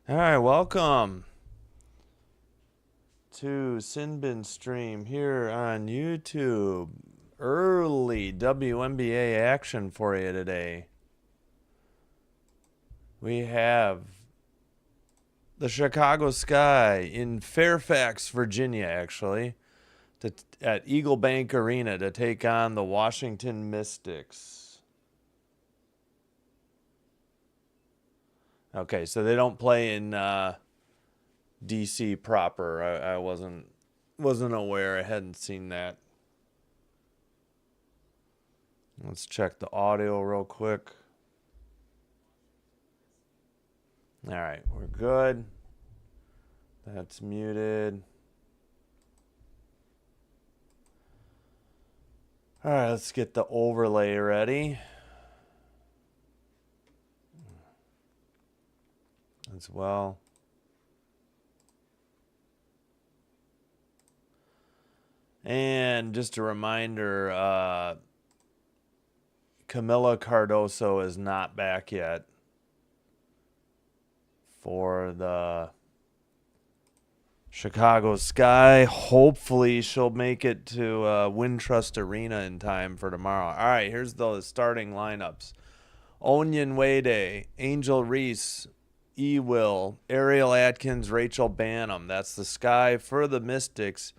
All right, welcome to Sinbin Stream here on YouTube. Early WNBA action for you today. We have the Chicago Sky in Fairfax, Virginia, actually, at Eagle Bank Arena to take on the Washington Mystics. Okay, so they don't play in DC proper. I wasn't aware. I hadn't seen that. Let's check the audio real quick. All right, we're good. That's muted. All right, let's get the overlay ready. As well. And just a reminder, Camila Cardoso is not back yet for the Chicago Sky. Hopefully she'll make it to Wintrust Arena in time for tomorrow. All right, here's the starting lineups. Onion Wade, Angel Reese, E-Will, Ariel Atkins, Rachel Bannum. That's the Sky. For the Mystics,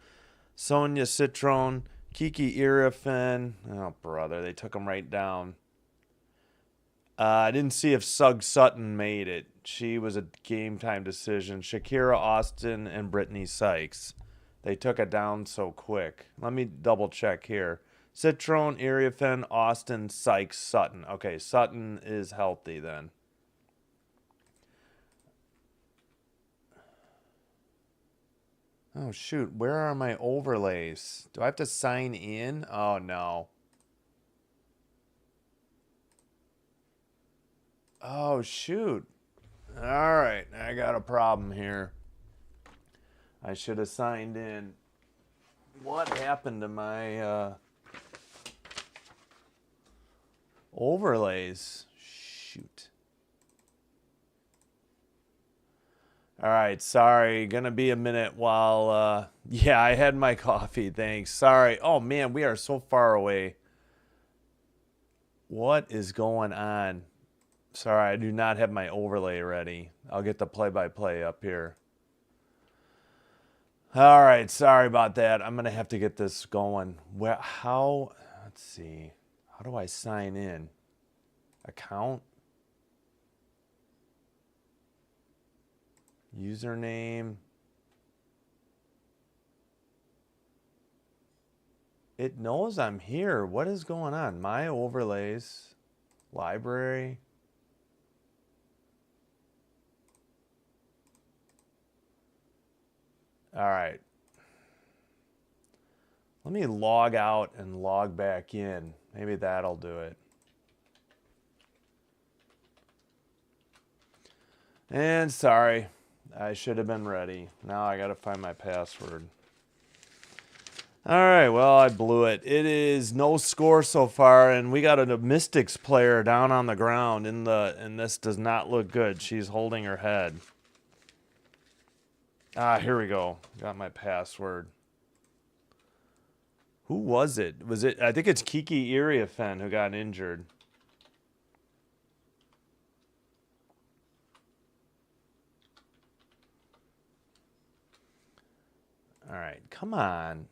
Sonia Citron, Kiki Irifin. Oh, brother, they took him right down. I didn't see if Sug Sutton made it. She was a game-time decision. Shakira Austin and Brittany Sykes. They took it down so quick. Let me double-check here. Citron, Irifin, Austin, Sykes, Sutton. Okay, Sutton is healthy then. Oh, shoot. Where are my overlays? Do I have to sign in? Oh, no. Oh, shoot. All right. I got a problem here. I should have signed in. What happened to my overlays? Shoot. All right, sorry. Gonna be a minute while, yeah, I had my coffee, thanks. Sorry. Oh, man, we are so far away. What is going on? Sorry, I do not have my overlay ready. I'll get the play-by-play up here. All right, sorry about that. I'm gonna have to get this going. Let's see. How do I sign in? Account? Username. It knows I'm here. What is going on? My overlays. Library. All right. Let me log out and log back in. Maybe that'll do it. And sorry. I should have been ready. Now I got to find my password. All right, well, I blew it. It is no score so far, and we got a Mystics player down on the ground, and this does not look good. She's holding her head. Ah, here we go. Got my password. Who was it? I think it's Kiki Iriafen who got injured. All right, come on.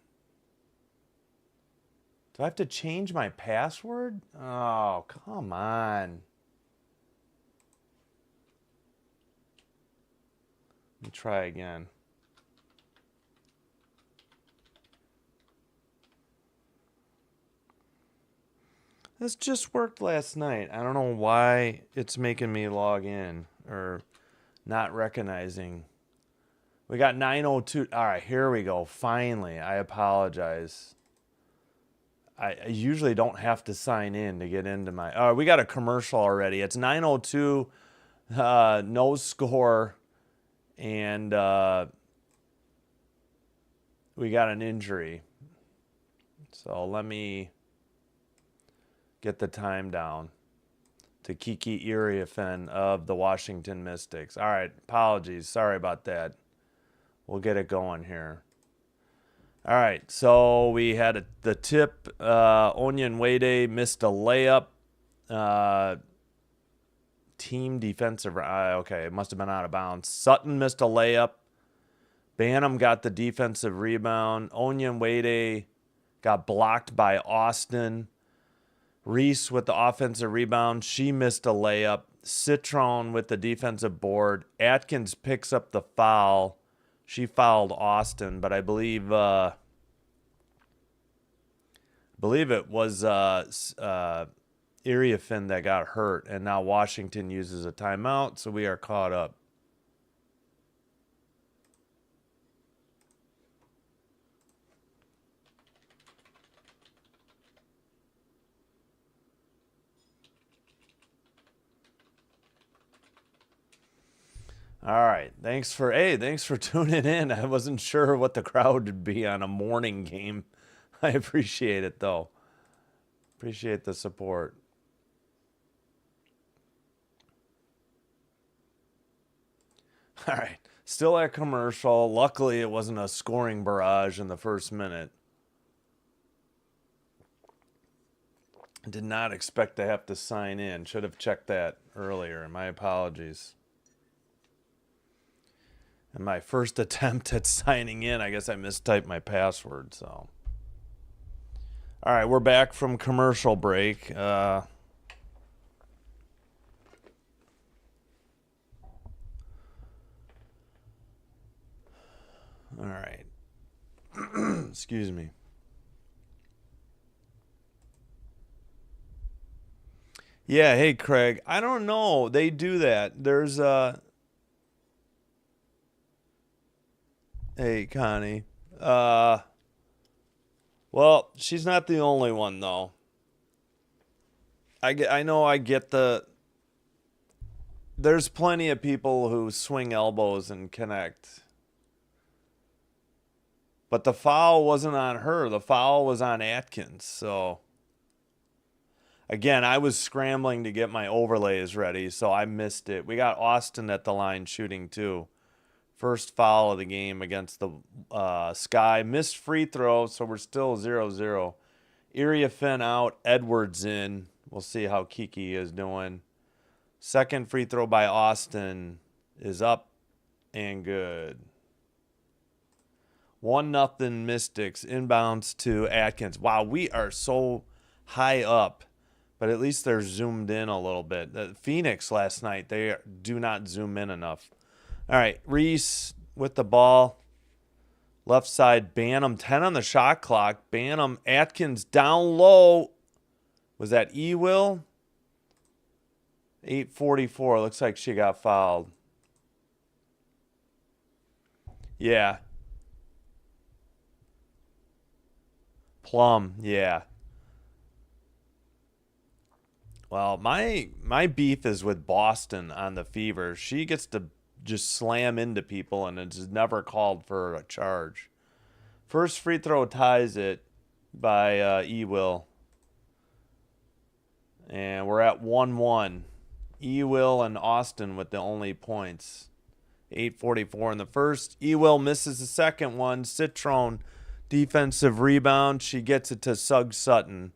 Do I have to change my password? Oh, come on. Let me try again. This just worked last night. I don't know why it's making me log in or not recognizing. We got 902. All right, here we go. Finally, I apologize. I usually don't have to sign in to get into my. We got a commercial already. It's 902, no score, and we got an injury. So let me get the time down. to Kiki Iriafen of the Washington Mystics. All right, apologies. Sorry about that. We'll get it going here. All right, so we had the tip. Onion Wade missed a layup. Team defensive. Okay, it must have been out of bounds. Sutton missed a layup. Banham got the defensive rebound. Onion Wade got blocked by Austin. Reese with the offensive rebound. She missed a layup. Citron with the defensive board. Atkins picks up the foul. She fouled Austin, but I believe it was Iriafen that got hurt, and now Washington uses a timeout, so we are caught up. All right. Thanks for tuning in. I wasn't sure what the crowd would be on a morning game. I appreciate it though. Appreciate the support. All right. Still at commercial. Luckily it wasn't a scoring barrage in the first minute. Did not expect to have to sign in. Should have checked that earlier. My apologies. And my first attempt at signing in, I guess I mistyped my password. So, all right, we're back from commercial break. All right. Excuse me. Yeah, hey Craig. I don't know. They do that. There's Hey, Connie. Well, she's not the only one, though. I know I get there's plenty of people who swing elbows and connect. But the foul wasn't on her. The foul was on Atkins. So, again, I was scrambling to get my overlays ready, so I missed it. We got Austin at the line shooting, too. First foul of the game against the Sky. Missed free throw, so we're still 0-0. Iriafen out, Edwards in. We'll see how Kiki is doing. Second free throw by Austin is up and good. 1-0 Mystics. Inbounds to Atkins. Wow, we are so high up, but at least they're zoomed in a little bit. The Phoenix last night, they do not zoom in enough. All right, Reese with the ball. Left side, Banham, 10 on the shot clock. Banham, Atkins down low. Was that E-Will? 8:44. Looks like she got fouled. Yeah. Plum, yeah. Well, my beef is with Boston on the Fever. She gets to just slam into people, and it's never called for a charge. First free throw ties it by E-Will. And we're at 1-1. E-Will and Austin with the only points. 8:44 in the first. E-Will misses the second one. Citron, defensive rebound. She gets it to Sutton.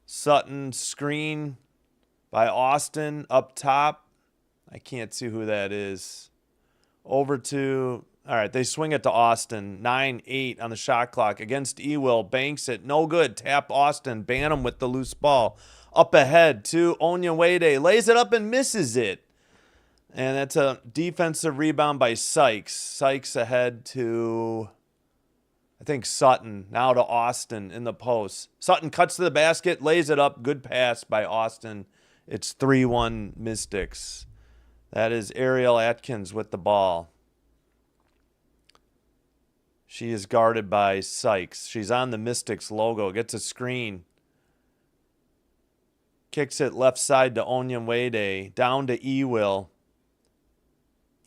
Sutton screen by Austin up top. I can't see who that is. Over to, all right, they swing it to Austin. 9-8 on the shot clock against E-Will. Banks it. No good. Tap Austin. Banham with the loose ball. Up ahead to Onion Wade. Lays it up and misses it. And that's a defensive rebound by Sykes. Sykes ahead to, I think, Sutton. Now to Austin in the post. Sutton cuts to the basket. Lays it up. Good pass by Austin. It's 3-1 Mystics. That is Ariel Atkins with the ball. She is guarded by Sykes. She's on the Mystics logo. Gets a screen. Kicks it left side to Onion Wade. Down to E-Will.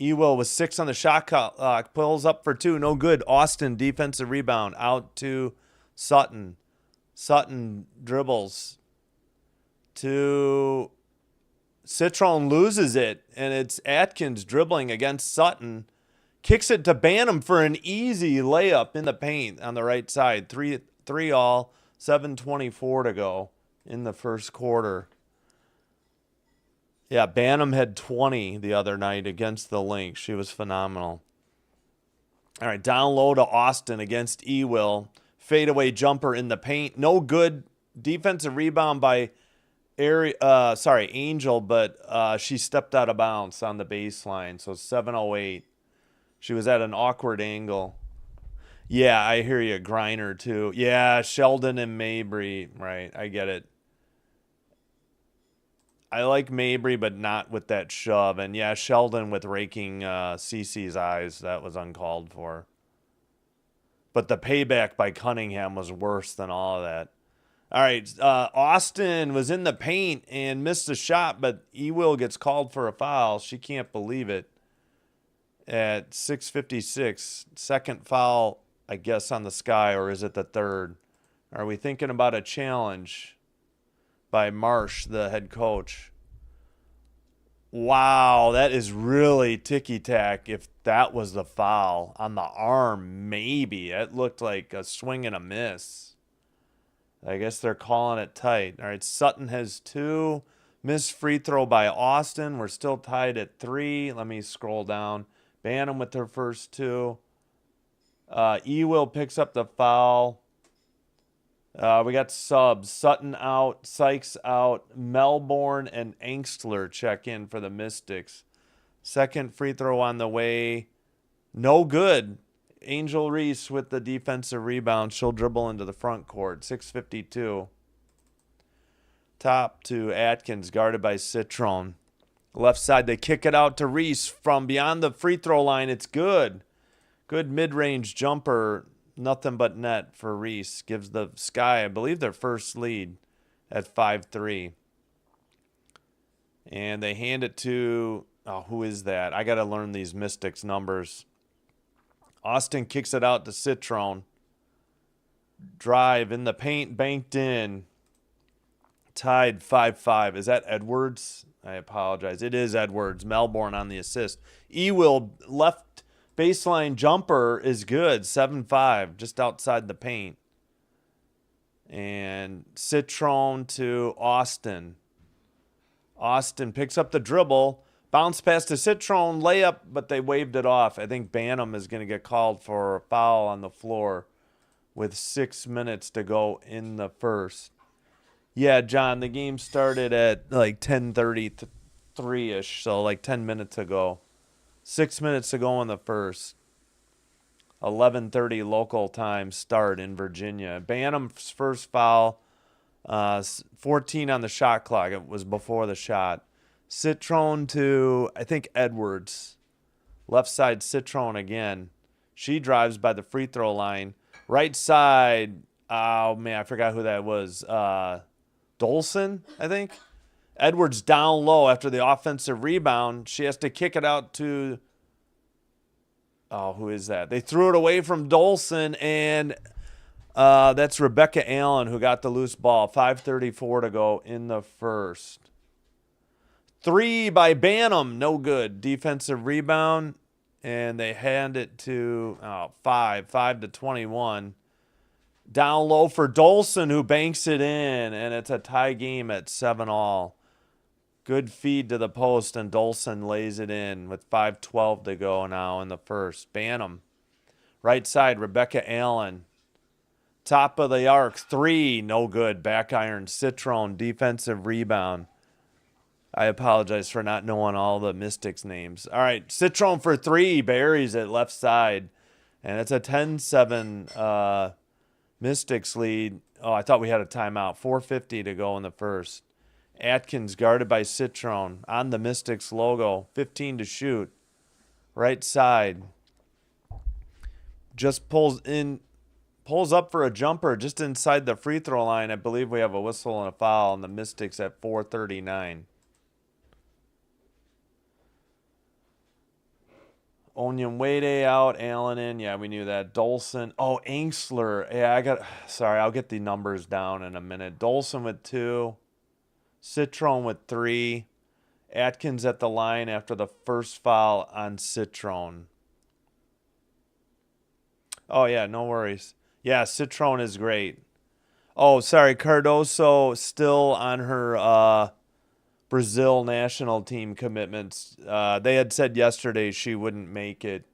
E-Will with 6 on the shot clock. Pulls up for 2. No good. Austin defensive rebound. Out to Sutton. Sutton dribbles to Citron loses it, and it's Atkins dribbling against Sutton. Kicks it to Banham for an easy layup in the paint on the right side. 3 all, 7:24 to go in the first quarter. Yeah, Banham had 20 the other night against the Lynx. She was phenomenal. All right, down low to Austin against Ewell. Fadeaway jumper in the paint. No good. Defensive rebound by Angel, but she stepped out of bounds on the baseline. So 7:08. She was at an awkward angle. Yeah, I hear you. Griner, too. Yeah, Sheldon and Mabry. Right, I get it. I like Mabry, but not with that shove. And yeah, Sheldon with raking CeCe's eyes. That was uncalled for. But the payback by Cunningham was worse than all of that. All right, Austin was in the paint and missed a shot, but Ewell gets called for a foul. She can't believe it. At 6:56, second foul, I guess, on the Sky, or is it the third? Are we thinking about a challenge by Marsh, the head coach? Wow, that is really ticky-tack if that was the foul. On the arm, maybe. It looked like a swing and a miss. I guess they're calling it tight. All right, Sutton has 2. Missed free throw by Austin. We're still tied at 3. Let me scroll down. Banham with her first 2. Ewell picks up the foul. We got subs. Sutton out. Sykes out. Melbourne and Angstler check in for the Mystics. Second free throw on the way. No good. Angel Reese with the defensive rebound. She'll dribble into the front court. 6:52. Top to Atkins, guarded by Citron. Left side, they kick it out to Reese from beyond the free throw line. It's good. Good mid-range jumper. Nothing but net for Reese. Gives the Sky, I believe, their first lead at 5-3. And they hand it to, who is that? I got to learn these Mystics numbers. Austin kicks it out to Citron. Drive in the paint, banked in. Tied 5-5. Is that Edwards? I apologize. It is Edwards. Melbourne on the assist. Ewell left baseline jumper is good. 7-5, just outside the paint. And Citron to Austin. Austin picks up the dribble. Bounce pass to Citron. Layup, but they waved it off. I think Banham is going to get called for a foul on the floor with 6 minutes to go in the first. Yeah, John, the game started at like 10:33-ish, so like 10 minutes ago. 6 minutes to go in the first. 11:30 local time start in Virginia. Banham's first foul, 14 on the shot clock. It was before the shot. Citron to, I think, Edwards. Left side, Citron again. She drives by the free throw line. Right side, oh, man, I forgot who that was. Dolson, I think. Edwards down low after the offensive rebound. She has to kick it out to, who is that? They threw it away from Dolson, and that's Rebecca Allen who got the loose ball. 5:34 to go in the first. 3 by Banham, no good. Defensive rebound, and they hand it to 5-21. Down low for Dolson, who banks it in, and it's a tie game at 7-all. Good feed to the post, and Dolson lays it in with 5:12 to go now in the first. Banham. Right side, Rebecca Allen. Top of the arc, 3, no good. Back iron, Citron, defensive rebound. I apologize for not knowing all the Mystics names. All right, Citron for 3, buries it left side. And it's a 10-7 Mystics lead. Oh, I thought we had a timeout. 4:50 to go in the first. Atkins guarded by Citron on the Mystics logo. 15 to shoot. Right side. Just pulls up for a jumper just inside the free throw line. I believe we have a whistle and a foul on the Mystics at 4:39. Onyenwede out, Allen in. Yeah, we knew that. Dolson. Oh, Angstler. Yeah, I'll get the numbers down in a minute. Dolson with 2. Citron with 3. Atkins at the line after the first foul on Citrone. Oh, yeah, no worries. Yeah, Citrone is great. Oh, sorry, Cardoso still on her Brazil national team commitments. They had said yesterday she wouldn't make it.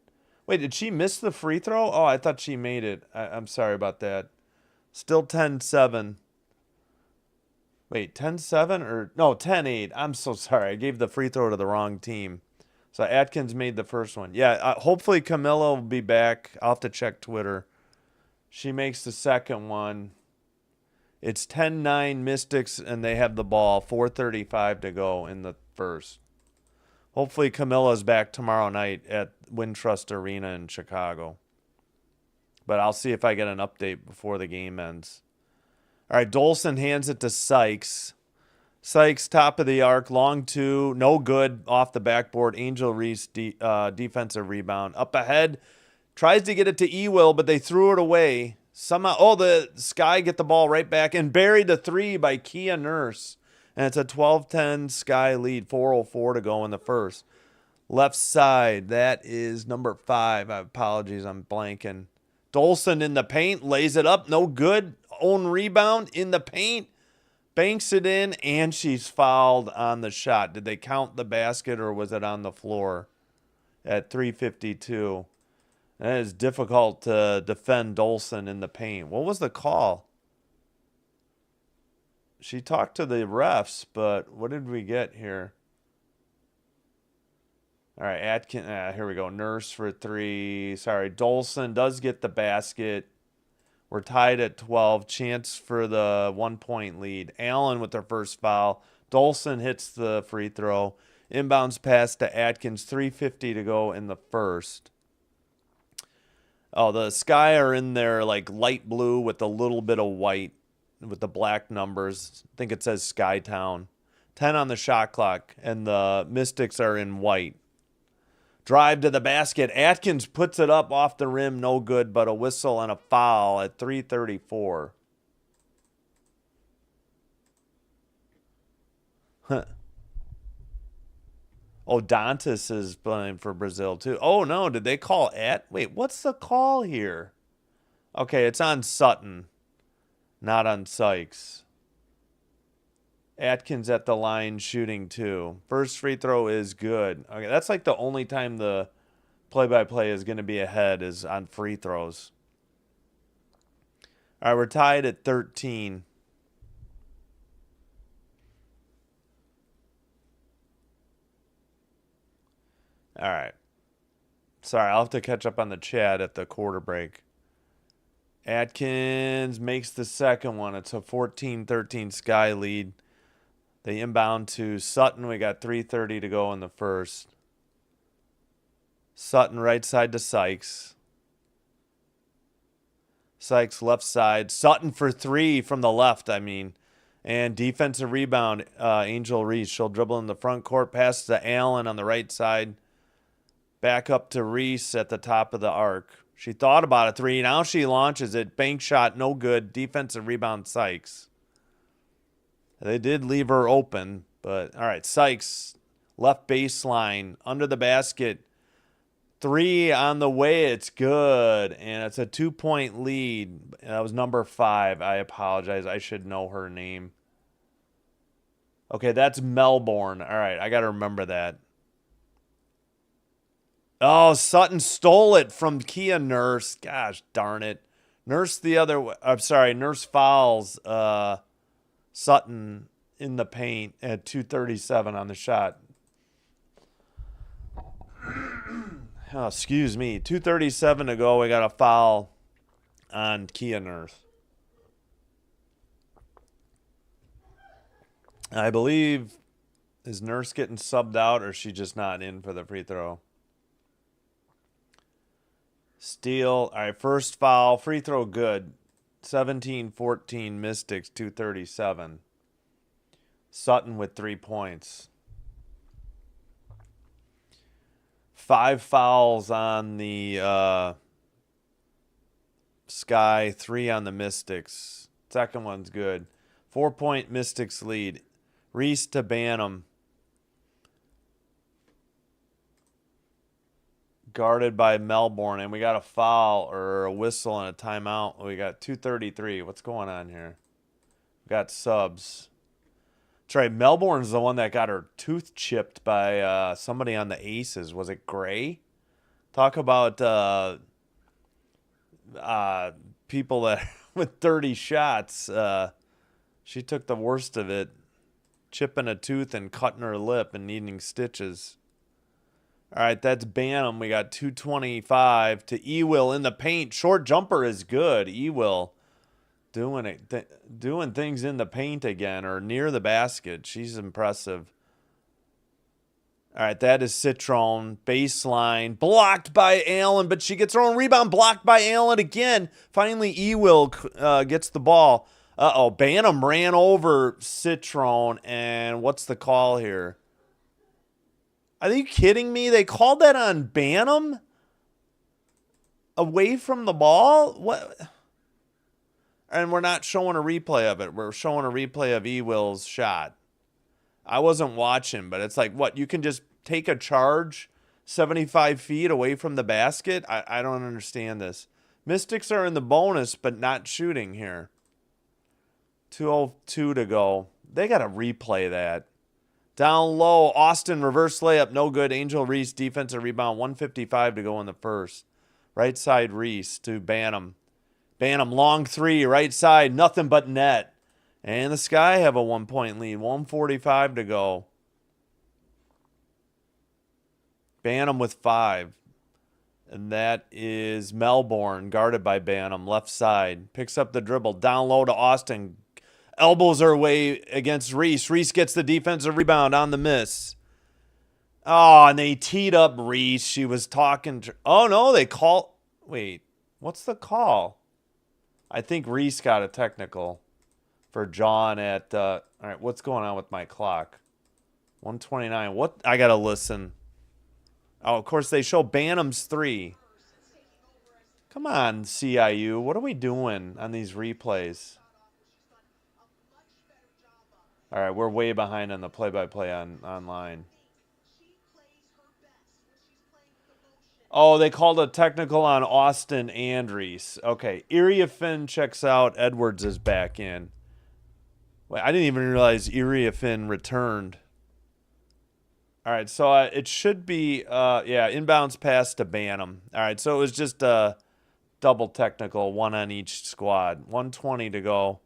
Wait, did she miss the free throw? Oh, I thought she made it. I'm sorry about that. Still 10-7. Wait, 10-7 or no, 10-8. I'm so sorry. I gave the free throw to the wrong team. So Atkins made the first one. Yeah, hopefully Camilla will be back. I'll have to check Twitter. She makes the second one. It's 10-9 Mystics, and they have the ball. 4:35 to go in the first. Hopefully Camilla's back tomorrow night at Wintrust Arena in Chicago. But I'll see if I get an update before the game ends. All right, Dolson hands it to Sykes. Sykes, top of the arc, long two, no good, off the backboard. Angel Reese, defensive rebound. Up ahead, tries to get it to Ewell, but they threw it away. Somehow, the Sky get the ball right back and buried the three by Kia Nurse. And it's a 12-10 Sky lead, 4:04 to go in the first. Left side, that is number 5. Apologies, I'm blanking. Dolson in the paint, lays it up, no good. Own rebound in the paint, banks it in, and she's fouled on the shot. Did they count the basket or was it on the floor at 3:52? That is difficult to defend Dolson in the paint. What was the call? She talked to the refs, but what did we get here? All right, Atkins. Here we go. Nurse for 3. Sorry, Dolson does get the basket. We're tied at 12. Chance for the 1-point lead. Allen with their first foul. Dolson hits the free throw. Inbounds pass to Atkins. 3:50 to go in the first. Oh, the Sky are in there like light blue with a little bit of white with the black numbers. I think it says Skytown. 10 on the shot clock, and the Mystics are in white. Drive to the basket. Atkins puts it up off the rim, no good, but a whistle and a foul at 3:34. Huh. Oh, Dantas is playing for Brazil too. Oh no, did they call Wait, what's the call here? Okay, it's on Sutton, not on Sykes. Atkins at the line shooting 2. First free throw is good. Okay, that's like the only time the play-by-play is going to be ahead is on free throws. All right, we're tied at 13. All right. Sorry, I'll have to catch up on the chat at the quarter break. Atkins makes the second one. It's a 14-13 Sky lead. They inbound to Sutton. We got 3:30 to go in the first. Sutton right side to Sykes. Sykes left side. Sutton for 3 from the left, And defensive rebound, Angel Reese. She'll dribble in the front court. Pass to Allen on the right side. Back up to Reese at the top of the arc. She thought about a 3. Now she launches it. Bank shot, no good. Defensive rebound, Sykes. They did leave her open, but all right. Sykes, left baseline, under the basket. 3 on the way. It's good. And it's a 2-point lead. That was number 5. I apologize. I should know her name. Okay, that's Melbourne. All right, I got to remember that. Oh, Sutton stole it from Kia Nurse. Gosh darn it. Nurse the other way. I'm sorry, Nurse fouls Sutton in the paint at 2:37 on the shot. Oh, excuse me. 2:37 to go. We got a foul on Kia Nurse. I believe, is Nurse getting subbed out or is she just not in for the free throw? Steal. All right, first foul. Free throw good. 17-14 Mystics, 2:37. Sutton with 3 points. 5 fouls on the Sky, 3 on the Mystics. Second one's good. 4-point Mystics lead. Reese to Banham. guarded by Melbourne, and we got a foul or a whistle and a timeout. We got 2:33. What's going on here? We got subs. That's right. Melbourne's the one that got her tooth chipped by somebody on the Aces. Was it Gray? Talk about people that with 30 shots. She took the worst of it, chipping a tooth and cutting her lip and needing stitches. All right, that's Bantam. We got 225 to Ewell in the paint. Short jumper is good. Ewell doing it, doing things in the paint again or near the basket. She's impressive. All right, that is Citron. Baseline. Blocked by Allen, but she gets her own rebound. Blocked by Allen again. Finally, Ewell gets the ball. Uh-oh, Bantam ran over Citron, and what's the call here? Are you kidding me? They called that on Bantam? Away from the ball? What? And we're not showing a replay of it. We're showing a replay of Ewell's shot. I wasn't watching, but it's like, what? You can just take a charge 75 feet away from the basket? I don't understand this. Mystics are in the bonus, but not shooting here. 2:02 to go. They got to replay that. Down low, Austin reverse layup, no good. Angel Reese defensive rebound, 1:55 to go in the first. Right side Reese to Bantam. Bantam long three, right side, nothing but net. And the Sky have a 1-point lead, 1:45 to go. Bantam with 5. And that is Melbourne, guarded by Bantam, left side. Picks up the dribble, down low to Austin. Elbows her way against Reese. Reese gets the defensive rebound on the miss. Oh, and they teed up Reese. She was talking to... Oh, no, they call... Wait, what's the call? I think Reese got a technical for John at... All right, what's going on with my clock? 1:29. What? I got to listen. Oh, of course, they show Bantam's 3. Come on, CIU. What are we doing on these replays? All right, we're way behind on the play-by-play online. Oh, they called a technical on Austin and Reese. Okay, Iriafin checks out. Edwards is back in. Wait, I didn't even realize Iriafin returned. All right, so it should be, inbounds pass to Bantam. All right, so it was just a double technical, one on each squad. 1:20 to go.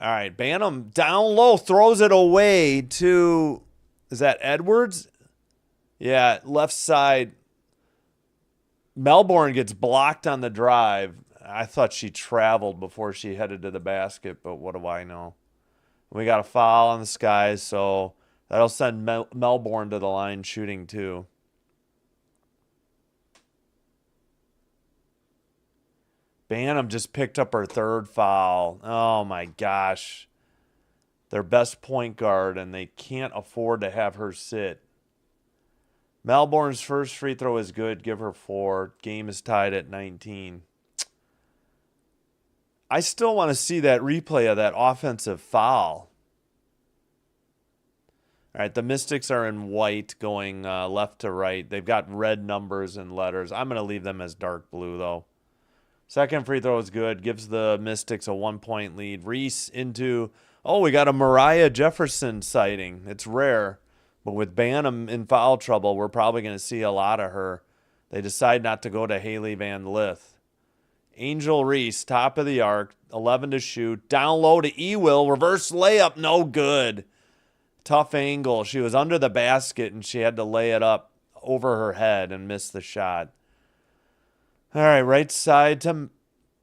All right, Bantam down low, throws it away to, is that Edwards? Yeah, left side. Melbourne gets blocked on the drive. I thought she traveled before she headed to the basket, but what do I know? We got a foul on the Skies, so that'll send Melbourne to the line shooting too. Bantam just picked up her 3rd foul. Oh, my gosh. Their best point guard, and they can't afford to have her sit. Melbourne's first free throw is good. Give her 4. Game is tied at 19. I still want to see that replay of that offensive foul. All right, the Mystics are in white going left to right. They've got red numbers and letters. I'm going to leave them as dark blue, though. Second free throw is good. Gives the Mystics a 1-point lead. Reese into... Oh, we got a Mariah Jefferson sighting. It's rare. But with Bantam in foul trouble, we're probably going to see a lot of her. They decide not to go to Haley Van Lith. Angel Reese, top of the arc. 11 to shoot. Down low to Ewell. Reverse layup. No good. Tough angle. She was under the basket, and she had to lay it up over her head and miss the shot. All right, right side to...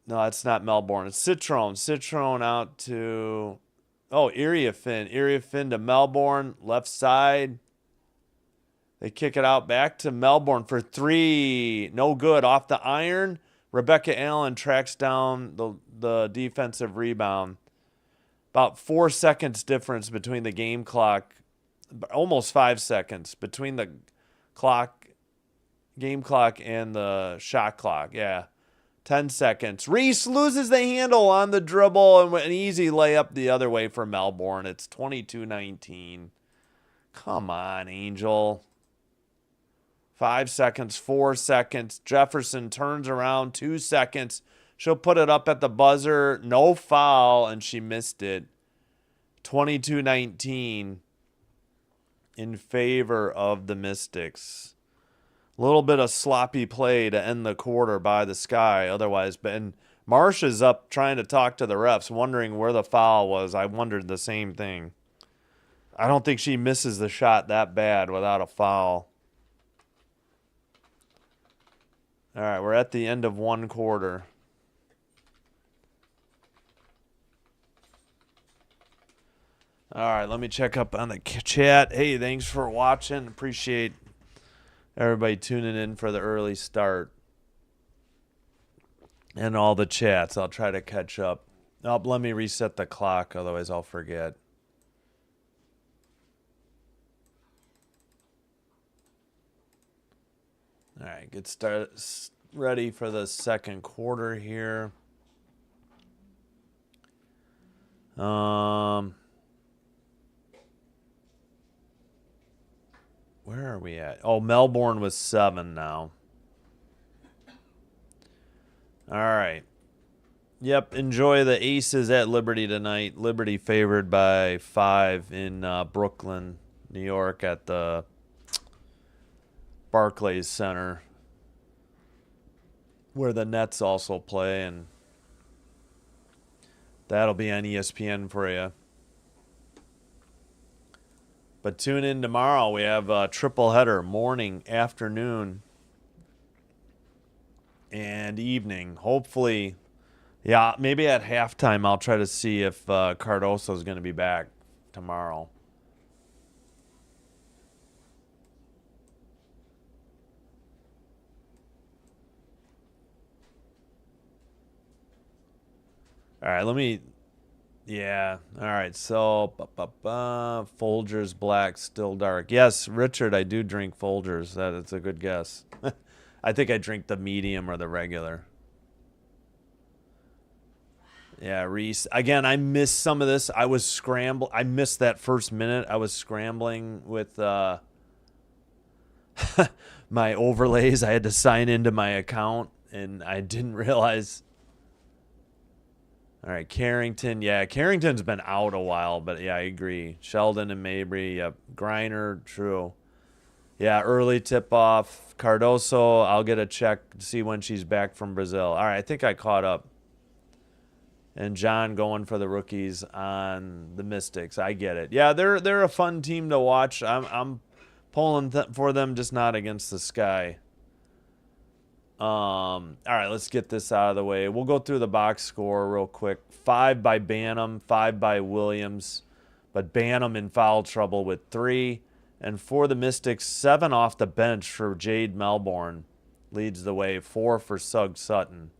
No, it's not Melbourne. It's Citron. Citron out to... Oh, Iriafin. Iriafin to Melbourne. Left side. They kick it out back to Melbourne for 3. No good. Off the iron. Rebecca Allen tracks down the defensive rebound. About 4 seconds difference between the game clock. Almost 5 seconds between the game clock and the shot clock. Yeah. 10 seconds. Reese loses the handle on the dribble and an easy layup the other way for Melbourne. It's 22-19. Come on, Angel. 5 seconds, 4 seconds. Jefferson turns around, 2 seconds. She'll put it up at the buzzer. No foul, and she missed it. 22-19 in favor of the Mystics. A little bit of sloppy play to end the quarter by the Sky. Otherwise, and Marsh is up trying to talk to the refs, wondering where the foul was. I wondered the same thing. I don't think she misses the shot that bad without a foul. All right, we're at the end of one quarter. All right, let me check up on the chat. Hey, thanks for watching. Appreciate everybody tuning in for the early start. And all the chats. I'll try to catch up. Oh, let me reset the clock, otherwise I'll forget. All right, get started. Ready for the second quarter here. Where are we at? Oh, Melbourne was 7 now. All right. Yep, enjoy the Aces at Liberty tonight. Liberty favored by 5 in Brooklyn, New York at the Barclays Center, where the Nets also play, and that'll be on ESPN for you. But tune in tomorrow. We have a triple header, morning, afternoon, and evening. Hopefully, yeah, maybe at halftime I'll try to see if Cardoso is going to be back tomorrow. All right, let me... Yeah, all right, so Folgers Black, Still Dark. Yes, Richard, I do drink Folgers. That's a good guess. I think I drink the medium or the regular. Yeah, Reese. Again, I missed some of this. I was scrambling. I missed that first minute. I was scrambling with my overlays. I had to sign into my account, and I didn't realize... All right, Carrington. Yeah, Carrington's been out a while, but yeah, I agree. Sheldon and Mabry. Yep. Griner, true. Yeah, early tip-off. Cardoso, I'll get a check to see when she's back from Brazil. All right, I think I caught up. And John going for the rookies on the Mystics. I get it. Yeah, they're a fun team to watch. I'm pulling for them, just not against the Sky. All right, let's get this out of the way. We'll go through the box score real quick. 5 by Banham, 5 by Williams, but Banham in foul trouble with 3. And for the Mystics, 7 off the bench for Jade Melbourne leads the way. 4 for Sug Sutton.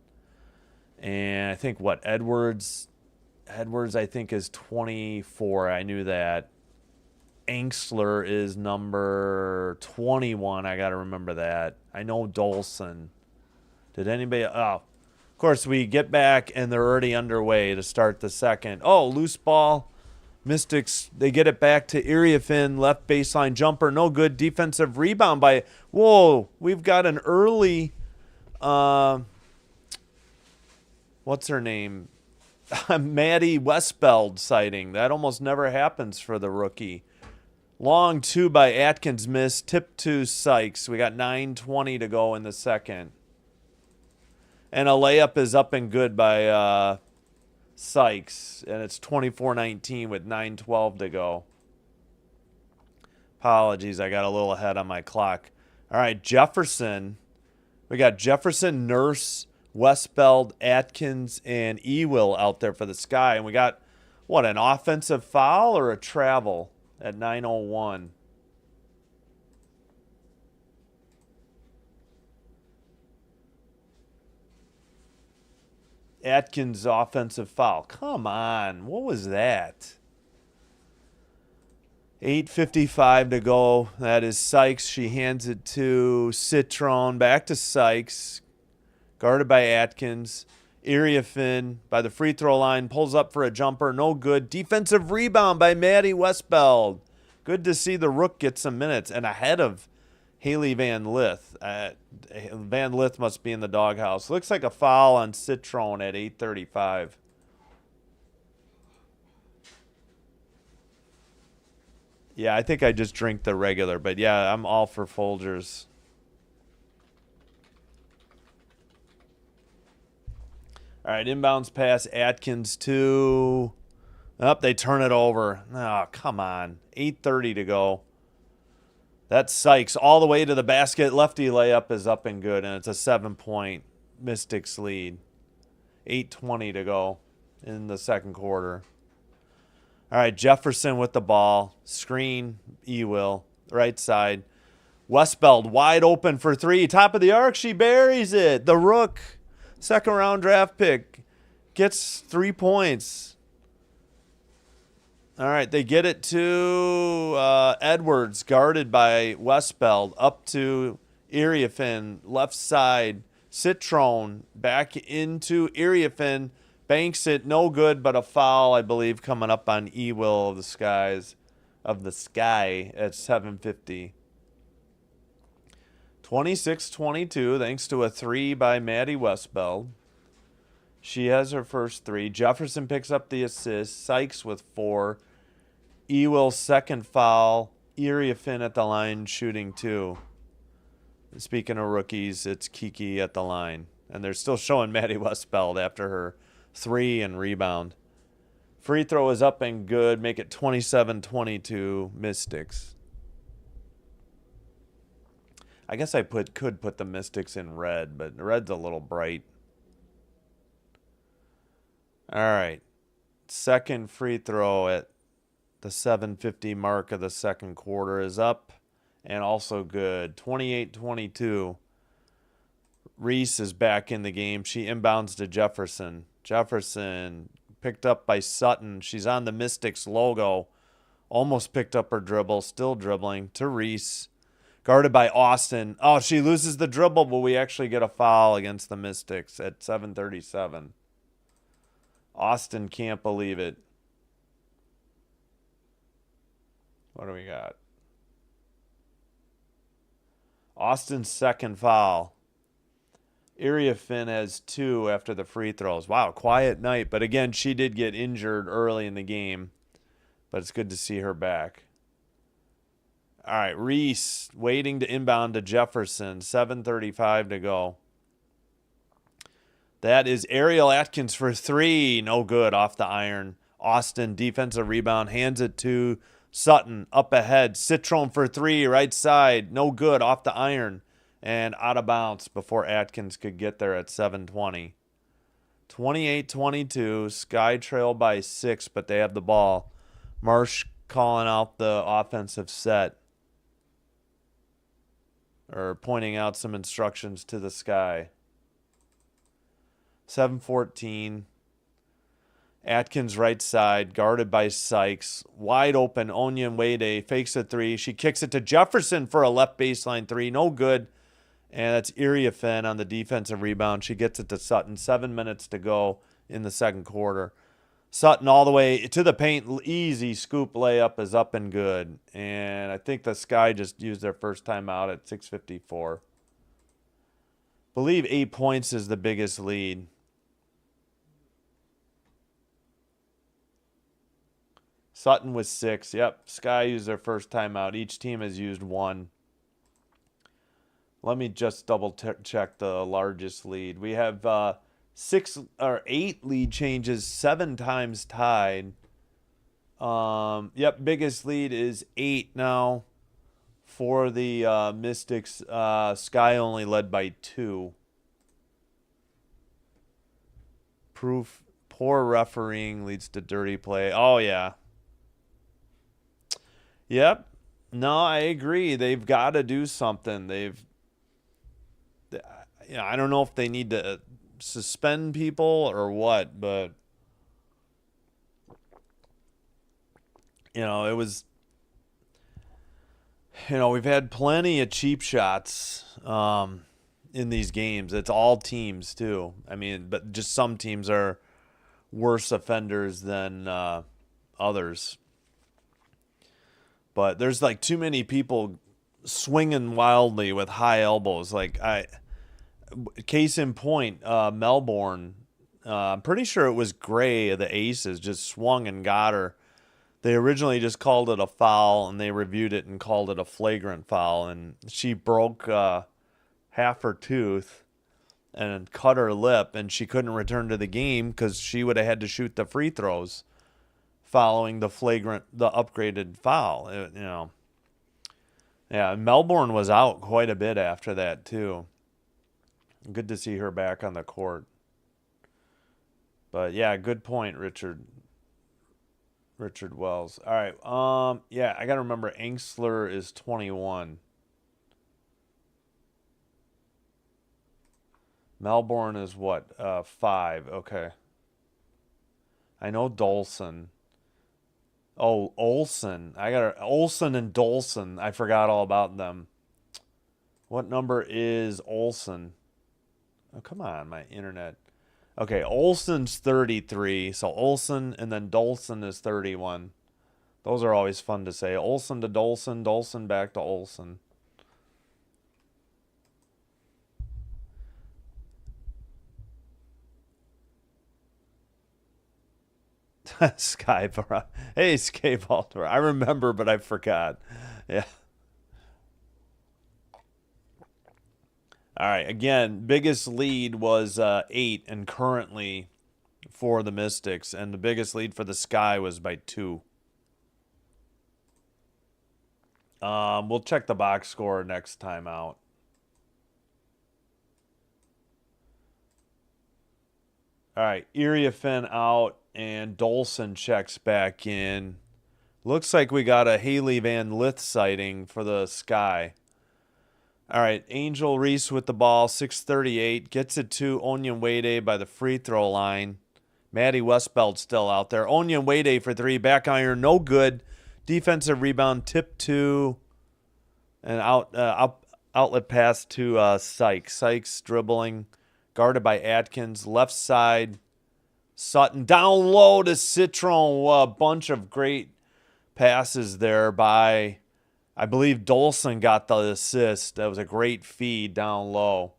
And I think Edwards I think is 24. I knew that. Angstler is number 21. I got to remember that. I know Dolson. Did anybody... Oh, of course, we get back, and they're already underway to start the second. Oh, loose ball. Mystics, they get it back to Iriafin. Left baseline jumper. No good. Defensive rebound by... Whoa, we've got an early... what's her name? Maddie Westbeld sighting. That almost never happens for the rookie. Long 2 by Atkins missed. Tip to Sykes. We got 9:20 to go in the second. And a layup is up and good by Sykes. And it's 24-19 with 9:12 to go. Apologies, I got a little ahead on my clock. All right, Jefferson. We got Jefferson, Nurse, Westbeld, Atkins, and Ewell out there for the Sky. And we got, what, an offensive foul or a travel at 9:01? Atkins offensive foul. Come on. What was that? 8:55 to go. That is Sykes. She hands it to Citron. Back to Sykes. Guarded by Atkins. Iriafin by the free throw line. Pulls up for a jumper. No good. Defensive rebound by Maddie Westbeld. Good to see the Rook get some minutes. And ahead of Haley Van Lith. Van Lith must be in the doghouse. Looks like a foul on Citron at 8:35. Yeah, I think I just drink the regular, but yeah, I'm all for Folgers. All right, inbounds pass, Atkins to... Up, they turn it over. Oh, come on. 8:30 to go. That's Sykes all the way to the basket. Lefty layup is up and good, and it's a 7-point Mystics lead. 8:20 to go in the second quarter. All right, Jefferson with the ball. Screen, Ewell, right side. Westbeld wide open for three. Top of the arc, she buries it. The Rook, second round draft pick, gets 3 points. All right, they get it to Edwards, guarded by Westbeld, up to Iriafin, left side. Citron back into Iriafin, banks it, no good, but a foul, I believe, coming up on Ewell of the Sky at 7:50. 26-22, thanks to a three by Maddie Westbeld. She has her first three. Jefferson picks up the assist. Sykes with 4. Ewell's second foul. Iriafin at the line shooting 2. Speaking of rookies, it's Kiki at the line. And they're still showing Maddie Westbeld after her 3 and rebound. Free throw is up and good. Make it 27-22 Mystics. I guess I could put the Mystics in red, but red's a little bright. All right. Second free throw at the 7:50 mark of the second quarter is up and also good. 28-22. Reese is back in the game. She inbounds to Jefferson. Jefferson picked up by Sutton. She's on the Mystics logo. Almost picked up her dribble. Still dribbling to Reese. Guarded by Austin. Oh, she loses the dribble, but we actually get a foul against the Mystics at 7:37. Austin can't believe it. What do we got? Austin's second foul. Iriafin has 2 after the free throws. Wow, quiet night. But again, she did get injured early in the game. But it's good to see her back. All right, Reese waiting to inbound to Jefferson. 7:35 to go. That is Ariel Atkins for 3. No good off the iron. Austin, defensive rebound, hands it to Sutton. Up ahead. Citron for 3, right side. No good off the iron. And out of bounds before Atkins could get there at 7:20. 28-22. Sky trail by 6, but they have the ball. Marsh calling out the offensive set. Or pointing out some instructions to the Sky. 7:14. Atkins right side, guarded by Sykes. Wide open, Onyenwere fakes a 3. She kicks it to Jefferson for a left baseline 3. No good. And that's Iriafin on the defensive rebound. She gets it to Sutton. 7 minutes to go in the second quarter. Sutton all the way to the paint. Easy scoop layup is up and good. And I think the Sky just used their first timeout at 6:54. Believe 8 points is the biggest lead. Sutton with 6. Yep, Sky used their first timeout. Each team has used 1. Let me just double check the largest lead. We have 8 lead changes, 7 times tied. Yep, biggest lead is 8 now for the Mystics. Sky only led by 2. Proof poor refereeing leads to dirty play. Oh yeah. Yep. No, I agree. They've got to do something. I don't know if they need to suspend people or what, but it was, we've had plenty of cheap shots in these games. It's all teams too. I mean, but just some teams are worse offenders than others. But there's like too many people swinging wildly with high elbows. Case in point, Melbourne. I'm pretty sure it was Gray, the Aces, just swung and got her. They originally just called it a foul, and they reviewed it and called it a flagrant foul. And she broke half her tooth and cut her lip, and she couldn't return to the game because she would have had to shoot the free throws following the upgraded foul. Yeah, Melbourne was out quite a bit after that too. Good to see her back on the court. But yeah, good point, Richard Wells. All right. Yeah, I got to remember Angsler is 21. Melbourne is what? 5. Okay. I know Dolson. Oh, Olsen. Olsen and Dolson. I forgot all about them. What number is Olsen? Oh, come on, my internet. Okay, Olsen's 33. So Olsen and then Dolson is 31. Those are always fun to say. Olsen to Dolson, Dolson back to Olsen. Skybar. Hey, Skybalter. I remember, but I forgot. Yeah. All right. Again, biggest lead was 8, and currently for the Mystics, and the biggest lead for the Sky was by 2. We'll check the box score next time out. All right, Iriafen out, and Dolson checks back in. Looks like we got a Haley Van Lith sighting for the Sky. All right, Angel Reese with the ball, 6:38. Gets it to Onyenwede by the free throw line. Maddie Westbeld still out there. Onyenwede for 3, back iron, no good. Defensive rebound, tip to, and outlet pass to Sykes. Sykes dribbling, guarded by Atkins. Left side, Sutton. Down low to Citron. A bunch of great passes there by, I believe Dolson got the assist. That was a great feed down low.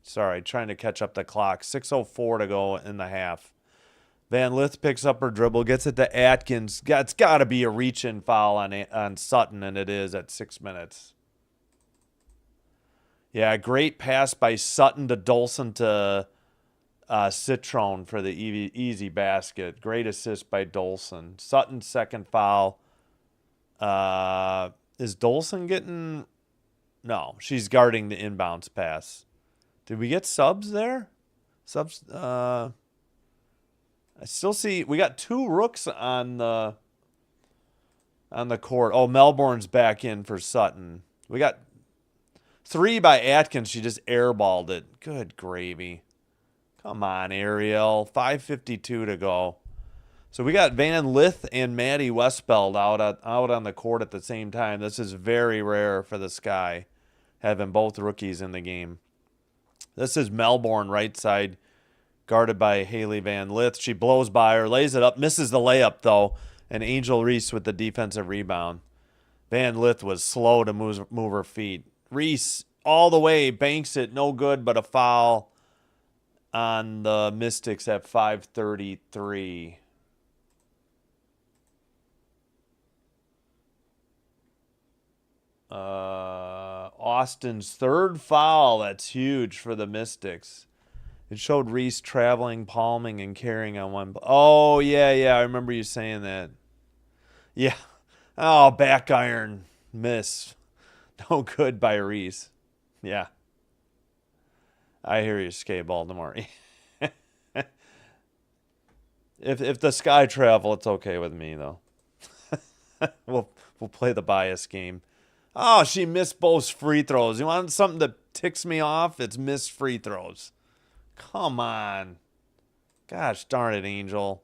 Sorry, trying to catch up the clock. 6:04 to go in the half. Van Lith picks up her dribble, gets it to Atkins. It's got to be a reach-in foul on Sutton, and it is at 6 minutes. Yeah, great pass by Sutton to Dolson to Citron for the easy basket. Great assist by Dolson. Sutton's second foul. Is Dolson getting... No, she's guarding the inbounds pass. Did we get subs there? Subs... I still see we got 2 rooks on the court. Oh, Melbourne's back in for Sutton. We got 3 by Atkins. She just airballed it. Good gravy. Come on, Ariel. 5:52 to go. So we got Van Lith and Maddie Westbeld out on the court at the same time. This is very rare for the Sky, having both rookies in the game. This is Melbourne right side, guarded by Haley Van Lith. She blows by her, lays it up, misses the layup, though, and Angel Reese with the defensive rebound. Van Lith was slow to move her feet. Reese all the way, banks it, no good, but a foul on the Mystics at 5:33. Austin's third foul. That's huge for the Mystics. It showed Reese traveling, palming, and carrying on one. Oh, yeah, I remember you saying that. Yeah. Oh, back iron. Miss. No good by Reese. Yeah. I hear you, Skate Baltimore. If the Sky travel, it's okay with me, though. We'll play the bias game. Oh, she missed both free throws. You want something that ticks me off? It's missed free throws. Come on. Gosh darn it, Angel.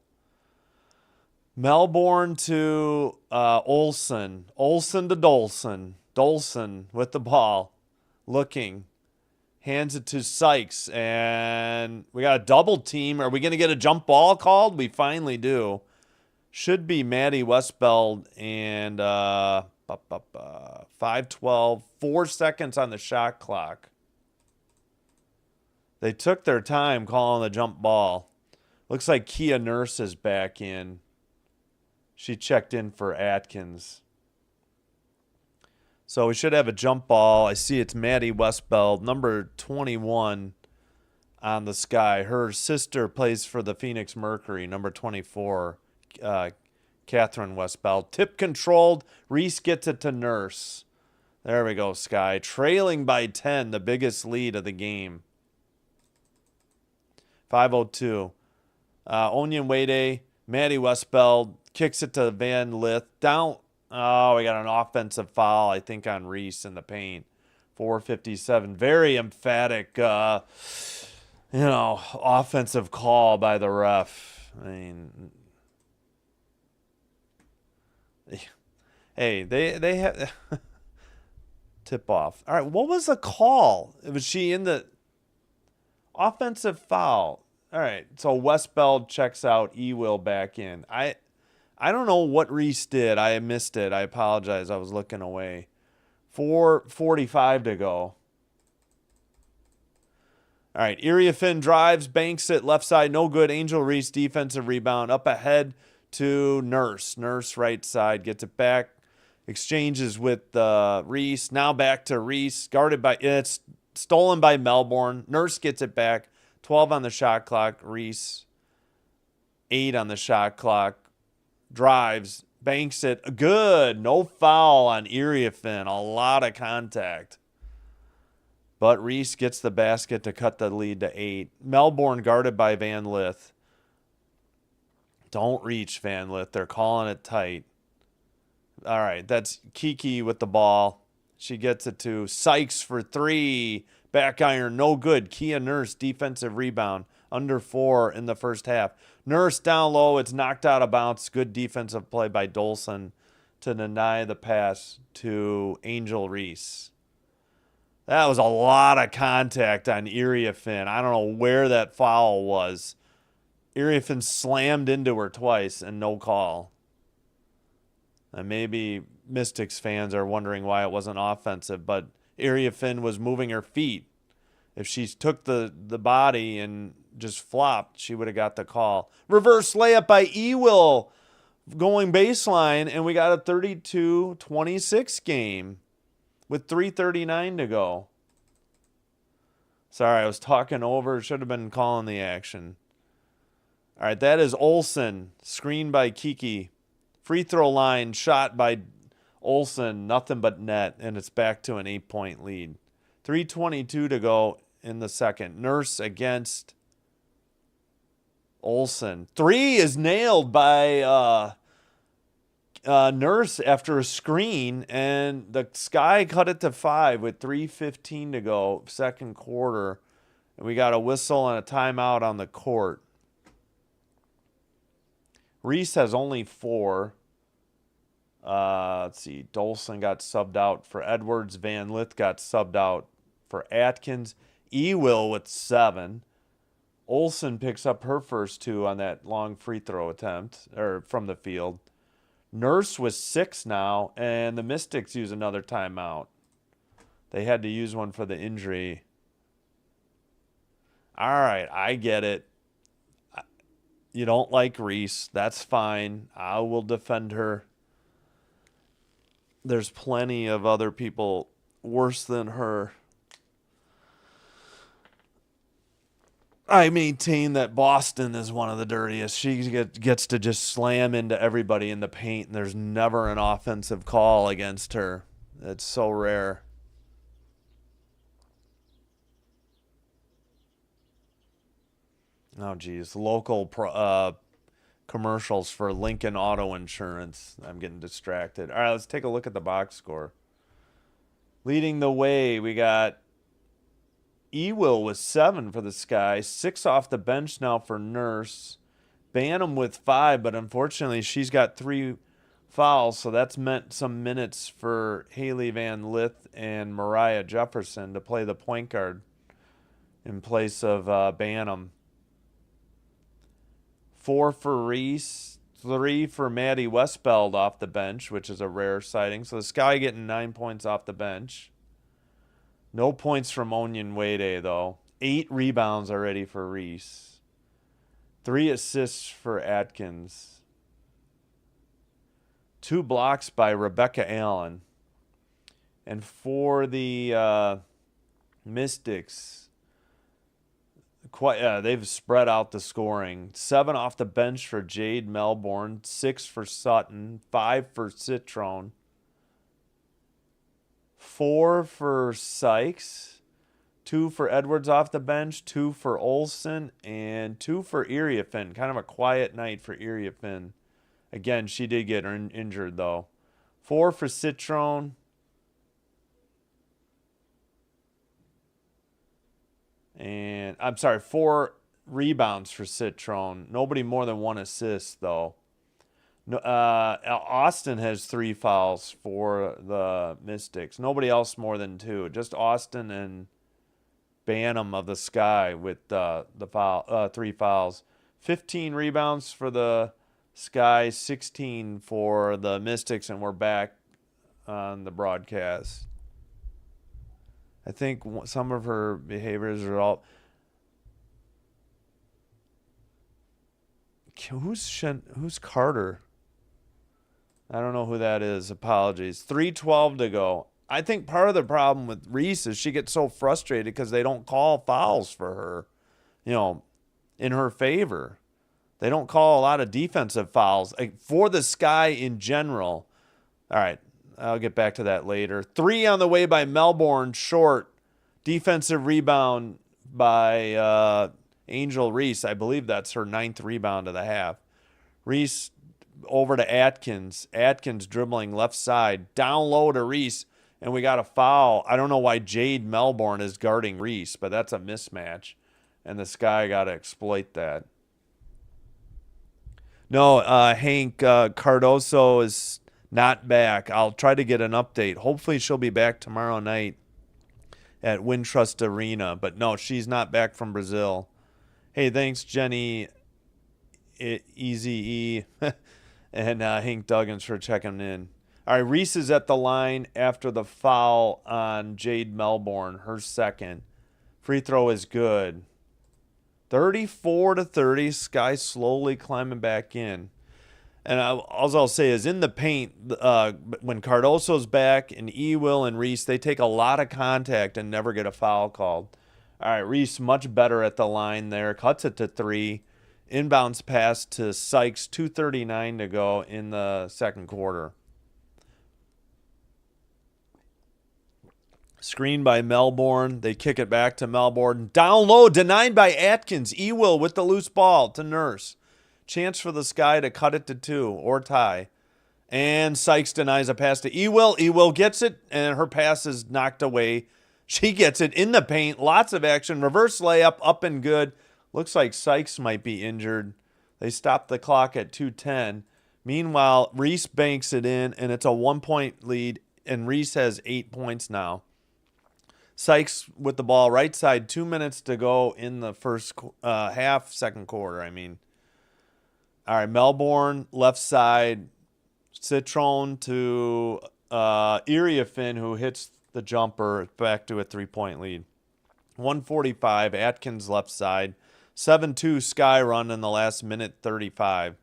Melbourne to Olsen. Olsen to Dolson. Dolson with the ball. Looking. Hands it to Sykes. And we got a double team. Are we going to get a jump ball called? We finally do. Should be Maddie Westbeld and 5:12, 4 seconds on the shot clock. They took their time calling the jump ball. Looks like Kia Nurse is back in. She checked in for Atkins. So we should have a jump ball. I see it's Maddie Westbeld, number 21 on the sky. Her sister plays for the Phoenix Mercury, number 24, Catherine Westbeld. Tip controlled. Reese gets it to Nurse. There we go, Sky. Trailing by 10, the biggest lead of the game. 5:02. Onion Wade, Maddie Westbeld kicks it to Van Lith. Down. Oh, we got an offensive foul, I think, on Reese in the paint. 4:57. Very emphatic, offensive call by the ref. I mean, hey, they have tip off. All right, what was the call? Was she in the offensive foul? All right, so Westbeld checks out, Ewell back in. I don't know what Reese did. I missed it. I apologize. I was looking away. 4:45 to go. All right, Iriafin drives, banks it, left side, no good. Angel Reese, defensive rebound, up ahead to Nurse. Nurse, right side, gets it back, exchanges with Reese. Now back to Reese, guarded by, it's stolen by Melbourne. Nurse gets it back, 12 on the shot clock. Reese, 8 on the shot clock. Drives, banks it, good. No foul on Iriafin, a lot of contact. But Reese gets the basket to cut the lead to 8. Melbourne guarded by Van Lith. Don't reach, Van Lith. They're calling it tight. All right, that's Kiki with the ball. She gets it to Sykes for 3. Back iron, no good. Kia Nurse, defensive rebound. Under 4 in the first half. Nurse down low. It's knocked out of bounds. Good defensive play by Dolson to deny the pass to Angel Reese. That was a lot of contact on Iriafin. I don't know where that foul was. Iriafin slammed into her twice and no call. And maybe Mystics fans are wondering why it wasn't offensive, but Iriafin was moving her feet. If she took the body and just flopped, she would have got the call. Reverse layup by Ewell going baseline, and we got a 32-26 game with 3:39 to go. Sorry, I was talking over. Should have been calling the action. All right, that is Olsen. Screen by Kiki. Free throw line shot by Olsen. Nothing but net, and it's back to an 8-point lead. 3:22 to go in the second. Nurse against Olsen. 3 is nailed by Nurse after a screen, and the Sky cut it to 5 with 3:15 to go, second quarter. And we got a whistle and a timeout on the court. Reese has only 4. Let's see. Dolson got subbed out for Edwards. Van Lith got subbed out for Atkins. Ewell with 7. Olsen picks up her first 2 on that long free throw attempt, or from the field. Nurse was 6 now, and the Mystics use another timeout. They had to use one for the injury. All right, I get it. You don't like Reese. That's fine. I will defend her. There's plenty of other people worse than her. I maintain that Boston is one of the dirtiest. She gets to just slam into everybody in the paint, and there's never an offensive call against her. It's so rare. Oh, geez. Local commercials for Lincoln Auto Insurance. I'm getting distracted. All right, let's take a look at the box score. Leading the way, we got Ewell with 7 for the Sky. 6 off the bench now for Nurse. Banham with 5, but unfortunately she's got 3 fouls, so that's meant some minutes for Haley Van Lith and Mariah Jefferson to play the point guard in place of Banham. 4 for Reese, 3 for Maddie Westbeld off the bench, which is a rare sighting. So the Sky getting 9 points off the bench. No points from Onion Wade, though. 8 rebounds already for Reese. 3 assists for Atkins. 2 blocks by Rebecca Allen. And for the Mystics, they've spread out the scoring. 7 off the bench for Jade Melbourne. 6 for Sutton. 5 for Citrone. 4 for Sykes, 2 for Edwards off the bench, 2 for Olsen, and 2 for Iriafin. Kind of a quiet night for Iriafin. Again, she did get injured, though. 4 for Citrone. And, 4 rebounds for Citrone. Nobody more than 1 assist, though. No, Austin has 3 fouls for the Mystics. Nobody else more than 2. Just Austin and Banham of the Sky with the 3 fouls. 15 rebounds for the Sky, 16 for the Mystics, and we're back on the broadcast. I think some of her behaviors are all... Who's Carter? I don't know who that is. Apologies. 3:12 to go. I think part of the problem with Reese is she gets so frustrated because they don't call fouls for her, in her favor. They don't call a lot of defensive fouls for the Sky in general. All right, I'll get back to that later. 3 on the way by Melbourne, short. Defensive rebound by Angel Reese. I believe that's her 9th rebound of the half. Reese over to Atkins. Atkins dribbling left side. Down low to Reese. And we got a foul. I don't know why Jade Melbourne is guarding Reese, but that's a mismatch. And the Sky got to exploit that. No, Hank Cardoso is not back. I'll try to get an update. Hopefully she'll be back tomorrow night at Wintrust Arena. But no, she's not back from Brazil. Hey, thanks, Jenny. Easy E. And Hank Duggins for checking in. All right, Reese is at the line after the foul on Jade Melbourne, her second. Free throw is good. 34-30, Sky slowly climbing back in. And all I'll say is in the paint, when Cardoso's back and Ewell and Reese, they take a lot of contact and never get a foul called. All right, Reese much better at the line there. Cuts it to 3. Inbounds pass to Sykes, 2:39 to go in the second quarter. Screen by Melbourne. They kick it back to Melbourne. Down low, denied by Atkins. Ewell with the loose ball to Nurse. Chance for the Sky to cut it to 2 or tie. And Sykes denies a pass to Ewell. Ewell gets it, and her pass is knocked away. She gets it in the paint. Lots of action. Reverse layup, up and good. Looks like Sykes might be injured. They stopped the clock at 2:10. Meanwhile, Reese banks it in, and it's a 1-point lead, and Reese has 8 points now. Sykes with the ball right side, 2 minutes to go in the first second quarter, All right, Melbourne, left side, Citrone to Iriafin, who hits the jumper, back to a 3-point lead. 1:45, Atkins left side. 7-2 Sky run in the last minute 35.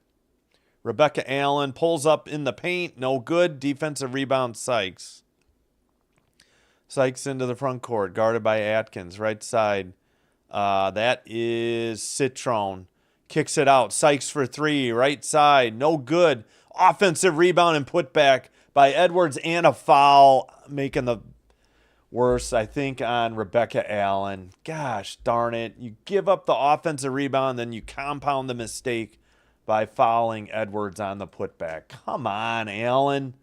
Rebecca Allen pulls up in the paint. No good. Defensive rebound, Sykes. Sykes into the front court, guarded by Atkins. Right side. That is Citrone. Kicks it out. Sykes for 3. Right side. No good. Offensive rebound and put back by Edwards and a foul, making the worse, I think, on Rebecca Allen. Gosh darn it. You give up the offensive rebound, then you compound the mistake by fouling Edwards on the putback. Come on, Allen.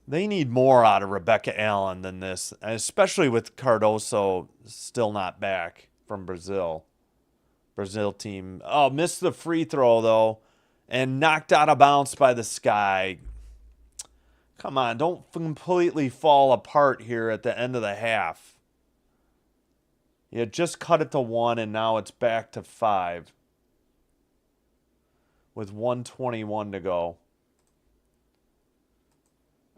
They need more out of Rebecca Allen than this, especially with Cardoso still not back from Brazil. Brazil team. Oh, missed the free throw, though, and knocked out of bounds by the Sky. Come on, don't completely fall apart here at the end of the half. You just cut it to 1, and now it's back to 5. with 1:21 to go.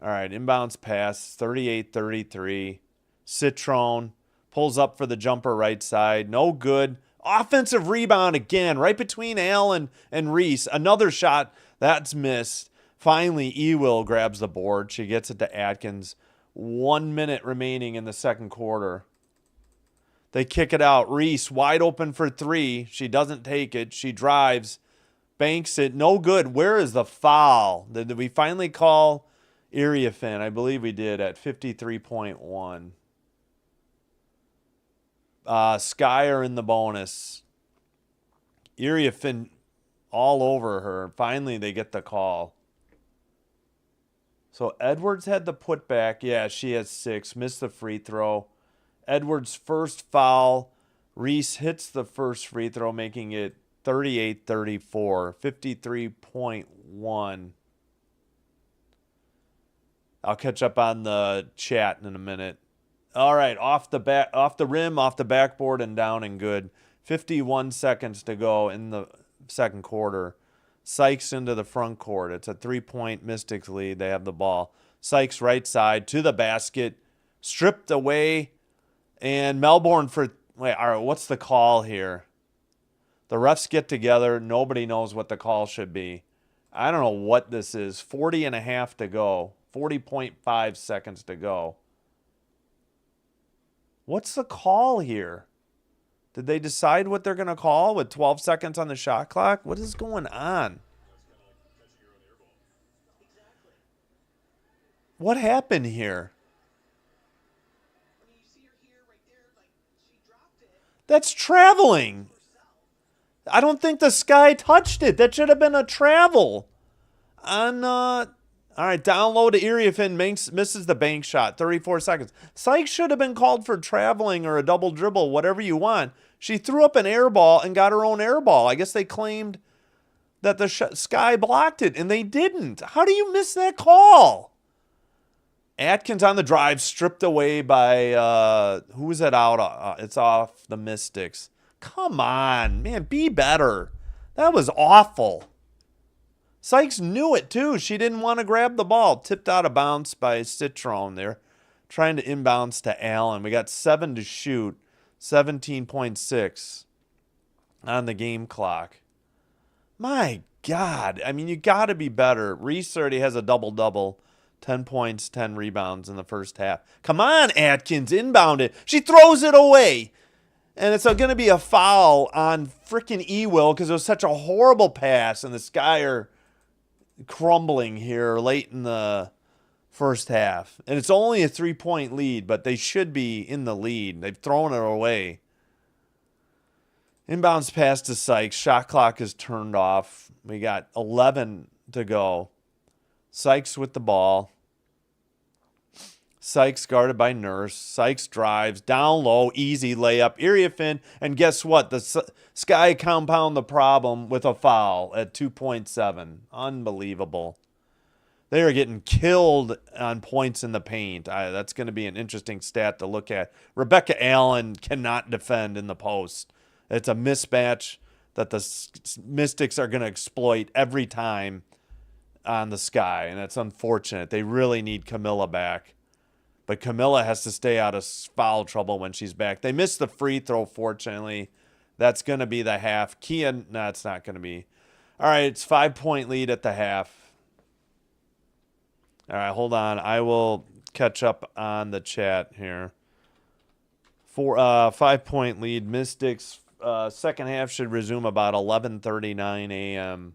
All right, inbounds pass, 38-33. Citrone pulls up for the jumper right side. No good. Offensive rebound again, right between Allen and Reese. Another shot that's missed. Finally, Ewell grabs the board. She gets it to Atkins. 1 minute remaining in the second quarter. They kick it out. Reese wide open for three. She doesn't take it. She drives, banks it. No good. Where is the foul? Did we finally call Iriafin? I believe we did at 53.1. Skyer in the bonus. Iriafin all over her. Finally, they get the call. So Edwards had the putback. Yeah, she has 6. Missed the free throw. Edwards' first foul. Reese hits the first free throw, making it 38-34. 53.1. I'll catch up on the chat in a minute. All right, off the rim, off the backboard, and down and good. 51 seconds to go in the second quarter. Sykes into the front court. It's a 3-point Mystics lead. They have the ball. Sykes right side to the basket. Stripped away. And Melbourne for... Wait, all right, what's the call here? The refs get together. Nobody knows what the call should be. I don't know what this is. 40 and a half to go. 40.5 seconds to go. What's the call here? Did they decide what they're going to call with 12 seconds on the shot clock? What is going on? What happened here? That's traveling. I don't think the Sky touched it. That should have been a travel. All right, down low to Iriafin, misses the bank shot, 34 seconds. Sykes should have been called for traveling or a double dribble, whatever you want. She threw up an air ball and got her own air ball. I guess they claimed that the Sky blocked it, and they didn't. How do you miss that call? Atkins on the drive, stripped away by, who was it out? It's off the Mystics. Come on, man, be better. That was awful. Sykes knew it, too. She didn't want to grab the ball. Tipped out of bounds by Citrone there. Trying to inbounds to Allen. We got 7 to shoot. 17.6 on the game clock. My God. I mean, you got to be better. Reese already has a double-double. 10 points, 10 rebounds in the first half. Come on, Atkins. Inbound it. She throws it away. And it's going to be a foul on freaking Ewell because it was such a horrible pass. And the Sky are crumbling here late in the first half. And it's only a 3-point lead, but they should be in the lead. They've thrown it away. Inbounds pass to Sykes. Shot clock is turned off. We got 11 to go. Sykes with the ball. Sykes guarded by Nurse. Sykes drives. Down low. Easy layup. Iriafin. And guess what? The Sky compound the problem with a foul at 2.7. Unbelievable. They are getting killed on points in the paint. That's going to be an interesting stat to look at. Rebecca Allen cannot defend in the post. It's a mismatch that the Mystics are going to exploit every time on the Sky, and it's unfortunate. They really need Camilla back. But Camilla has to stay out of foul trouble when she's back. They missed the free throw, fortunately. That's going to be the half. Kia, no, it's not going to be. All right, it's 5-point lead at the half. All right, hold on. I will catch up on the chat here. 5-point lead. Mystics, second half should resume about 11:39 a.m.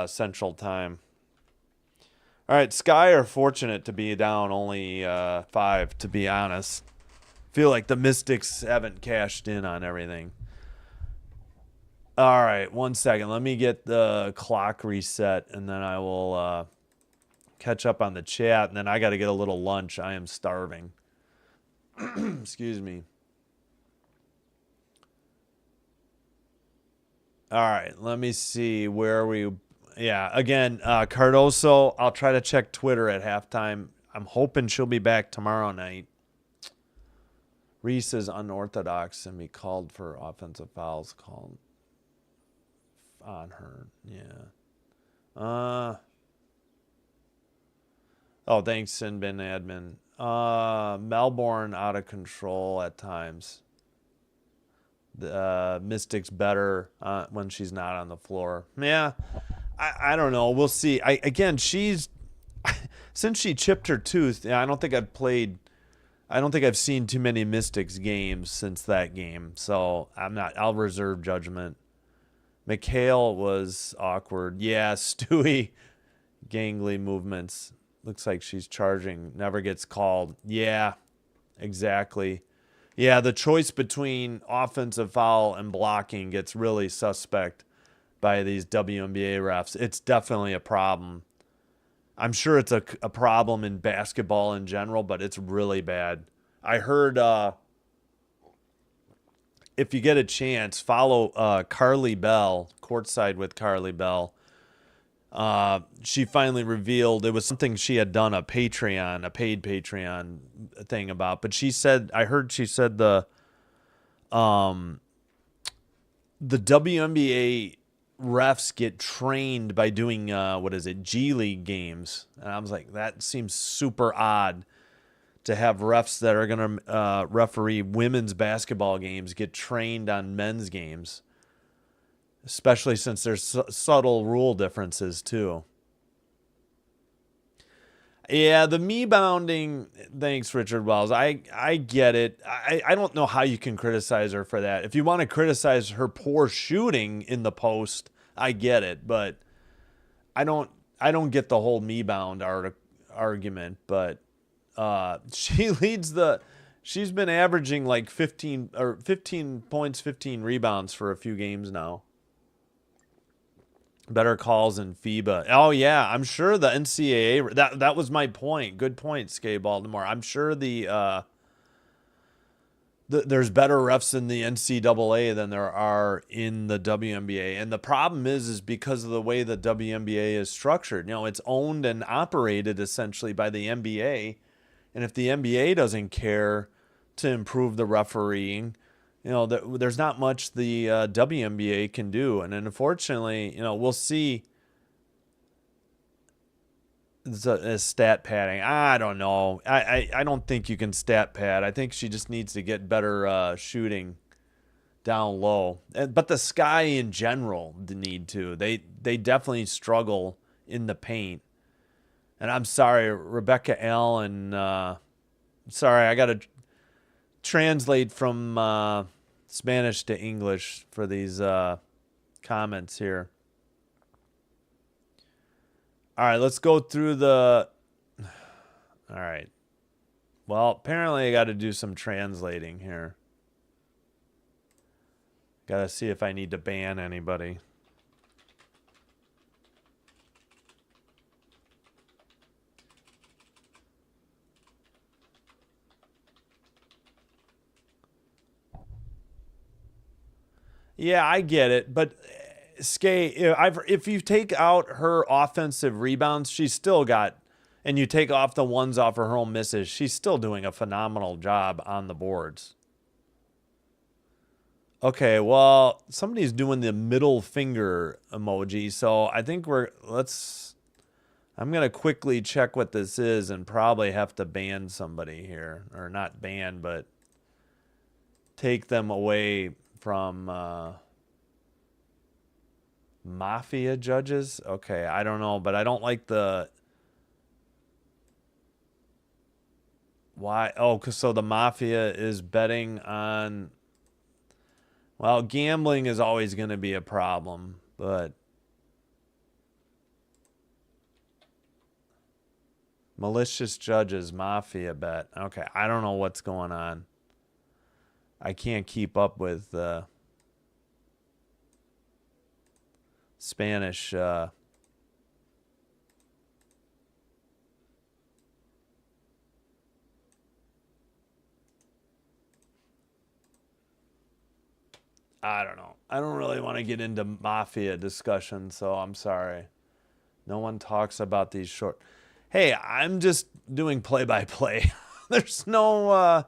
Central Time. All right, Sky are fortunate to be down only 5, to be honest. Feel like the Mystics haven't cashed in on everything. All right, 1 second. Let me get the clock reset, and then I will catch up on the chat, and then I got to get a little lunch. I am starving. Excuse me. All right, let me see where we... Yeah, again, Cardoso, I'll try to check Twitter at halftime. I'm hoping she'll be back tomorrow night. Reese is unorthodox and be called for offensive fouls. Called on her. Yeah. Oh, thanks, Sinbin admin. Melbourne out of control at times. The Mystics better when she's not on the floor. Yeah, I don't know. We'll see. Again, she's since she chipped her tooth. I don't think I've seen too many Mystics games since that game. So I'll reserve judgment. McHale was awkward. Yeah, Stewie, gangly movements. Looks like she's charging. Never gets called. Yeah, exactly. Yeah, the choice between offensive foul and blocking gets really suspect by these WNBA refs. It's definitely a problem. I'm sure it's a problem in basketball in general, but it's really bad. I heard if you get a chance, follow Carly Bell, courtside with Carly Bell. She finally revealed it was something she had done a paid Patreon thing about. But I heard she said the WNBA refs get trained by doing G League games, and I was like, that seems super odd to have refs that are going to referee women's basketball games get trained on men's games, especially since there's subtle rule differences too. Yeah, the me bounding. Thanks, Richard Wells. I get it. I don't know how you can criticize her for that. If you want to criticize her poor shooting in the post, I get it, but I don't get the whole me bound argument. But she's been averaging like 15 points, 15 rebounds for a few games now. Better calls in FIBA. Oh yeah, I'm sure the NCAA. That was my point. Good point, Skay Baltimore. I'm sure there's better refs in the NCAA than there are in the WNBA. And the problem is because of the way the WNBA is structured. It's owned and operated essentially by the NBA. And if the NBA doesn't care to improve the refereeing, there's not much the WNBA can do. And unfortunately, we'll see a stat padding. I don't know. I don't think you can stat pad. I think she just needs to get better shooting down low. But the Sky in general need to. They definitely struggle in the paint. And I'm sorry, Rebecca Allen. Sorry, I got to translate from Spanish to English for these comments here. All right, let's go through the... All right. Well, apparently I got to do some translating here. Got to see if I need to ban anybody. Yeah, I get it, but Skay, if you take out her offensive rebounds, she's still got, and you take off the ones off her own misses, she's still doing a phenomenal job on the boards. Okay, well, somebody's doing the middle finger emoji, so I think I'm going to quickly check what this is and probably have to ban somebody here, or not ban, but take them away from mafia judges. Okay, I don't know, but I don't like the why. Oh, so the mafia is betting on. Well, gambling is always going to be a problem, but malicious judges, mafia bet. Okay, I don't know what's going on. I can't keep up with Spanish. I don't know. I don't really want to get into mafia discussion, so I'm sorry. No one talks about these short. Hey, I'm just doing play-by-play. There's no...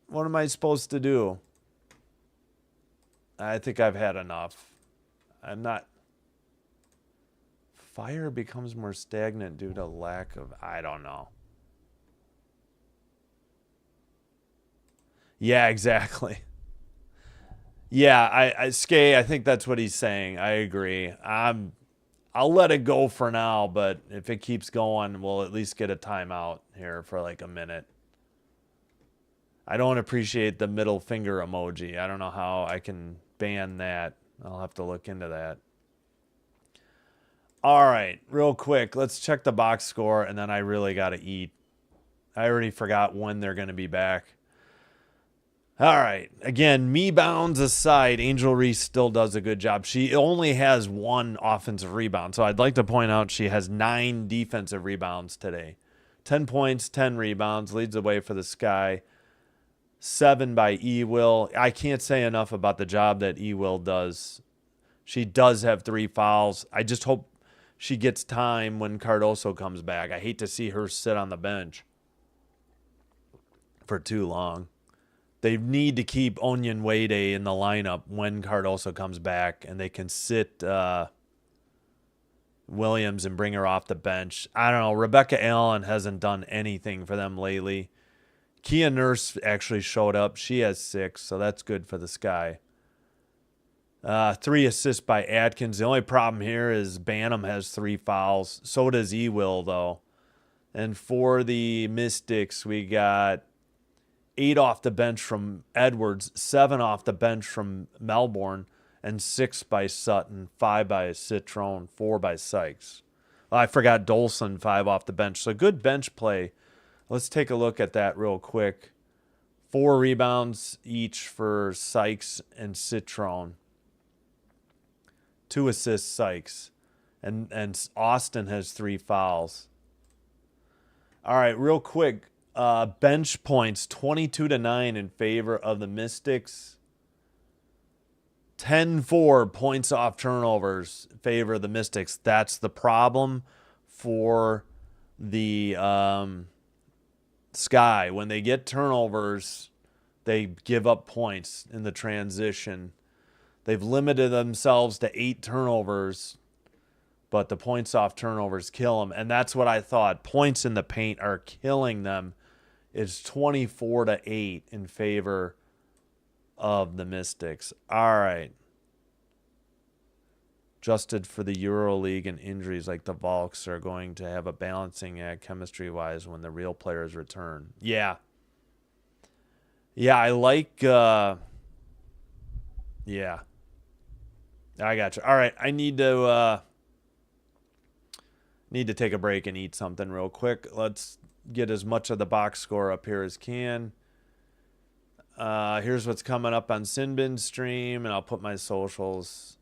what am I supposed to do? I think I've had enough. I'm not. Fire becomes more stagnant due to lack of, I don't know. Yeah, exactly. Yeah, Skay, I think that's what he's saying. I agree. I'll let it go for now, but if it keeps going, we'll at least get a timeout here for like a minute. I don't appreciate the middle finger emoji. I don't know how I can ban that. I'll have to look into that. All right, real quick, let's check the box score, and then I really got to eat. I already forgot when they're going to be back. All right. Again, me bounds aside, Angel Reese still does a good job. She only has 1 offensive rebound. So I'd like to point out she has 9 defensive rebounds today. 10 points, 10 rebounds, leads the way for the Sky. 7 by E-Will. I can't say enough about the job that E-Will does. She does have 3 fouls. I just hope she gets time when Cardoso comes back. I hate to see her sit on the bench for too long. They need to keep Onyenwere in the lineup when Cardoso comes back, and they can sit Williams and bring her off the bench. I don't know. Rebecca Allen hasn't done anything for them lately. Kia Nurse actually showed up. She has 6, so that's good for the Sky. 3 assists by Atkins. The only problem here is Bantam has 3 fouls. So does E-Will, though. And for the Mystics, we got 8 off the bench from Edwards, 7 off the bench from Melbourne, and 6 by Sutton, 5 by Citron, 4 by Sykes. I forgot Dolson, 5 off the bench. So good bench play. Let's take a look at that real quick. 4 rebounds each for Sykes and Citron. 2 assists, Sykes. And Austin has 3 fouls. All right, real quick. Bench points 22-9 in favor of the Mystics. 10-4 points off turnovers in favor of the Mystics. That's the problem for the Sky. When they get turnovers, they give up points in the transition. They've limited themselves to 8 turnovers, but the points off turnovers kill them. And that's what I thought. Points in the paint are killing them. It's 24-8 in favor of the Mystics. All right. Adjusted for the EuroLeague and injuries, like the Valks are going to have a balancing act chemistry-wise when the real players return. Yeah. Yeah, I like... yeah. I got you. All right, I need to take a break and eat something real quick. Let's get as much of the box score up here as can. Here's what's coming up on Sinbin's stream, and I'll put my socials.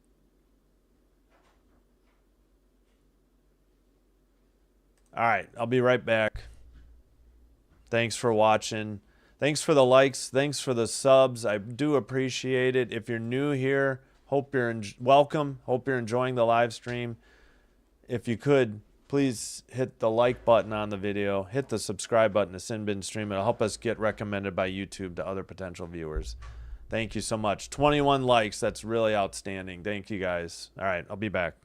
All right, I'll be right back. Thanks for watching. Thanks for the likes. Thanks for the subs. I do appreciate it. If you're new here, hope you're welcome. Hope you're enjoying the live stream. If you could, please hit the like button on the video. Hit the subscribe button to Sinbin Stream. It'll help us get recommended by YouTube to other potential viewers. Thank you so much. 21 likes. That's really outstanding. Thank you, guys. All right, I'll be back.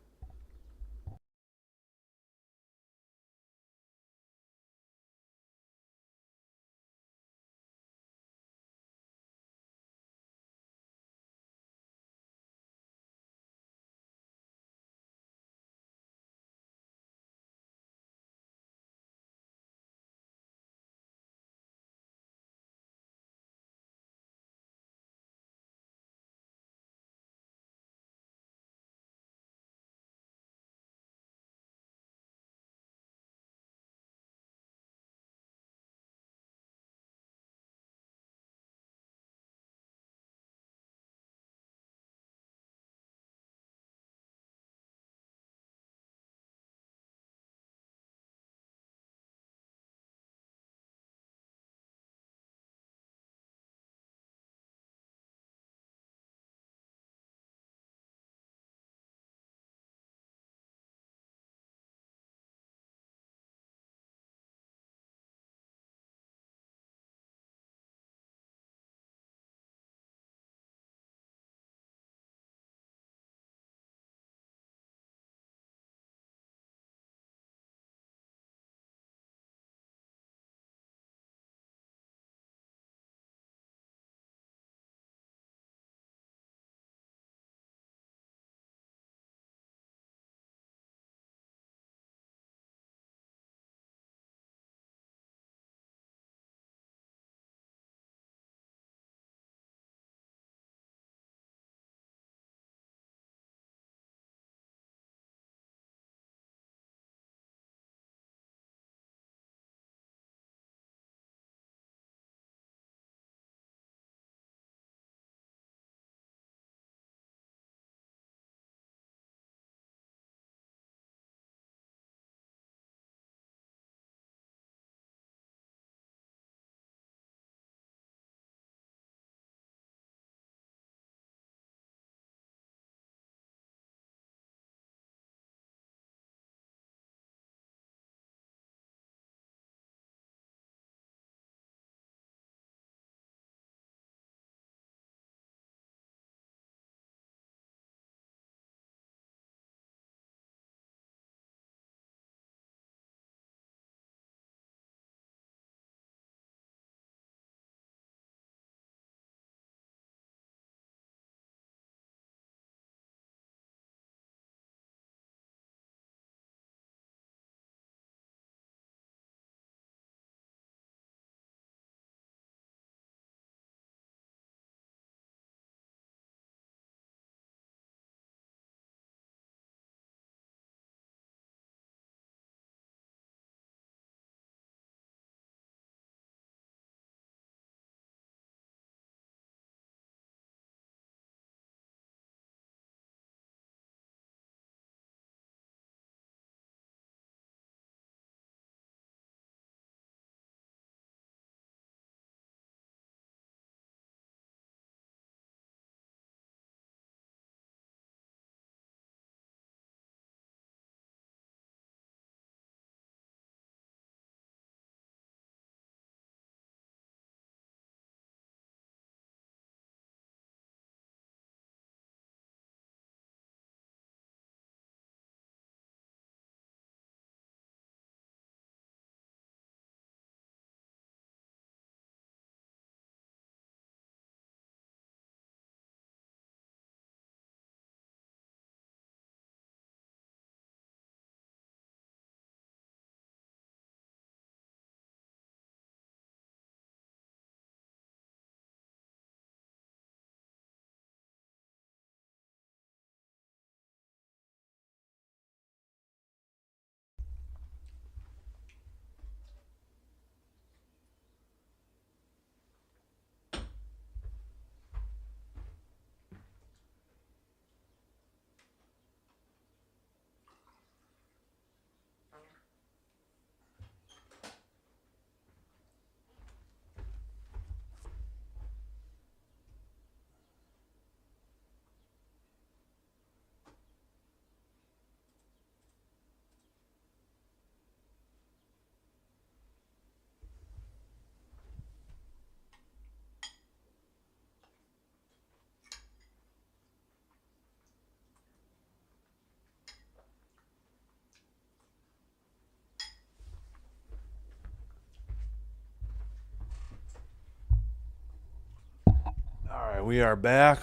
we are back.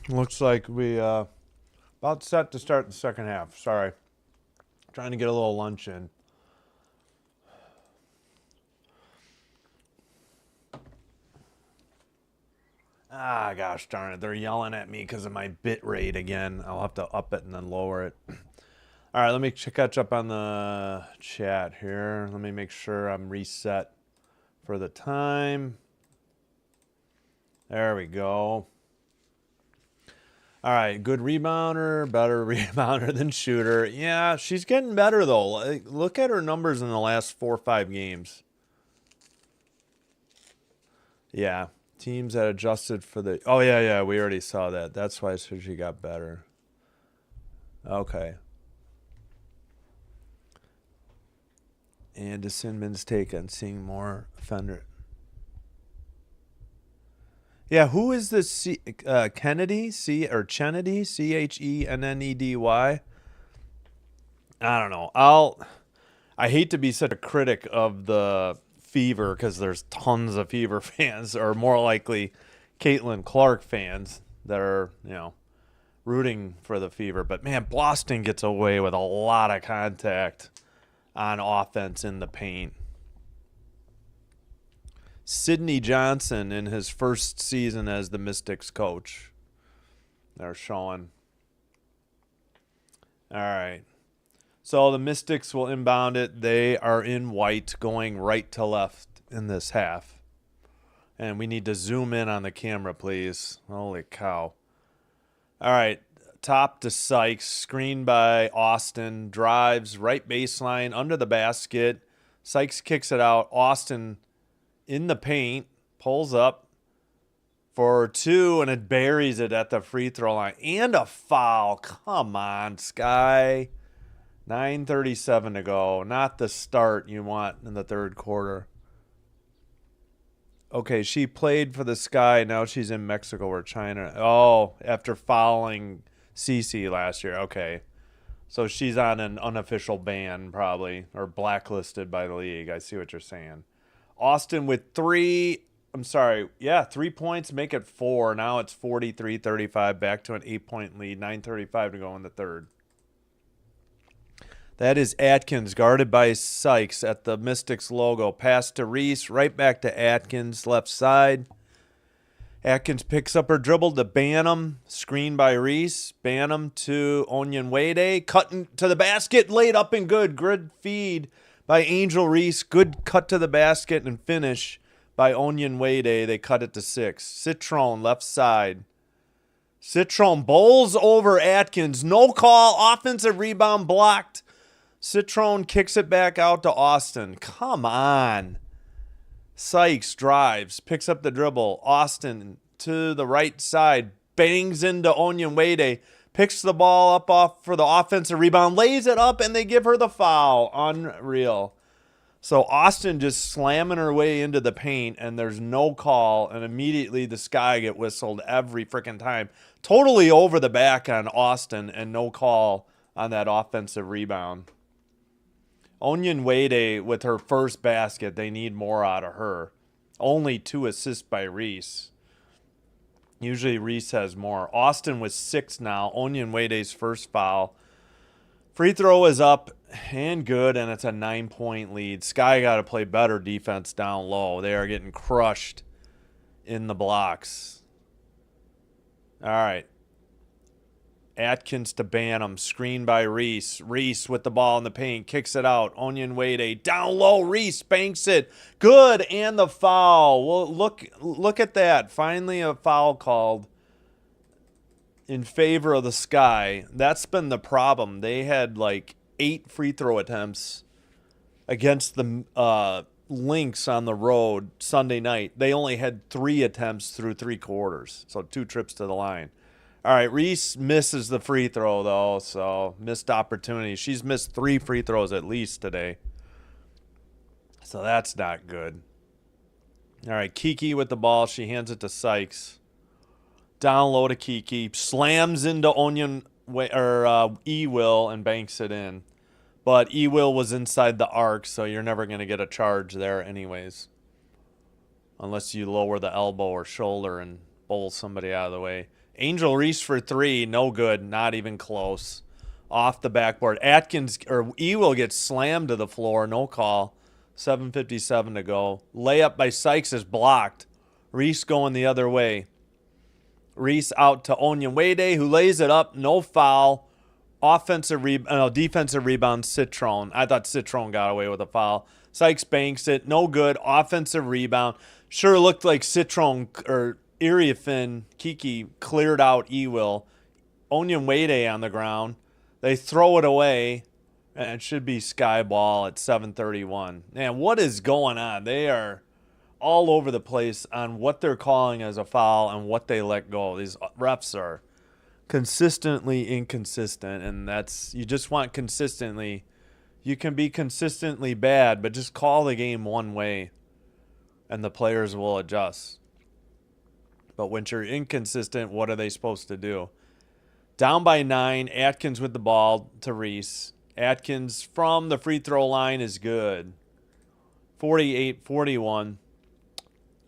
Looks like we about set to start the second half. Sorry. Trying to get a little lunch in. Ah, gosh darn it. They're yelling at me because of my bit rate again. I'll have to up it and then lower it. All right, let me catch up on the chat here. Let me make sure I'm reset for the time. There we go. All right, good rebounder, better rebounder than shooter. Yeah, she's getting better, though. Look at her numbers in the last 4 or 5 games. Yeah, teams that adjusted for the... Oh, yeah, we already saw that. That's why she got better. Okay. And Sinman's take on seeing more offender. Yeah, who is this Kennedy? Chennedy? Chennedy? I don't know. I hate to be such a critic of the Fever because there's tons of Fever fans, or more likely Caitlin Clark fans that are, rooting for the Fever. But man, Boston gets away with a lot of contact on offense in the paint. Sidney Johnson in his first season as the Mystics coach. They're showing. All right. So the Mystics will inbound it. They are in white going right to left in this half. And we need to zoom in on the camera, please. Holy cow. All right. Top to Sykes. Screen by Austin. Drives right baseline under the basket. Sykes kicks it out. Austin in the paint, pulls up for 2, and it buries it at the free throw line. And a foul. Come on, Sky. 9:37 to go. Not the start you want in the third quarter. Okay, she played for the Sky. Now she's in Mexico or China. Oh, after fouling Cece last year. Okay. So she's on an unofficial ban probably, or blacklisted by the league. I see what you're saying. Austin with 3 points, make it 4. Now it's 43-35, back to an 8-point lead, 9:35 to go in the third. That is Atkins, guarded by Sykes at the Mystics logo. Pass to Reese, right back to Atkins, left side. Atkins picks up her dribble to Banham, screen by Reese. Banham to Onyenwede, cutting to the basket, laid up and good. Good feed by Angel Reese. Good cut to the basket and finish by Onyenwede. They cut it to 6. Citron, left side. Citron bowls over Atkins. No call. Offensive rebound blocked. Citron kicks it back out to Austin. Come on. Sykes drives, picks up the dribble. Austin to the right side. Bangs into Onyenwede. Picks the ball up off for the offensive rebound, lays it up, and they give her the foul. Unreal. So Austin just slamming her way into the paint, and there's no call, and immediately the Sky get whistled every freaking time. Totally over the back on Austin, and no call on that offensive rebound. Onyenwede with her first basket, they need more out of her. Only 2 assists by Reese. Usually Reese has more. Austin with 6 now. Onyenwede's first foul. Free throw is up and good, and it's a 9-point lead. Sky got to play better defense down low. They are getting crushed in the blocks. All right. Atkins to Banham. Screen by Reese. Reese with the ball in the paint. Kicks it out. Onyenwede down low. Reese banks it. Good. And the foul. Well, look at that. Finally a foul called in favor of the Sky. That's been the problem. They had like 8 free throw attempts against the Lynx on the road Sunday night. They only had 3 attempts through 3 quarters. So 2 trips to the line. All right, Reese misses the free throw, though, so missed opportunity. She's missed 3 free throws at least today. So that's not good. All right, Kiki with the ball. She hands it to Sykes. Down low to Kiki. Slams into E-Will and banks it in. But E-Will was inside the arc, so you're never going to get a charge there anyways. Unless you lower the elbow or shoulder and bowl somebody out of the way. Angel Reese for 3, no good, not even close. Off the backboard. Atkins or Ewell gets slammed to the floor, no call. 7:57 to go. Layup by Sykes is blocked. Reese going the other way. Reese out to Onyenwede, who lays it up, no foul. Defensive rebound, Citron. I thought Citron got away with a foul. Sykes banks it, no good. Offensive rebound. Sure looked like Citron or Iriafin, Kiki cleared out Ewell. Onyenwede on the ground. They throw it away, and it should be sky ball at 7:31. Man, what is going on? They are all over the place on what they're calling as a foul and what they let go. These refs are consistently inconsistent, and you just want consistently. You can be consistently bad, but just call the game one way, and the players will adjust. But when you're inconsistent, what are they supposed to do? Down by 9, Atkins with the ball to Reese. Atkins from the free throw line is good. 48-41.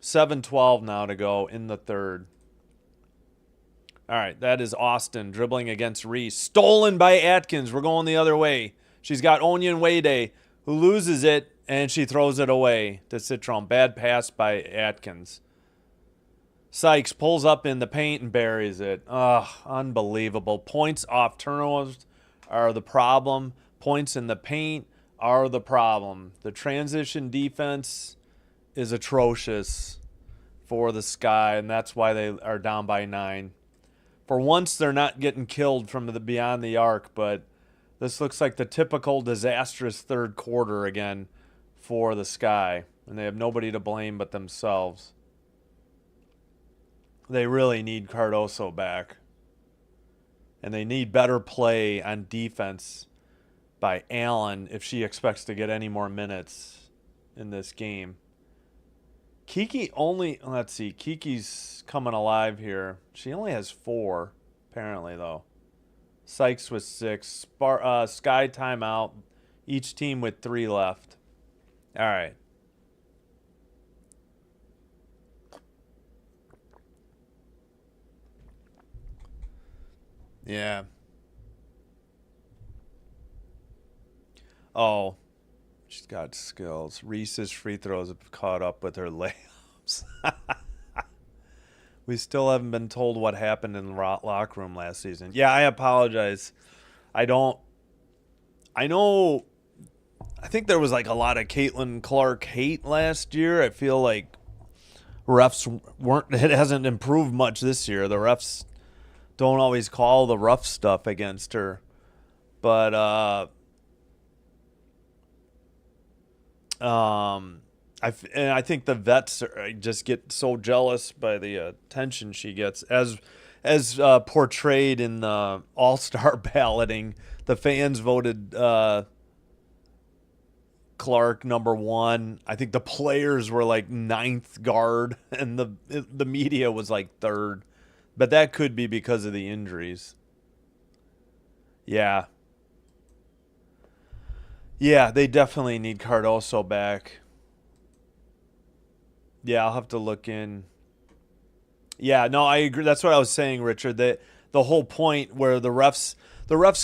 7:12 now to go in the third. All right, that is Austin dribbling against Reese. Stolen by Atkins. We're going the other way. She's got Onyenwede, who loses it, and she throws it away to Citron. Bad pass by Atkins. Sykes pulls up in the paint and buries it. Ugh, unbelievable. Points off turnovers are the problem. Points in the paint are the problem. The transition defense is atrocious for the Sky, and that's why they are down by 9. For once, they're not getting killed from the beyond the arc, but this looks like the typical disastrous third quarter again for the Sky, and they have nobody to blame but themselves. They really need Cardoso back, and they need better play on defense by Allen if she expects to get any more minutes in this game. Kiki's coming alive here. She only has 4, apparently, though. Sykes with 6. Sky timeout. Each team with 3 left. All right. Yeah. Oh, she's got skills. Reese's free throws have caught up with her layups. We still haven't been told what happened in the locker room last season. Yeah, I apologize. I think there was like a lot of Caitlin Clark hate last year. I feel like it hasn't improved much this year. The refs don't always call the rough stuff against her. But I think the vets just get so jealous by the attention she gets, as portrayed in the All-Star balloting. The fans voted Clark number 1. I think the players were like 9th guard, and the media was like 3rd. But that could be because of the injuries. Yeah. Yeah, they definitely need Cardoso back. Yeah, I'll have to look in. Yeah, no, I agree. That's what I was saying, Richard. That the whole point where the refs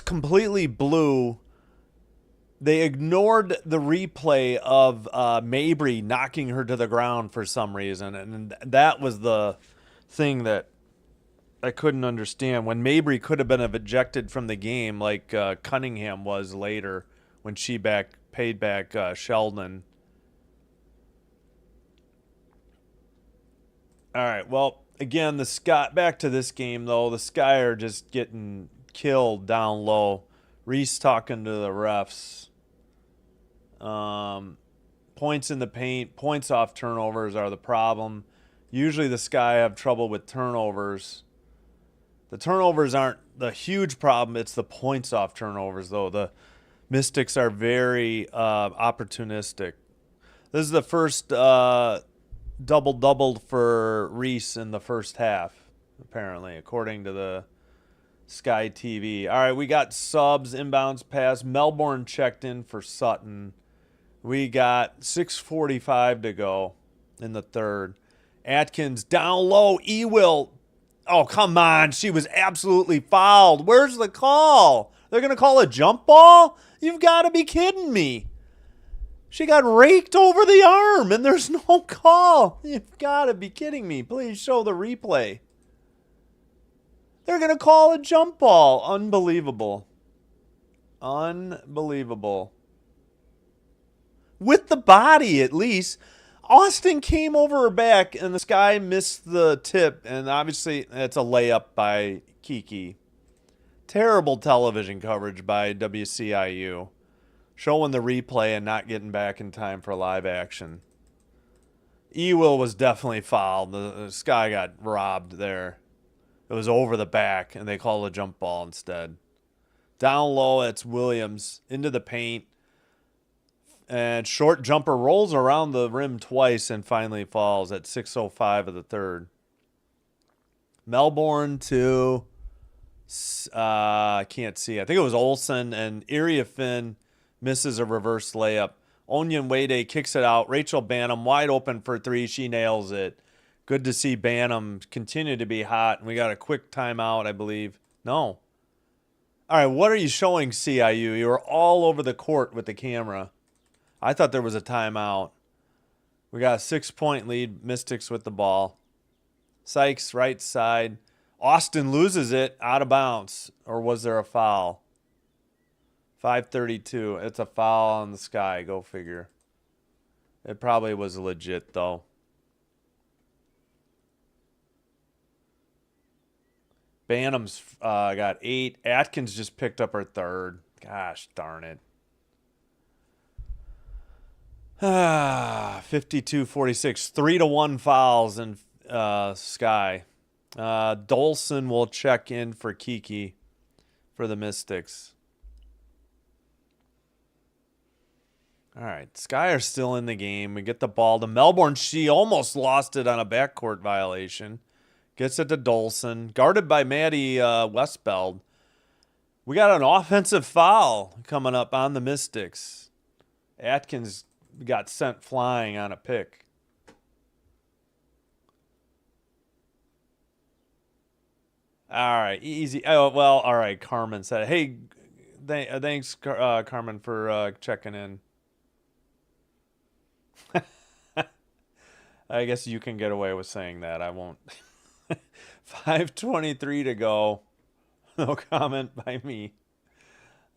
completely blew. They ignored the replay of Mabry knocking her to the ground for some reason, and that was the thing that I couldn't understand. When Mabry could have been ejected from the game, like Cunningham was later when she paid back Sheldon. All right, well, again, back to this game, though. The Sky are just getting killed down low. Reese talking to the refs. Points in the paint, points off turnovers are the problem. Usually the Sky have trouble with turnovers. The turnovers aren't the huge problem. It's the points off turnovers, though. The Mystics are very opportunistic. This is the first double-double for Reese in the first half, apparently, according to the Sky TV. All right, we got subs, inbounds pass. Melbourne checked in for Sutton. We got 6:45 to go in the third. Atkins down low. Ewell. Oh, come on. She was absolutely fouled. Where's the call? They're going to call a jump ball? You've got to be kidding me. She got raked over the arm and there's no call. You've got to be kidding me. Please show the replay. They're going to call a jump ball. Unbelievable. Unbelievable. With the body, at least. Austin came over her back, and this guy missed the tip, and obviously it's a layup by Kiki. Terrible television coverage by WCIU. Showing the replay and not getting back in time for live action. Ewell was definitely fouled. This guy got robbed there. It was over the back, and they called a jump ball instead. Down low, it's Williams into the paint. And short jumper rolls around the rim twice and finally falls at 6:05 of the third. Melbourne to, I can't see. I think it was Olsen, and Iriafin misses a reverse layup. Onyenwede kicks it out. Rachel Banham wide open for three. She nails it. Good to see Banham continue to be hot. And we got a quick timeout, I believe. No. All right, what are you showing, CIU? You were all over the court with the camera. I thought there was a timeout. We got a 6-point lead. Mystics with the ball. Sykes, right side. Austin loses it out of bounds. Or was there a foul? 5:32. It's a foul on the Sky. Go figure. It probably was legit, though. Banham's got 8. Atkins just picked up her third. Gosh darn it. 52-46. 3-1 fouls in Sky. Dolson will check in for Kiki for the Mystics. All right. Sky are still in the game. We get the ball to Melbourne. She almost lost it on a backcourt violation. Gets it to Dolson. Guarded by Maddie Westbeld. We got an offensive foul coming up on the Mystics. Atkins got sent flying on a pick. All right, easy. Oh, well, all right, Carmen said, hey, thanks, Carmen, for checking in. I guess you can get away with saying that. I won't. 5:23 to go. No comment by me.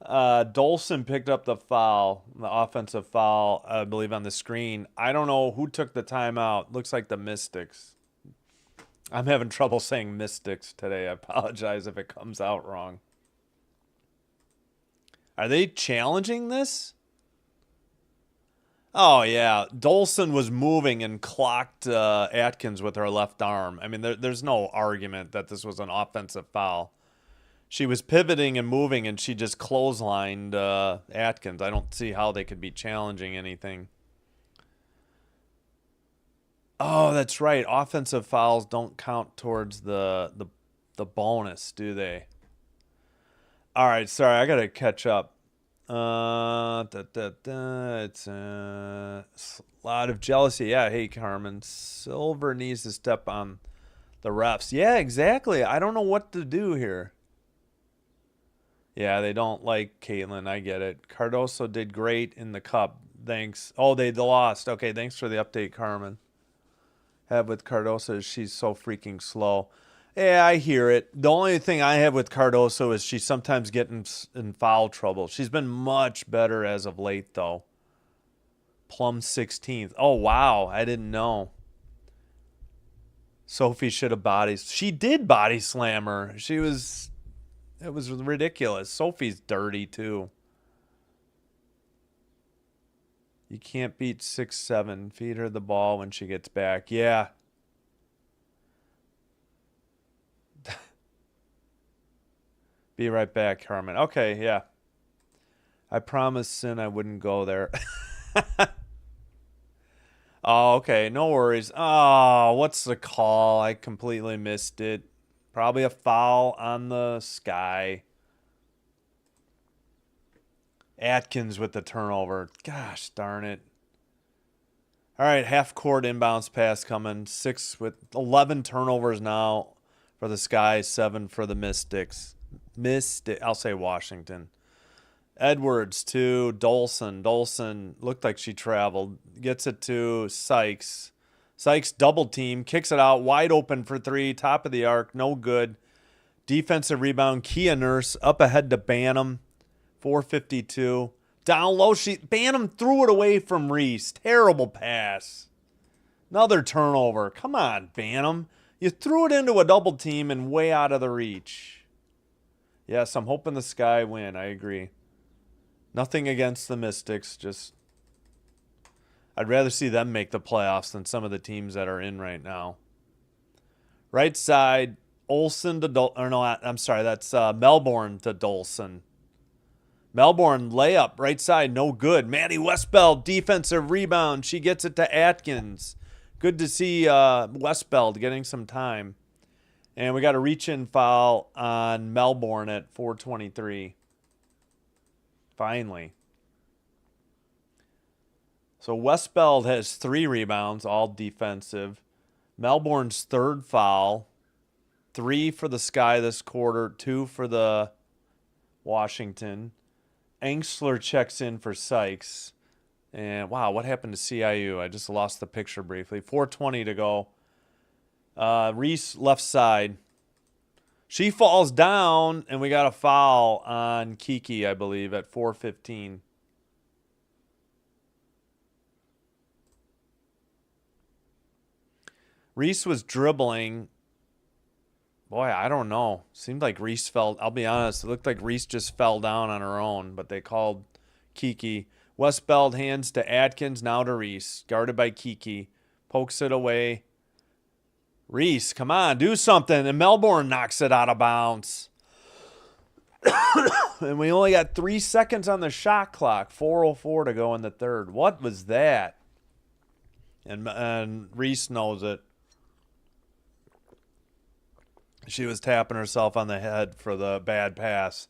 Dolson picked up the foul, the offensive foul, I believe, on the screen. I don't know who took the timeout. Looks like the Mystics. I'm having trouble saying Mystics today. I apologize if it comes out wrong. Are they challenging this? Oh, yeah. Dolson was moving and clocked Atkins with her left arm. I mean, there's no argument that this was an offensive foul. She was pivoting and moving, and she just clotheslined Atkins. I don't see how they could be challenging anything. Oh, that's right. Offensive fouls don't count towards the bonus, do they? All right, sorry. I got to catch up. It's a lot of jealousy. Yeah, hey, Carmen. Silver needs to step on the refs. Yeah, exactly. I don't know what to do here. Yeah, they don't like Caitlin. I get it. Cardoso did great in the cup. Thanks. Oh, they lost. Okay, thanks for the update, Carmen. Have with Cardoso is she's so freaking slow. Yeah, I hear it. The only thing I have with Cardoso is she's sometimes getting in foul trouble. She's been much better as of late, though. Plum 16th. Oh, wow. I didn't know. Sophie should have She did body slam her. It was ridiculous. Sophie's dirty, too. You can't beat 6'7". Feed her the ball when she gets back. Yeah. Be right back, Carmen. Okay, yeah. I promised Sin I wouldn't go there. Oh, okay. No worries. Oh, what's the call? I completely missed it. Probably a foul on the Sky. Atkins with the turnover. Gosh darn it. All right, half court inbounds pass coming. 6 with 11 turnovers now for the Sky, 7 for the Mystics. I'll say Washington. Edwards to Dolson. Dolson looked like she traveled. Gets it to Sykes. Sykes double team. Kicks it out. Wide open for 3. Top of the arc. No good. Defensive rebound. Kia Nurse up ahead to Banham. 4:52. Down low. Banham threw it away from Reese. Terrible pass. Another turnover. Come on, Banham. You threw it into a double team and way out of the reach. Yes, I'm hoping the Sky win. I agree. Nothing against the Mystics. Just I'd rather see them make the playoffs than some of the teams that are in right now. Right side, Olsen to that's Melbourne to Dolson. Melbourne layup, right side, no good. Maddie Westbeld, defensive rebound. She gets it to Atkins. Good to see Westbeld getting some time. And we got a reach-in foul on Melbourne at 4:23. Finally. So Westbeld has 3 rebounds, all defensive. Melbourne's 3rd foul. 3 for the Sky this quarter, 2 for the Washington. Engstler checks in for Sykes. And wow, what happened to CIU? I just lost the picture briefly. 4:20 to go. Reese left side. She falls down, and we got a foul on Kiki, I believe, at 4:15. Reese was dribbling. Boy, I don't know. Seemed like Reese fell. I'll be honest. It looked like Reese just fell down on her own, but they called Kiki. Westbeld hands to Atkins, now to Reese. Guarded by Kiki. Pokes it away. Reese, come on, do something. And Melbourne knocks it out of bounds. And we only got 3 seconds on the shot clock. 4:04 to go in the third. What was that? And Reese knows it. She was tapping herself on the head for the bad pass.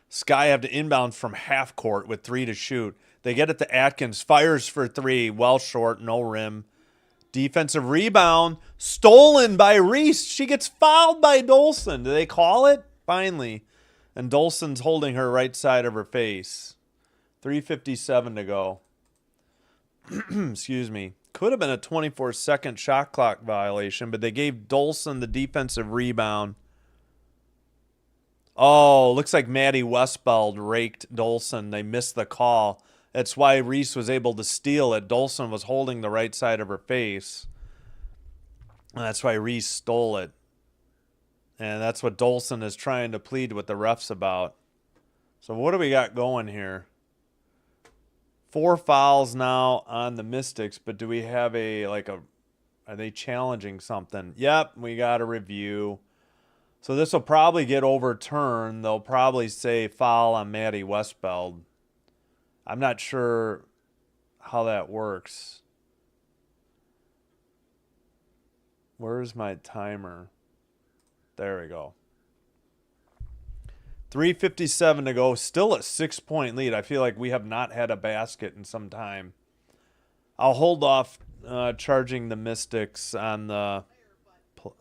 Sky have to inbound from half court with 3 to shoot. They get it to Atkins. Fires for 3. Well short. No rim. Defensive rebound. Stolen by Reese. She gets fouled by Dolson. Do they call it? Finally. And Dolson's holding her right side of her face. 3:57 to go. Excuse me. Could have been a 24-second shot clock violation, but they gave Dolson the defensive rebound. Oh, looks like Maddie Westbeld raked Dolson. They missed the call. That's why Reese was able to steal it. Dolson was holding the right side of her face. And that's why Reese stole it. And that's what Dolson is trying to plead with the refs about. So what do we got going here? 4 fouls now on the Mystics, but do we have are they challenging something? Yep, we got a review. So this will probably get overturned. They'll probably say foul on Maddie Westbeld. I'm not sure how that works. Where's my timer? There we go. 3:57 to go. Still a 6-point lead. I feel like we have not had a basket in some time. I'll hold off charging the Mystics on the... What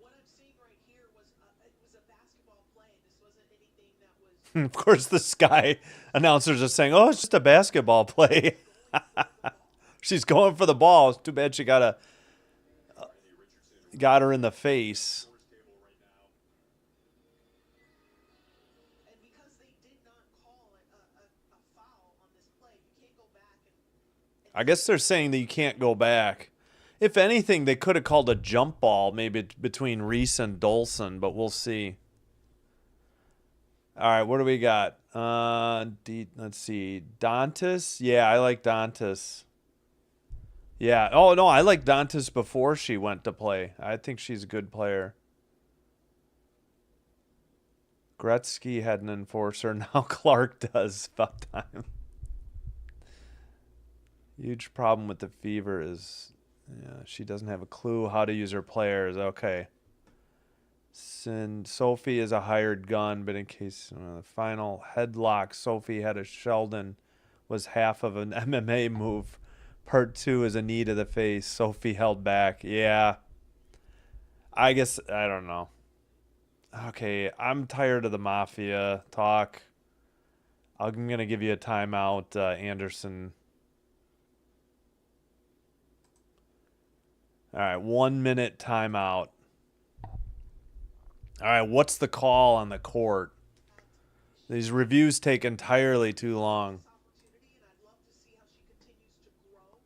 I'm seeing right here was it was a basketball play. This wasn't anything that was... Of course, the Sky announcers are saying, oh, it's just a basketball play. She's going for the ball. It's too bad she got her in the face. And because they did not call a foul on this play, you can't go back and I guess they're saying that you can't go back. If anything, they could have called a jump ball maybe between Reese and Dolson, but we'll see. All right, what do we got? Let's see. Dantas? Yeah, I like Dantas. Yeah. Oh, no, I like Dantas before she went to play. I think she's a good player. Gretzky had an enforcer. Now Clark does. About time. Huge problem with the Fever is she doesn't have a clue how to use her players. Okay. Sophie is a hired gun, but in case the final headlock Sophie had a Sheldon was half of an MMA move. Part 2 is a knee to the face. Sophie held back. Yeah. I guess, I don't know. Okay, I'm tired of the Mafia talk. I'm going to give you a timeout, Anderson. All right, 1 minute timeout. All right, what's the call on the court? These reviews take entirely too long. Opportunity, and I'd love to see how she continues to grow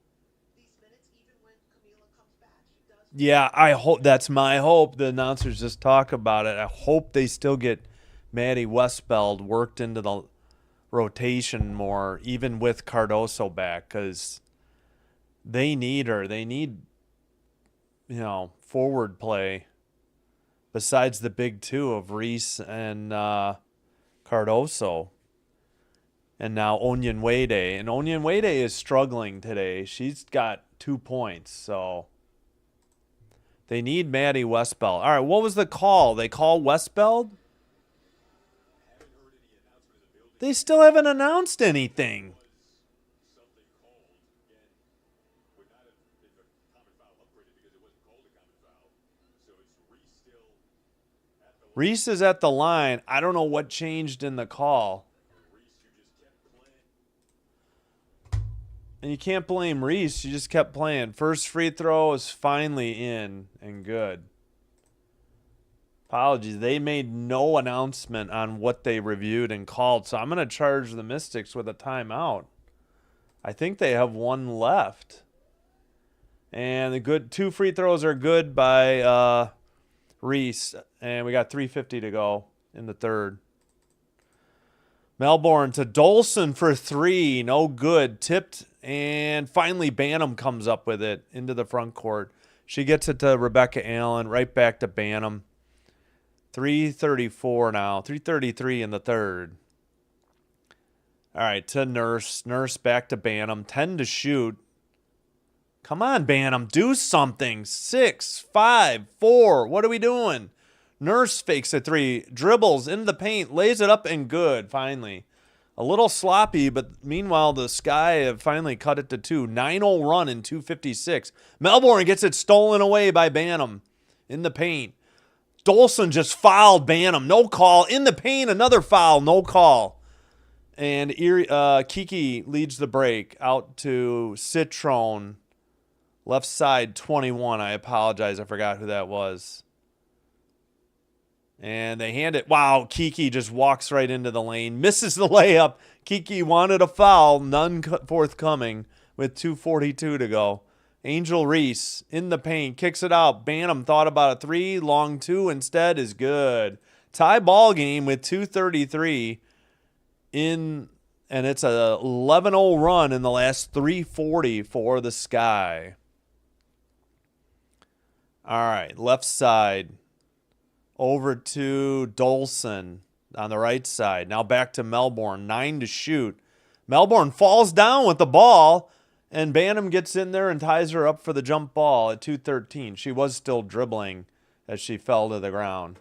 these minutes, even when Camila comes back. She does. Yeah, I hope that's my hope. The announcers just talk about it. I hope they still get Maddie Westbeld worked into the rotation more, even with Cardoso back, because they need her. They need, forward play besides the big two of Reese and Cardoso. And now Onyenwede. And Onyenwede is struggling today. She's got 2 points, so they need Maddie Westbeld. All right, what was the call? They call Westbeld? They still haven't announced anything. Reese is at the line. I don't know what changed in the call. And you can't blame Reese. You just kept playing. First free throw is finally in and good. Apologies. They made no announcement on what they reviewed and called. So I'm going to charge the Mystics with a timeout. I think they have one left. And the good 2 free throws are good by Reese. And we got 3:50 to go in the third. Melbourne to Dolson for 3. No good. Tipped. And finally Bantam comes up with it into the front court. She gets it to Rebecca Allen. Right back to Bantam. 3:34 now. 3:33 in the third. All right, to Nurse. Nurse back to Bantam. 10 to shoot. Come on, Bantam. Do something. 6, 5, 4. What are we doing? Nurse fakes a 3. Dribbles into the paint. Lays it up and good, finally. A little sloppy, but meanwhile, the Sky have finally cut it to 2. 9-0 run in 2:56. Melbourne gets it stolen away by Bantam in the paint. Dolson just fouled Bantam. No call. In the paint, another foul. No call. And Kiki leads the break out to Citron. Left side, 21. I apologize. I forgot who that was. And they hand it. Wow, Kiki just walks right into the lane. Misses the layup. Kiki wanted a foul. None forthcoming with 2:42 to go. Angel Reese in the paint. Kicks it out. Bantam thought about a 3. Long 2 instead is good. Tie ball game with 2:33 in. And it's a 11-0 run in the last 3:40 for the Sky. All right, left side. Over to Dolson on the right side. Now back to Melbourne. 9 to shoot. Melbourne falls down with the ball, and Bantam gets in there and ties her up for the jump ball at 2:13. She was still dribbling as she fell to the ground.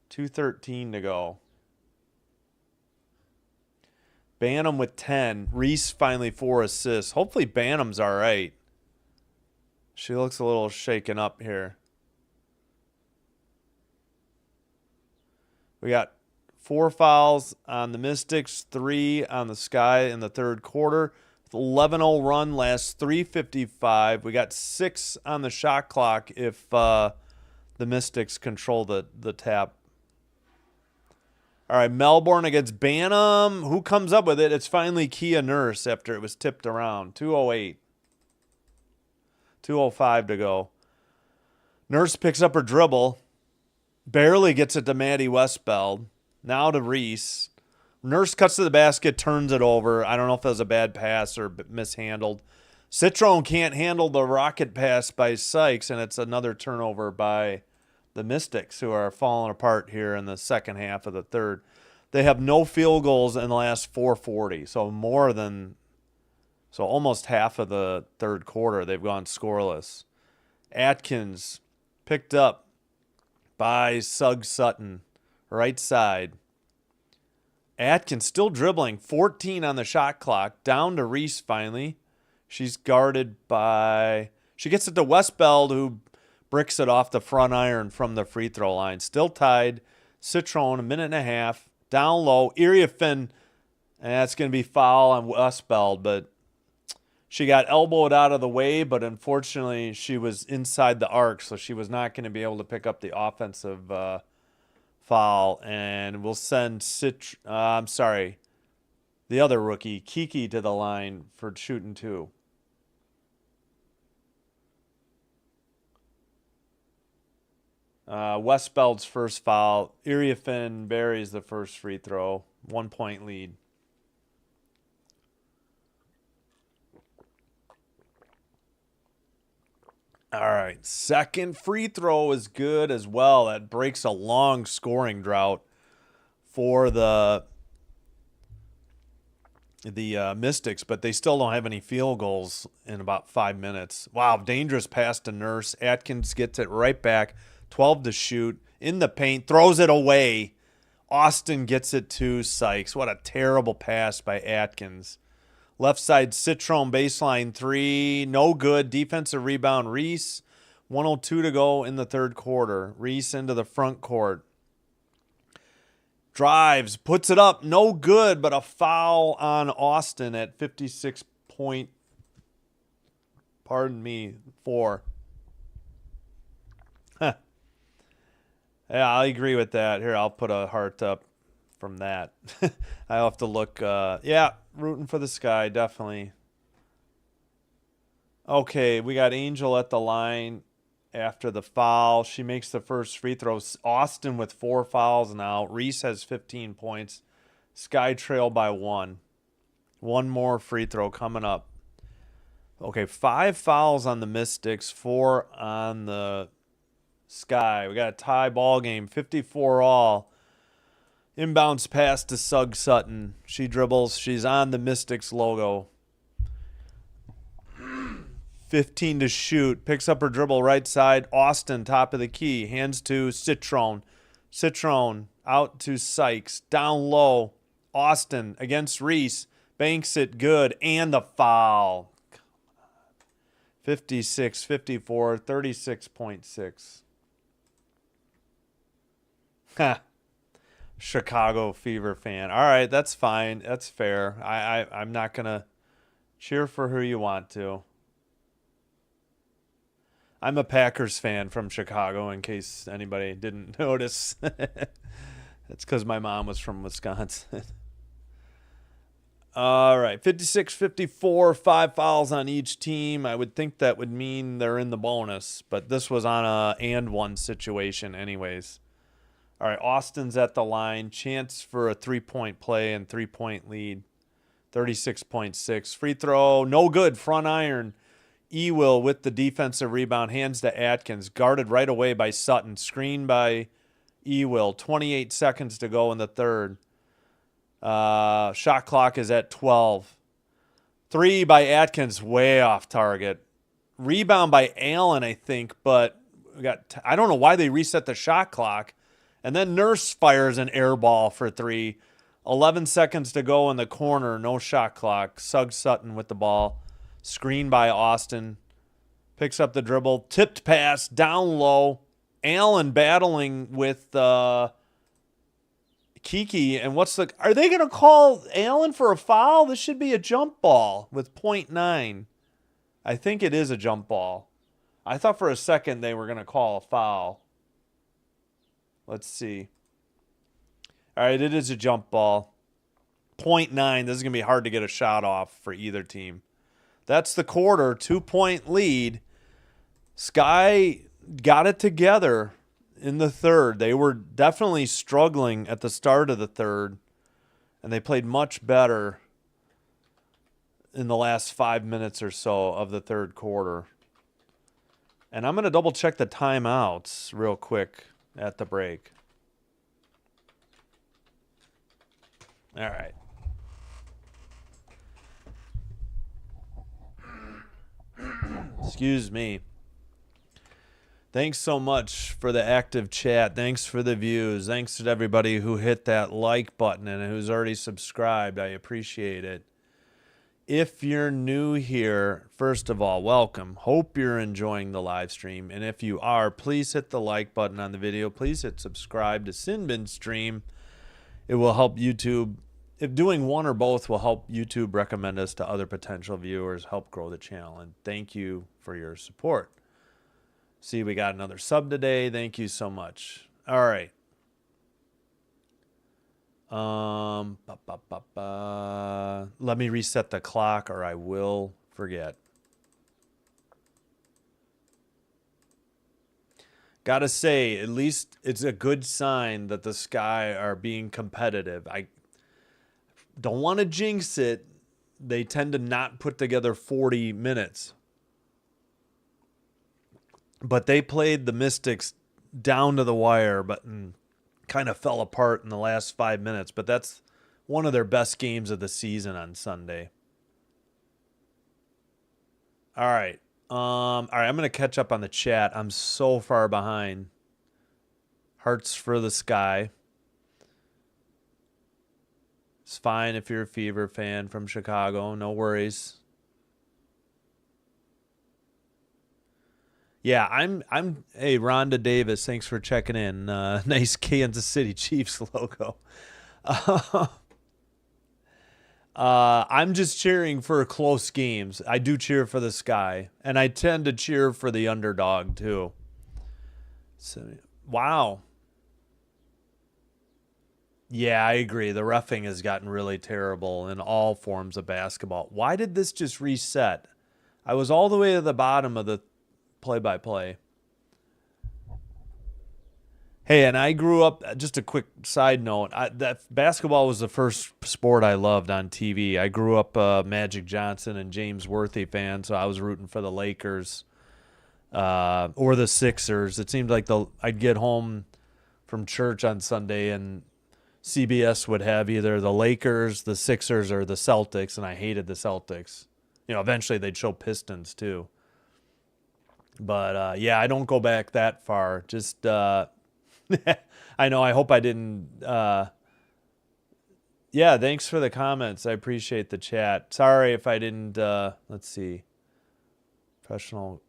2:13 to go. Bantam with 10. Reese finally 4 assists. Hopefully Bantam's all right. She looks a little shaken up here. We got 4 fouls on the Mystics, 3 on the Sky in the third quarter. 11-0 run, last 3:55. We got 6 on the shot clock if the Mystics control the tap. All right, Melbourne against Bantam. Who comes up with it? It's finally Kia Nurse after it was tipped around. 2:08. 2:05 to go. Nurse picks up her dribble. Barely gets it to Maddie Westbeld. Now to Reese. Nurse cuts to the basket, turns it over. I don't know if it was a bad pass or mishandled. Citron can't handle the rocket pass by Sykes, and it's another turnover by the Mystics, who are falling apart here in the second half of the third. They have no field goals in the last 4:40, so almost half of the third quarter they've gone scoreless. Atkins picked up by Suggs Sutton, right side. Atkins still dribbling, 14 on the shot clock, down to Reese finally. She's guarded by... She gets it to Westbeld, who bricks it off the front iron from the free throw line. Still tied. Citron, a minute and a half. Down low. Iriafin, and that's going to be foul on Westbeld, but she got elbowed out of the way, but unfortunately she was inside the arc, so she was not going to be able to pick up the offensive foul. And we'll send the other rookie, Kiki, to the line for shooting two. Westbeld's first foul. Iriafin buries the first free throw. 1 point lead. All right. Second free throw is good as well. That breaks a long scoring drought for the Mystics, but they still don't have any field goals in about 5 minutes. Wow, dangerous pass to Nurse. Atkins gets it right back. 12 to shoot. In the paint. Throws it away. Austin gets it to Sykes. What a terrible pass by Atkins. Left side, Citron baseline three. No good. Defensive rebound, Reese. 1:02 to go in the third quarter. Reese into the front court. Drives. Puts it up. No good, but a foul on Austin at 56 point. Pardon me, 4. Huh. Yeah, I agree with that. Here, I'll put a heart up from that. I'll have to look. Yeah, rooting for the Sky, definitely. Okay, we got Angel at the line after the foul. She makes the first free throw. Austin with 4 fouls now. Reese has 15 points. Sky trail by 1. One more free throw coming up. Okay, 5 fouls on the Mystics, 4 on the Sky. We got a tie ball game, 54 all. Inbounds pass to Sug Sutton. She dribbles. She's on the Mystics logo. 15 to shoot. Picks up her dribble right side. Austin, top of the key. Hands to Citron. Citron out to Sykes. Down low. Austin against Reese. Banks it good. And the foul. 56, 54, 36.6. Ha. Chicago Fever fan. All right, that's fine. That's fair. I'm not going to cheer for who you want to. I'm a Packers fan from Chicago, in case anybody didn't notice. That's because my mom was from Wisconsin. All right, 56-54, 5 fouls on each team. I would think that would mean they're in the bonus, but this was on a and one situation anyways. All right, Austin's at the line. Chance for a 3-point play and 3-point lead. 36.6. Free throw, no good. Front iron. Ewell with the defensive rebound. Hands to Atkins. Guarded right away by Sutton. Screened by Ewell. 28 seconds to go in the third. Shot clock is at 12. 3 by Atkins, way off target. Rebound by Allen, I think, but I don't know why they reset the shot clock. And then Nurse fires an air ball for 3. 11 seconds to go in the corner. No shot clock. Sug Sutton with the ball. Screen by Austin. Picks up the dribble. Tipped pass. Down low. Allen battling with Kiki. And are they going to call Allen for a foul? This should be a jump ball with 0.9. I think it is a jump ball. I thought for a second they were going to call a foul. Let's see. All right, it is a jump ball. 0.9. This is going to be hard to get a shot off for either team. That's the quarter. 2-point lead. Sky got it together in the third. They were definitely struggling at the start of the third, and they played much better in the last 5 minutes or so of the third quarter. And I'm going to double check the timeouts real quick at the break. All right. Excuse me. Thanks so much for the active chat. Thanks for the views. Thanks to everybody who hit that like button and who's already subscribed. I appreciate it. If you're new here, first of all, welcome. Hope you're enjoying the live stream. And if you are, please hit the like button on the video. Please hit subscribe to Sinbin Stream. It will help YouTube. If doing one or both will help YouTube recommend us to other potential viewers, help grow the channel. And thank you for your support. See, we got another sub today. Thank you so much. All right. Let me reset the clock or I will forget. Gotta say, at least it's a good sign that the Sky are being competitive. I don't want to jinx it. They tend to not put together 40 minutes. But they played the Mystics down to the wire, but kind of fell apart in the last 5 minutes. But that's one of their best games of the season on Sunday. All right. I'm going to catch up on the chat. I'm so far behind. Hearts for the Sky. It's fine if you're a Fever fan from Chicago. No worries. Yeah, hey, Rhonda Davis, thanks for checking in. Nice Kansas City Chiefs logo. I'm just cheering for close games. I do cheer for the Sky, and I tend to cheer for the underdog too. So, wow. Yeah, I agree. The reffing has gotten really terrible in all forms of basketball. Why did this just reset? I was all the way to the bottom of the play-by-play. Hey, and I grew up, just a quick side note, that basketball was the first sport I loved on TV. I grew up a Magic Johnson and James Worthy fan, so I was rooting for the Lakers or the Sixers. It seemed like I'd get home from church on Sunday and CBS would have either the Lakers, the Sixers, or the Celtics, and I hated the Celtics. You know, eventually they'd show Pistons too. But, yeah, I don't go back that far. Just... I know. I hope I didn't. Yeah, thanks for the comments. I appreciate the chat. Sorry if I didn't. Let's see. Professional.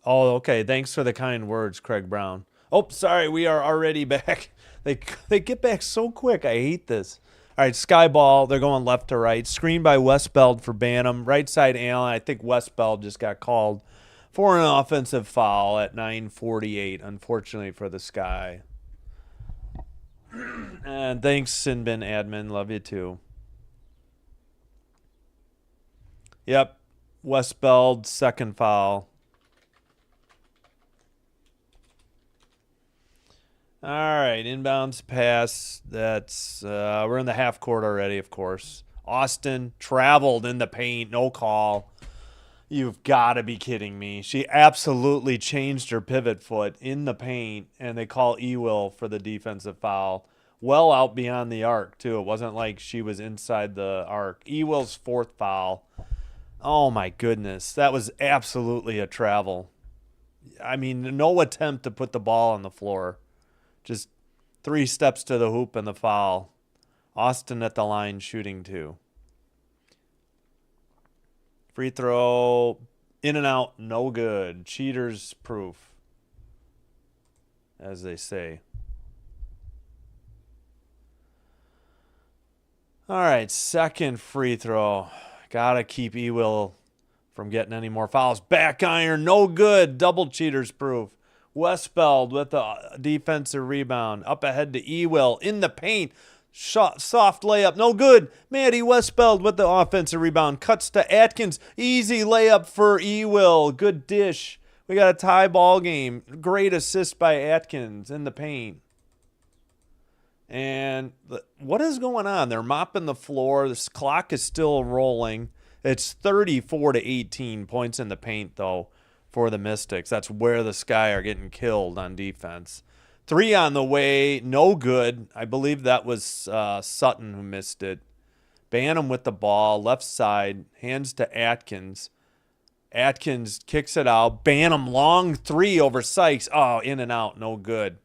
Oh, okay. Thanks for the kind words, Craig Brown. Oh, sorry. We are already back. They get back so quick. I hate this. All right, Sky Ball. They're going left to right. Screen by Westbeld for Bantam. Right side Allen. I think Westbeld just got called for an offensive foul at 9:48, unfortunately for the Sky. And thanks, Sinbin admin. Love you too. Yep. Westbeld, second foul. All right. Inbounds pass. That's we're in the half court already, of course. Austin traveled in the paint. No call. You've got to be kidding me. She absolutely changed her pivot foot in the paint, and they call Ewell for the defensive foul. Well out beyond the arc, too. It wasn't like she was inside the arc. Ewell's fourth foul. Oh, my goodness. That was absolutely a travel. I mean, no attempt to put the ball on the floor. Just 3 steps to the hoop and the foul. Austin at the line shooting 2. Free throw, in and out, no good. Cheaters proof, as they say. All right, second free throw. Got to keep Ewell from getting any more fouls. Back iron, no good. Double cheaters proof. Westbeld with a defensive rebound. Up ahead to Ewell in the paint. Soft layup, no good. Maddie Westbeld with the offensive rebound. Cuts to Atkins. Easy layup for Ewell. Good dish. We got a tie ball game. Great assist by Atkins in the paint. And what is going on? They're mopping the floor. This clock is still rolling. It's 34-18 points in the paint, though, for the Mystics. That's where the Sky are getting killed on defense. 3 on the way, no good. I believe that was Sutton who missed it. Bantam with the ball, left side, hands to Atkins. Atkins kicks it out. Bantam, long 3 over Sykes. Oh, in and out, no good.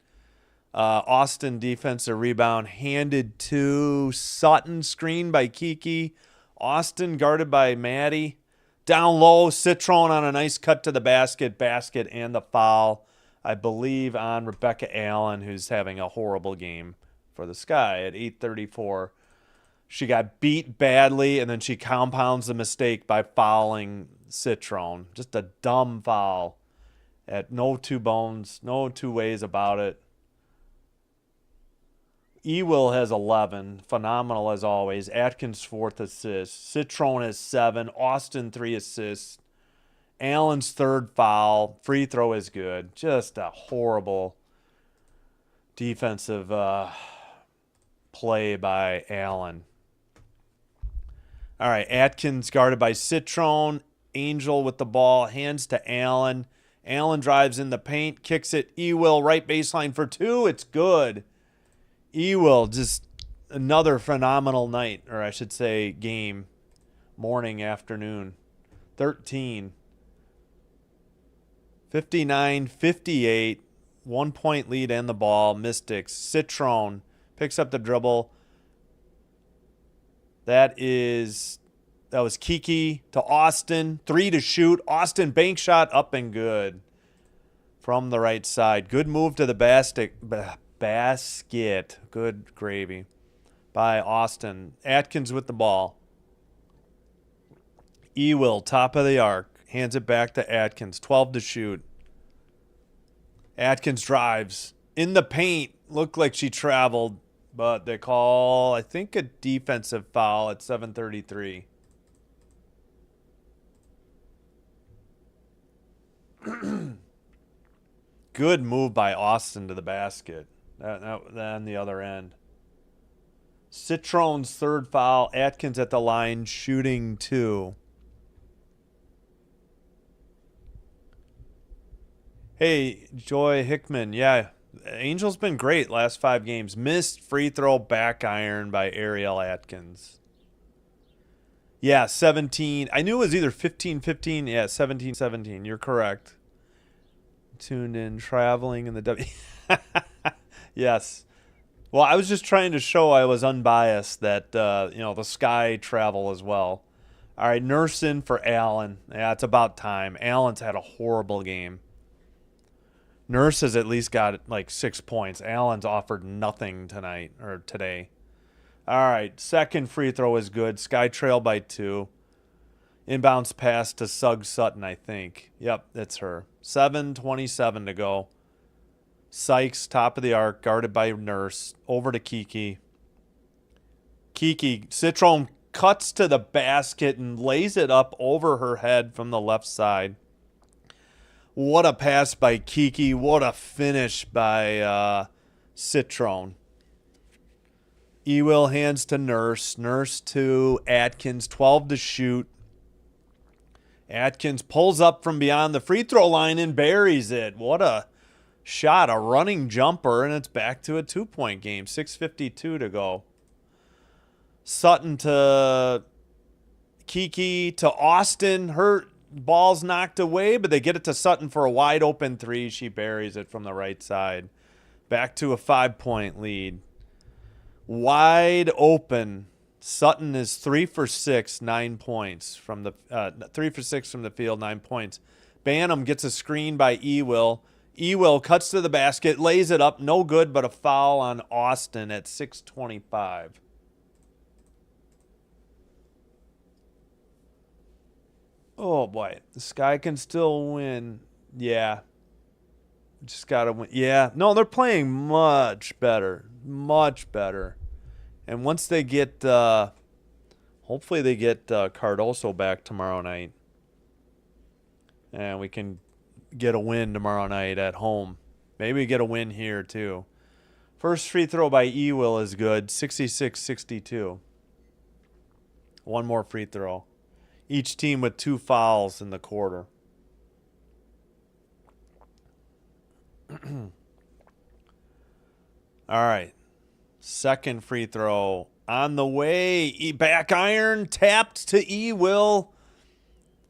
Austin defensive rebound handed to Sutton, screen by Kiki. Austin guarded by Maddie. Down low, Citron on a nice cut to the basket and the foul, I believe, on Rebecca Allen, who's having a horrible game for the Sky at 8:34. She got beat badly, and then she compounds the mistake by fouling Citron. Just a dumb foul. At no two bones, no two ways about it. Ewell has 11. Phenomenal as always. Atkins 4th assist. Citron has 7. Austin 3 assists. Allen's 3rd foul. Free throw is good. Just a horrible defensive play by Allen. All right, Atkins guarded by Citron. Angel with the ball. Hands to Allen. Allen drives in the paint. Kicks it. Ewell right baseline for 2. It's good. Ewell, just another phenomenal night, or I should say game, morning, afternoon. 13. 59-58, 1-point lead and the ball. Mystics. Citron picks up the dribble. That was Kiki to Austin. 3 to shoot. Austin bank shot up and good from the right side. Good move to the basket. Good gravy by Austin. Atkins with the ball. Ewell, top of the arc. Hands it back to Atkins. 12 to shoot. Atkins drives. In the paint. Looked like she traveled, but they call, I think, a defensive foul at 7:33. Good move by Austin to the basket. That on the other end. Citron's 3rd foul. Atkins at the line, shooting 2. Hey, Joy Hickman. Yeah, Angel's been great last 5 games. Missed free throw back iron by Ariel Atkins. Yeah, 17. I knew it was either 15-15. Yeah, 17-17. You're correct. Tuned in, traveling in the W. Yes. Well, I was just trying to show I was unbiased, that, the Sky travel as well. All right, Nurse in for Allen. Yeah, it's about time. Allen's had a horrible game. Nurse has at least got like 6 points. Allen's offered nothing tonight or today. All right, second free throw is good. Sky trail by 2. Inbounds pass to Suggs Sutton, I think. Yep, that's her. 7:27 to go. Sykes, top of the arc, guarded by Nurse. Over to Kiki. Citron cuts to the basket and lays it up over her head from the left side. What a pass by Kiki. What a finish by Citron. Ewell hands to Nurse. Nurse to Atkins. 12 to shoot. Atkins pulls up from beyond the free throw line and buries it. What a shot. A running jumper, and it's back to a 2-point game. 6:52 to go. Sutton to Kiki to Austin. Her ball's knocked away, but they get it to Sutton for a wide open 3. She buries it from the right side. Back to a 5-point lead. Wide open. Sutton is 3 for 6, 9 points from the 3 for 6 from the field, 9 points. Banham gets a screen by Ewell. Ewell cuts to the basket, lays it up, no good, but a foul on Austin at 6:25. Oh boy, the Sky can still win. Yeah. Just got to win. Yeah. No, they're playing much better. Much better. And once they get, hopefully they get Cardoso back tomorrow night. And we can get a win tomorrow night at home. Maybe get a win here too. First free throw by Ewell is good. 66-62. One more free throw. Each team with 2 fouls in the quarter. All right. Second free throw on the way. Back iron tapped to Ewell.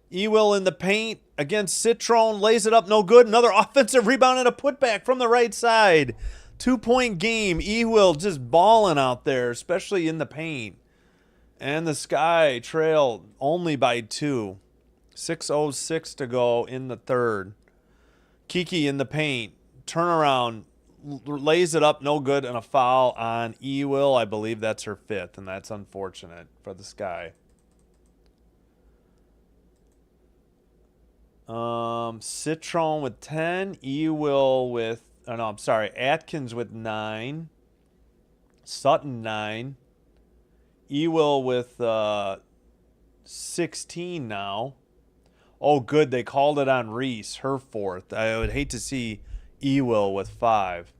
Ewell in the paint against Citron. Lays it up. No good. Another offensive rebound and a putback from the right side. 2-point game. Ewell just balling out there, especially in the paint. And the Sky trail only by 2. 6:06 to go in the third. Kiki in the paint. Turnaround. Lays it up, no good, and a foul on Ewell. I believe that's her 5th, and that's unfortunate for the Sky. Citron with 10. Ewell with... Oh, no, I'm sorry. Atkins with 9. Sutton 9. Ewell with 16 now. Oh, good. They called it on Reese, her 4th. I would hate to see Ewell with 5.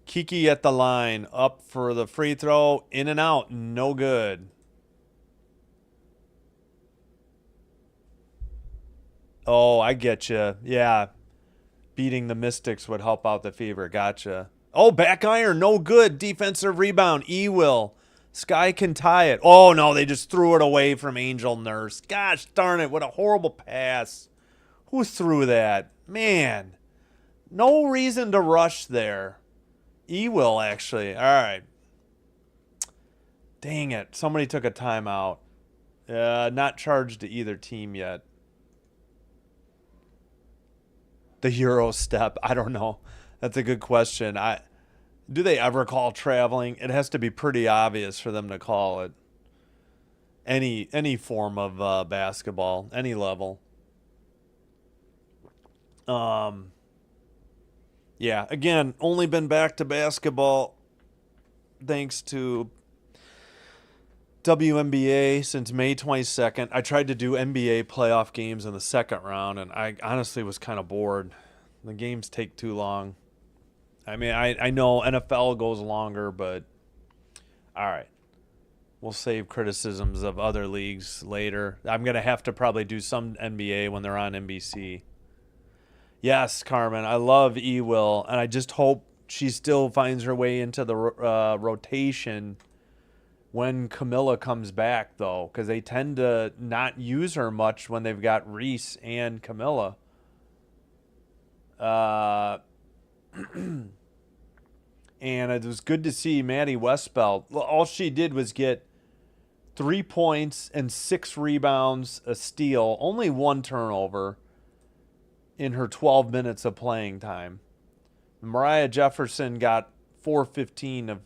Kiki at the line, up for the free throw, in and out, no good. Oh, I get you. Yeah, beating the Mystics would help out the Fever. Gotcha. Oh, back iron, no good. Defensive rebound, Ewell. Sky can tie it. Oh, no, they just threw it away from Angel Nurse. Gosh darn it, what a horrible pass. Who threw that? Man, no reason to rush there. Ewell, actually. All right. Dang it. Somebody took a timeout. Not charged to either team yet. The Euro step. I don't know. That's a good question. Do they ever call traveling? It has to be pretty obvious for them to call it. Any form of basketball, any level. Yeah, again, only been back to basketball thanks to WNBA since May 22nd. I tried to do NBA playoff games in the second round, and I honestly was kind of bored. The games take too long. I mean, I know NFL goes longer, but all right. We'll save criticisms of other leagues later. I'm going to have to probably do some NBA when they're on NBC. Yes, Carmen, I love Ewell, and I just hope she still finds her way into the rotation when Camilla comes back, though, because they tend to not use her much when they've got Reese and Camilla. And it was good to see Maddie Westbelt. All she did was get 3 points and 6 rebounds, a steal, only 1 turnover in her 12 minutes of playing time. Mariah Jefferson got 4:15 of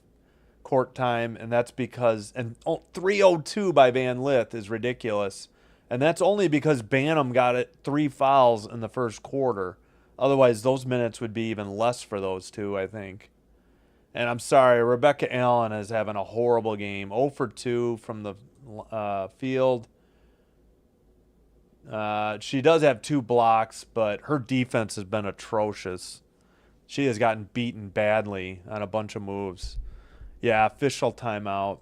court time, and that's because 3:02 by Van Lith is ridiculous, and that's only because Bantam got 3 fouls in the first quarter. Otherwise, those minutes would be even less for those two, I think. And I'm sorry, Rebecca Allen is having a horrible game. 0 for 2 from the field. She does have 2 blocks, but her defense has been atrocious. She has gotten beaten badly on a bunch of moves. Yeah, official timeout.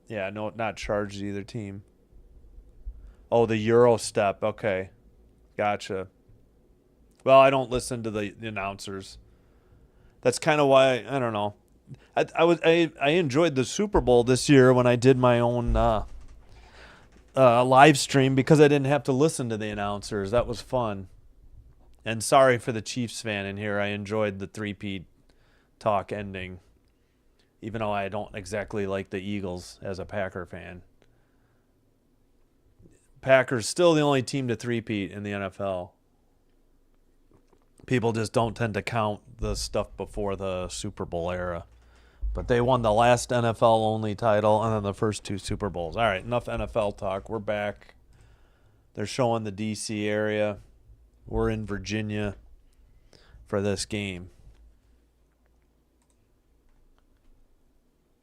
Yeah, no, not charged either team. Oh, the Euro step. Okay. Gotcha. Well, I don't listen to the announcers. That's kind of why, I don't know. I enjoyed the Super Bowl this year when I did my own live stream because I didn't have to listen to the announcers. That was fun. And sorry for the Chiefs fan in here. I enjoyed the three-peat talk ending, even though I don't exactly like the Eagles as a Packer fan. Packers still the only team to three-peat in the NFL. People just don't tend to count the stuff before the Super Bowl era. But they won the last NFL-only title and then the first 2 Super Bowls. All right, enough NFL talk. We're back. They're showing the D.C. area. We're in Virginia for this game.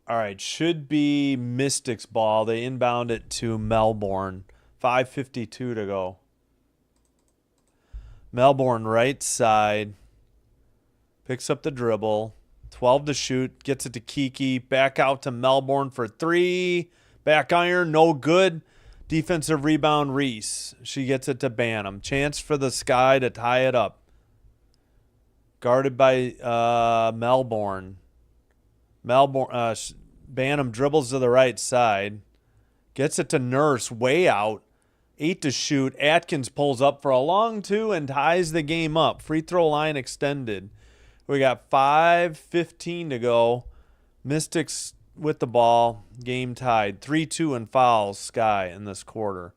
All right, should be Mystics ball. They inbound it to Melbourne. 5:52 to go. Melbourne right side. Picks up the dribble. 12 to shoot. Gets it to Kiki. Back out to Melbourne for 3. Back iron. No good. Defensive rebound, Reese. She gets it to Bantam. Chance for the Sky to tie it up. Guarded by Melbourne. Bantam dribbles to the right side. Gets it to Nurse. Way out. 8 to shoot. Atkins pulls up for a long 2 and ties the game up. Free throw line extended. We got 5:15 to go. Mystics with the ball. Game tied. 3-2 in fouls, Sky, in this quarter.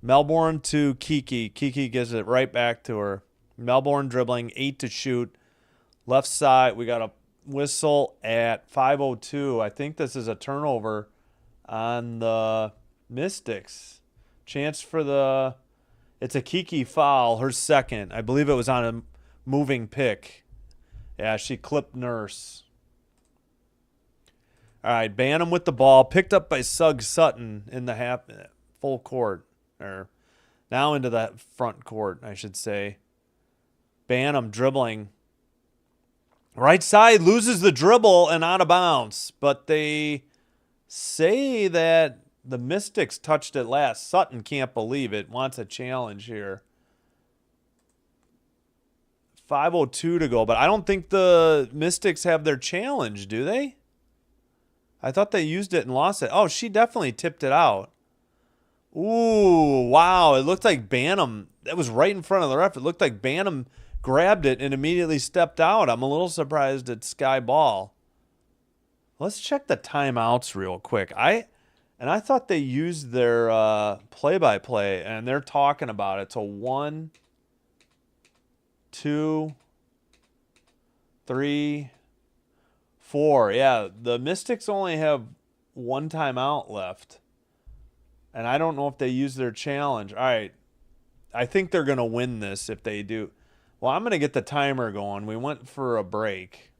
Melbourne to Kiki. Kiki gives it right back to her. Melbourne dribbling, 8 to shoot. Left side, we got a whistle at 5:02. I think this is a turnover on the Mystics. Chance for the... It's a Kiki foul, her second. I believe it was on a moving pick. Yeah, she clipped Nurse. All right, Banham with the ball. Picked up by Suggs Sutton in the full court. Or now into the front court, I should say. Banham dribbling. Right side, loses the dribble and out of bounds. But they say that the Mystics touched it last. Sutton can't believe it. Wants a challenge here. 5:02 to go. But I don't think the Mystics have their challenge, do they? I thought they used it and lost it. Oh, she definitely tipped it out. Ooh, wow. It looked like Banham. That was right in front of the ref. It looked like Banham grabbed it and immediately stepped out. I'm a little surprised at Sky Ball. Let's check the timeouts real quick. I thought they used their play-by-play, and they're talking about it. So 1, 2, 3, 4. Yeah, the Mystics only have one timeout left. And I don't know if they use their challenge. All right. I think they're going to win this if they do. Well, I'm going to get the timer going. We went for a break.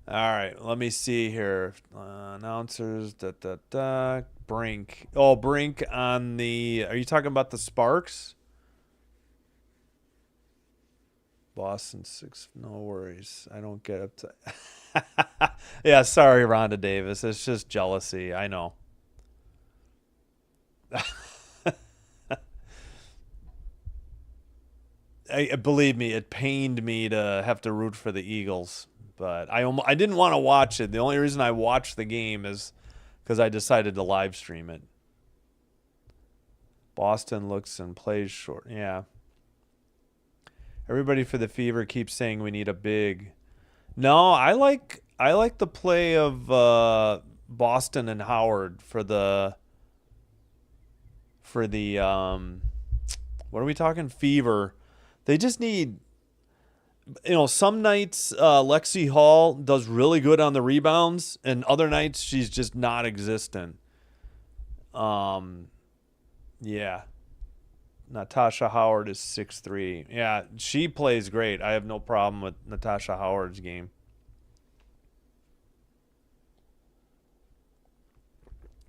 All right. Let me see here. Announcers. Brink. Oh, Brink on the... Are you talking about the Sparks? Boston 6. No worries. I don't get up to... Yeah, sorry, Rhonda Davis. It's just jealousy. I know. Believe me, it pained me to have to root for the Eagles, but I didn't want to watch it. The only reason I watched the game is because I decided to live stream it. Boston looks and plays short. Yeah. Everybody for the Fever keeps saying we need a big. No, I like the play of Boston and Howard for the what are we talking? Fever. They just need, some nights Lexi Hall does really good on the rebounds, and other nights she's just not existent. Yeah. Natasha Howard is 6'3". Yeah, she plays great. I have no problem with Natasha Howard's game.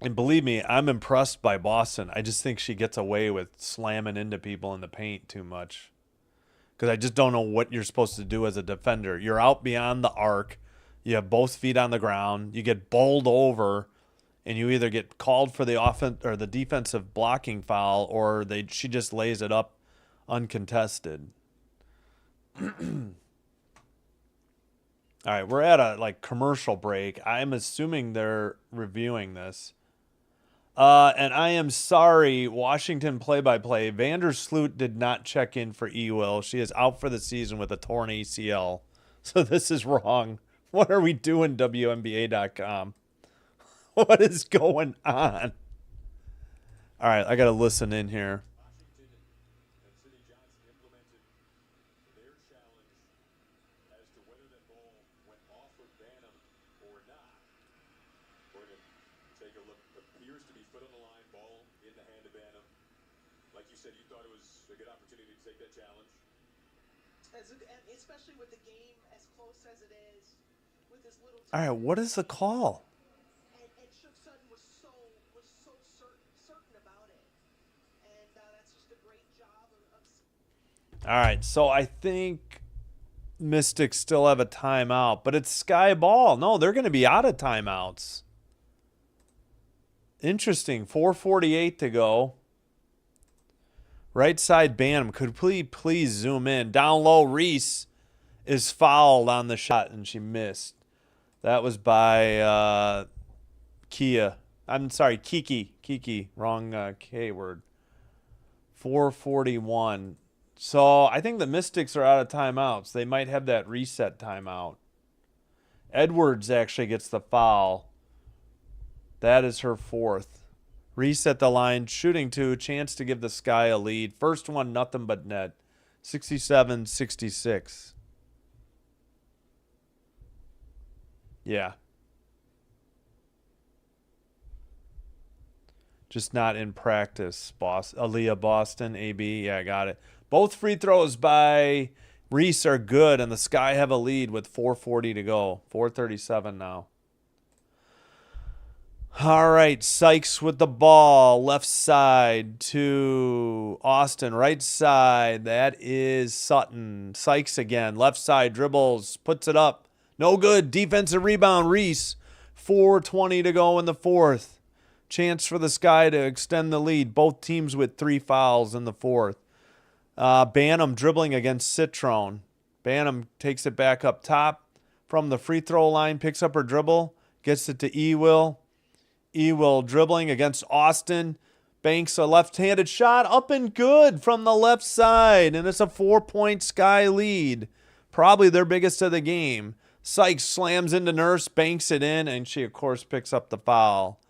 And believe me, I'm impressed by Boston. I just think she gets away with slamming into people in the paint too much. Because I just don't know what you're supposed to do as a defender. You're out beyond the arc. You have both feet on the ground. You get bowled over, and you either get called for the offense or the defensive blocking foul, or she just lays it up uncontested. All right, we're at a commercial break. I'm assuming they're reviewing this. And I am sorry, Washington play-by-play. Vandersloot did not check in for E-Will. She is out for the season with a torn ACL. So this is wrong. What are we doing, WNBA.com? What is going on? All right, I got to listen in here. Washington and City Johnson implemented their challenge as to whether that ball went off of Banham or not. We're going to take a look. Appears to be foot on the line, ball in the hand of Banham. Like you said, you thought it was a good opportunity to take that challenge. Especially with the game as close as it is, with this little. All right, what is the call? And Shook Sutton was so certain about it, and that's just a great job of. All right, so I think Mystics still have a timeout, but it's Sky Ball. No, they're going to be out of timeouts. Interesting. 4:48 to go. Right side Banham. Could please zoom in. Down low, Reese is fouled on the shot, and she missed. That was by Kia. I'm sorry, Kiki. Wrong K word. 4:41. So I think the Mystics are out of timeouts. They might have that reset timeout. Edwards actually gets the foul. That is her fourth. Reset the line, shooting two, chance to give the Sky a lead. First one, nothing but net. 67-66. Yeah. Just not in practice. Aaliyah Boston, AB. Yeah, I got it. Both free throws by Reese are good, and the Sky have a lead with 4:40 to go. 4:37 now. All right, Sykes with the ball. Left side to Austin. Right side, that is Sutton. Sykes again. Left side, dribbles, puts it up. No good. Defensive rebound, Reese. 4:20 to go in the fourth. Chance for the Sky to extend the lead. Both teams with 3 fouls in the fourth. Banham dribbling against Citrone. Banham takes it back up top from the free throw line, picks up her dribble, gets it to Ewell. Ewell dribbling against Austin. Banks a left-handed shot up and good from the left side, and it's a 4-point Sky lead. Probably their biggest of the game. Sykes slams into Nurse, banks it in, and she, of course, picks up the foul.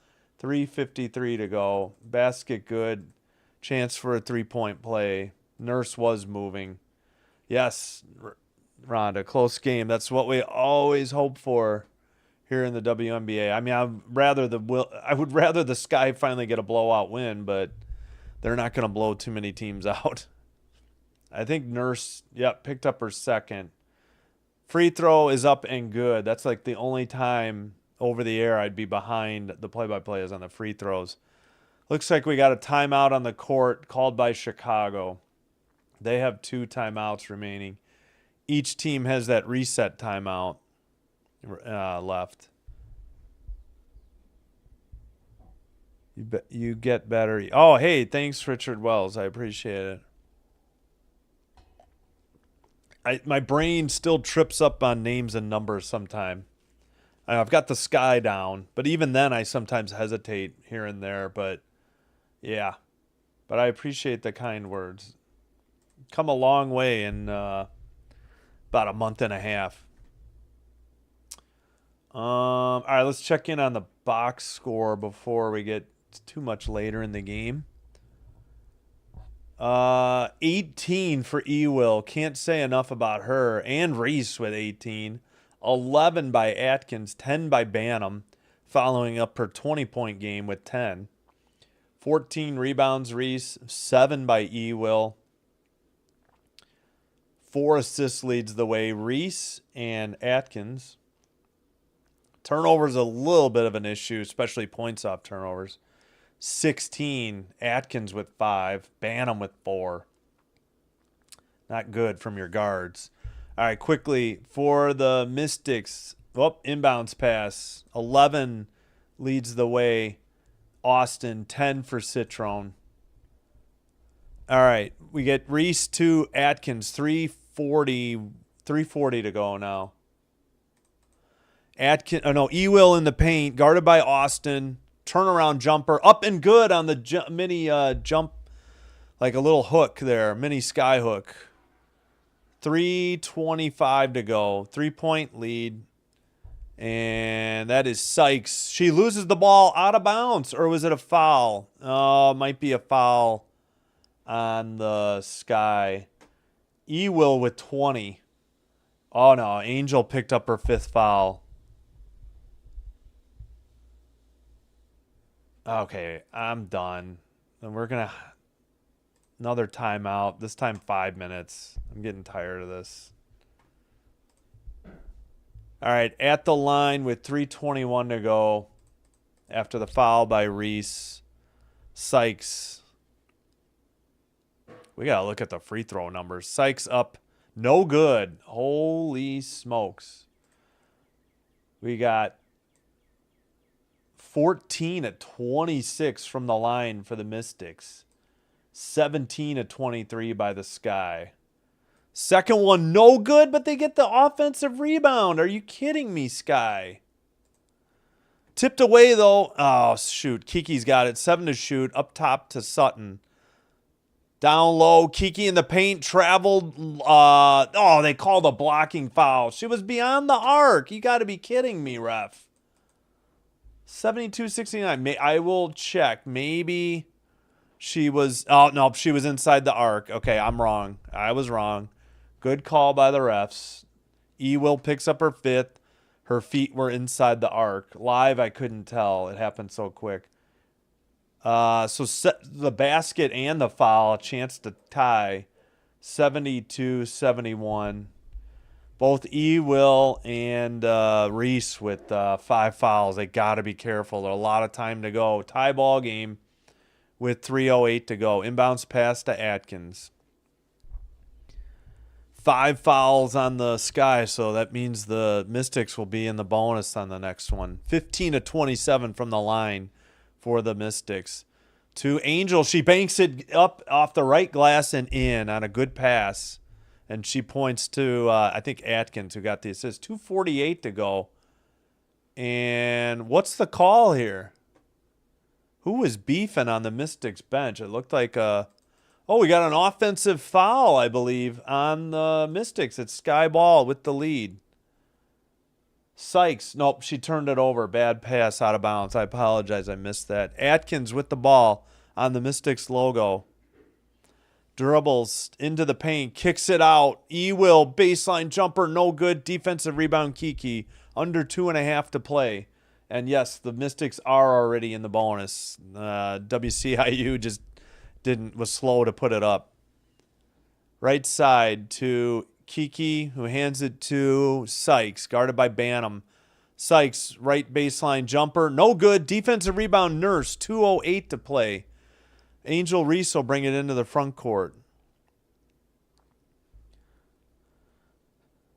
3:53 to go. Basket good. Chance for a 3-point play. Nurse was moving. Yes, Rhonda, close game. That's what we always hope for here in the WNBA. I mean, I would rather the Sky finally get a blowout win, but they're not going to blow too many teams out. I think Nurse, picked up her second. Free throw is up and good. That's like the only time over the air I'd be behind the play-by-play is on the free throws. Looks like we got a timeout on the court called by Chicago. They have 2 timeouts remaining. Each team has that reset timeout left. You get better. Oh, hey, thanks, Richard Wells. I appreciate it. My brain still trips up on names and numbers sometime. I've got the Sky down, but even then I sometimes hesitate here and there. But, yeah. But I appreciate the kind words. Come a long way in about a month and a half. All right, let's check in on the box score before we get too much later in the game. 18 for Ewell. Can't say enough about her. And Reese with 18. 11 by Atkins. 10 by Banham. Following up her 20-point game with 10. 14 rebounds, Reese. 7 by Ewell. 4 assists leads the way. Reese and Atkins. Turnovers a little bit of an issue, especially points off turnovers. 16. Atkins with 5. Banham with 4. Not good from your guards. All right, quickly for the Mystics. Inbounds pass. 11 leads the way. Austin, 10 for Citrone. All right, we get Reese to Atkins. 3:40 to go now. Ewell in the paint, guarded by Austin. Turnaround jumper, up and good on the mini jump, like a little hook there, mini sky hook. 3:25 to go, 3-point lead. And that is Sykes. She loses the ball out of bounds, or was it a foul? Oh, might be a foul on the Sky. Ewell with 20. Oh, no, Angel picked up her 5th foul. Okay, I'm done. And we're going to... Another timeout. This time 5 minutes. I'm getting tired of this. All right, at the line with 3:21 to go after the foul by Reese. Sykes. We got to look at the free throw numbers. Sykes up. No good. Holy smokes. We got 14 at 26 from the line for the Mystics. 17 at 23 by the Sky. Second one, no good, but they get the offensive rebound. Are you kidding me, Sky? Tipped away, though. Oh, shoot. Kiki's got it. 7 to shoot. Up top to Sutton. Down low, Kiki in the paint, traveled. They called a blocking foul. She was beyond the arc. You got to be kidding me, ref. 72-69. I will check. Maybe she was... Oh, no, she was inside the arc. Okay, I'm wrong. I was wrong. Good call by the refs. Will picks up her fifth. Her feet were inside the arc. Live, I couldn't tell. It happened so quick. The basket and the foul, a chance to tie, 72-71. Both Will and Reese with 5 fouls. They got to be careful. There's a lot of time to go. Tie ball game with 3:08 to go. Inbounds pass to Atkins. 5 fouls on the Sky, so that means the Mystics will be in the bonus on the next one. 15-27 from the line for the Mystics. To Angel, she banks it up off the right glass and in on a good pass. And she points to, I think, Atkins, who got the assist. 2:48 to go. And what's the call here? Who was beefing on the Mystics bench? It looked like we got an offensive foul, I believe, on the Mystics. It's Sky Ball with the lead. Sykes, nope, she turned it over. Bad pass out of bounds. I apologize, I missed that. Atkins with the ball on the Mystics logo. Dribbles into the paint, kicks it out. Will, baseline jumper, no good. Defensive rebound, Kiki. Under 2.5 to play. And yes, the Mystics are already in the bonus. WCIU just was slow to put it up. Right side to Kiki, who hands it to Sykes, guarded by Bantam. Sykes, right baseline jumper, no good. Defensive rebound, Nurse, 2:08 to play. Angel Reese will bring it into the front court.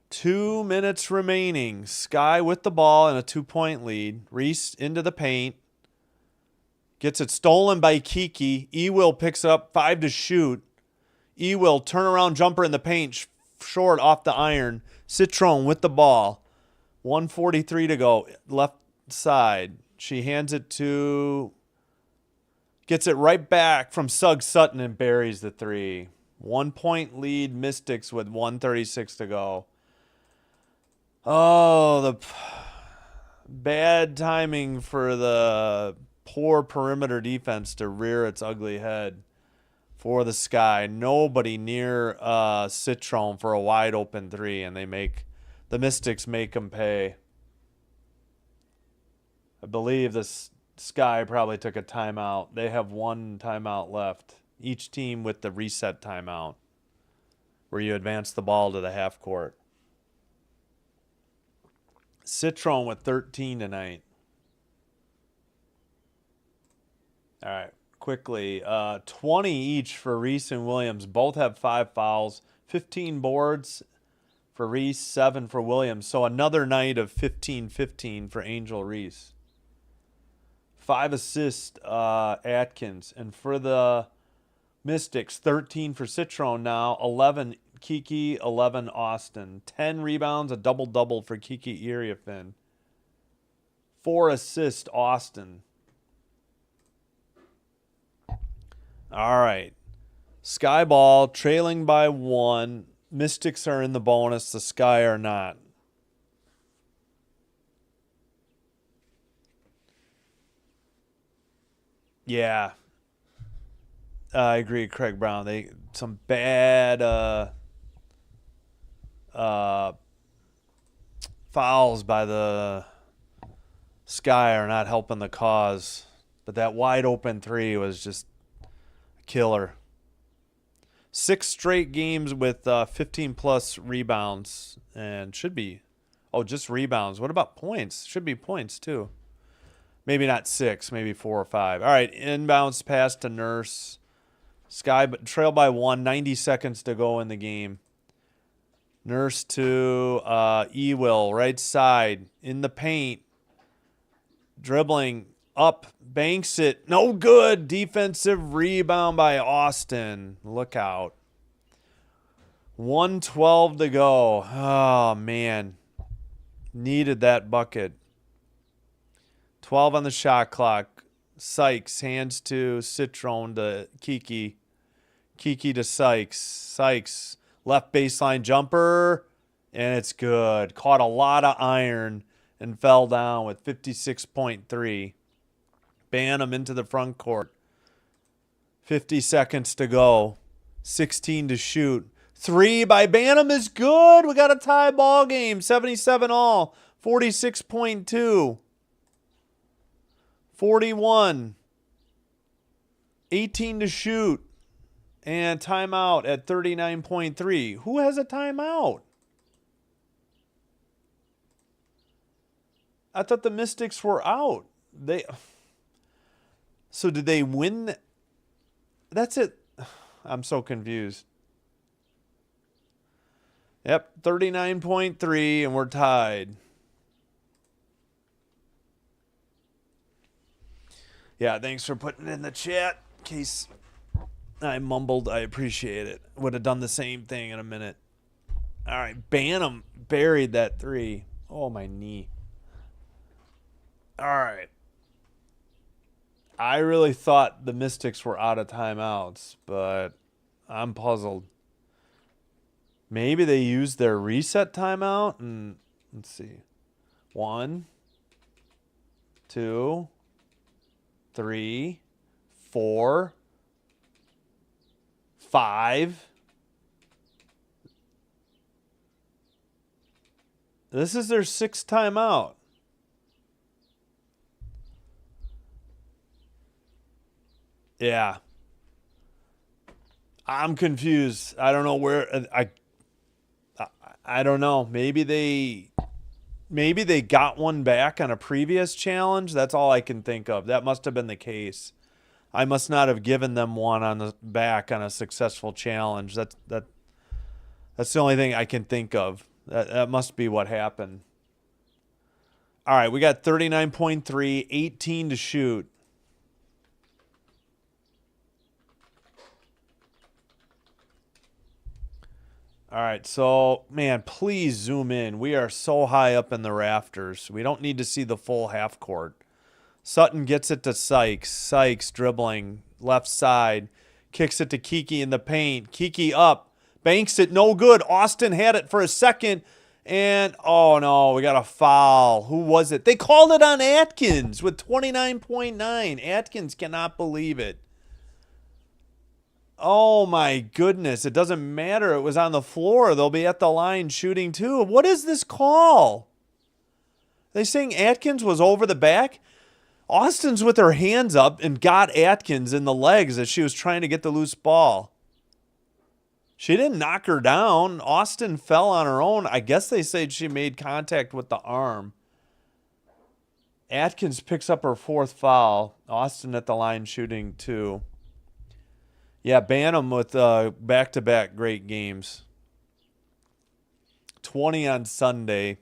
2 minutes remaining. Sky with the ball and a 2-point lead. Reese into the paint. Gets it stolen by Kiki. Will picks up 5 to shoot. Will turnaround jumper in the paint. Short off the iron. Citron with the ball. 1:43 to go. Left side. She hands it to... Gets it right back from Sugg Sutton and buries the 3. 1-point lead, Mystics with 1:36 to go. Oh, the bad timing for the poor perimeter defense to rear its ugly head for the Sky. Nobody near Citron for a wide open 3, and the Mystics make them pay. I believe this Sky probably took a timeout. They have 1 timeout left. Each team with the reset timeout, where you advance the ball to the half court. Citron with 13 tonight. All right, quickly. 20 each for Reese and Williams. Both have 5 fouls. 15 boards for Reese, 7 for Williams. So another night of 15-15 for Angel Reese. 5 assists, Atkins. And for the Mystics, 13 for Citron now, 11 Kiki, 11 Austin. 10 rebounds, a double-double for Kiki Iriafin. 4 assists, Austin. All right. Sky Ball trailing by 1. Mystics are in the bonus. The Sky are not. Yeah. I agree, Craig Brown. Some bad fouls by the Sky are not helping the cause. But that wide open 3 was just a killer. 6 straight games with 15-plus rebounds. And should be... Oh, just rebounds. What about points? Should be points, too. Maybe not 6, maybe 4 or 5. All right, inbounds pass to Nurse. Sky trail by 1, 90 seconds to go in the game. Nurse to Will, right side, in the paint. Dribbling up, banks it. No good. Defensive rebound by Austin. Look out. 1:12 to go. Oh, man. Needed that bucket. 12 on the shot clock. Sykes hands to Citron to Kiki. Kiki to Sykes. Sykes, left baseline jumper, and it's good. Caught a lot of iron and fell down with 56.3. Bantam into the front court. 50 seconds to go. 16 to shoot. 3 by Bantam is good. We got a tie ball game. 77 all. 46.2. 41. 18 to shoot. And timeout at 39.3. Who has a timeout? I thought the Mystics were out. So did they win? That's it. I'm so confused. Yep, 39.3, and we're tied. Yeah, thanks for putting it in the chat. In case I mumbled, I appreciate it. Would have done the same thing in a minute. All right, Bantam buried that 3. Oh, my knee. All right. I really thought the Mystics were out of timeouts, but I'm puzzled. Maybe they used their reset timeout, and let's see. 1, 2, 3, 4, 5. This is their 6th timeout. Yeah. I'm confused. I don't know where I don't know. Maybe they got one back on a previous challenge. That's all I can think of. That must have been the case. I must not have given them one on the back on a successful challenge. That's the only thing I can think of. That must be what happened. All right, we got 39.3, 18 to shoot. All right, so, man, please zoom in. We are so high up in the rafters. We don't need to see the full half court. Sutton gets it to Sykes. Sykes dribbling left side. Kicks it to Kiki in the paint. Kiki up. Banks it. No good. Austin had it for a second. And, oh, no, we got a foul. Who was it? They called it on Atkins with 29.9. Atkins cannot believe it. Oh, my goodness. It doesn't matter. It was on the floor. They'll be at the line shooting too. What is this call? Are they saying Atkins was over the back? Austin's with her hands up and got Atkins in the legs as she was trying to get the loose ball. She didn't knock her down. Austin fell on her own. I guess they said she made contact with the arm. Atkins picks up her 4th foul. Austin at the line shooting 2. Yeah, Bantam with back-to-back great games. 20 on Sunday.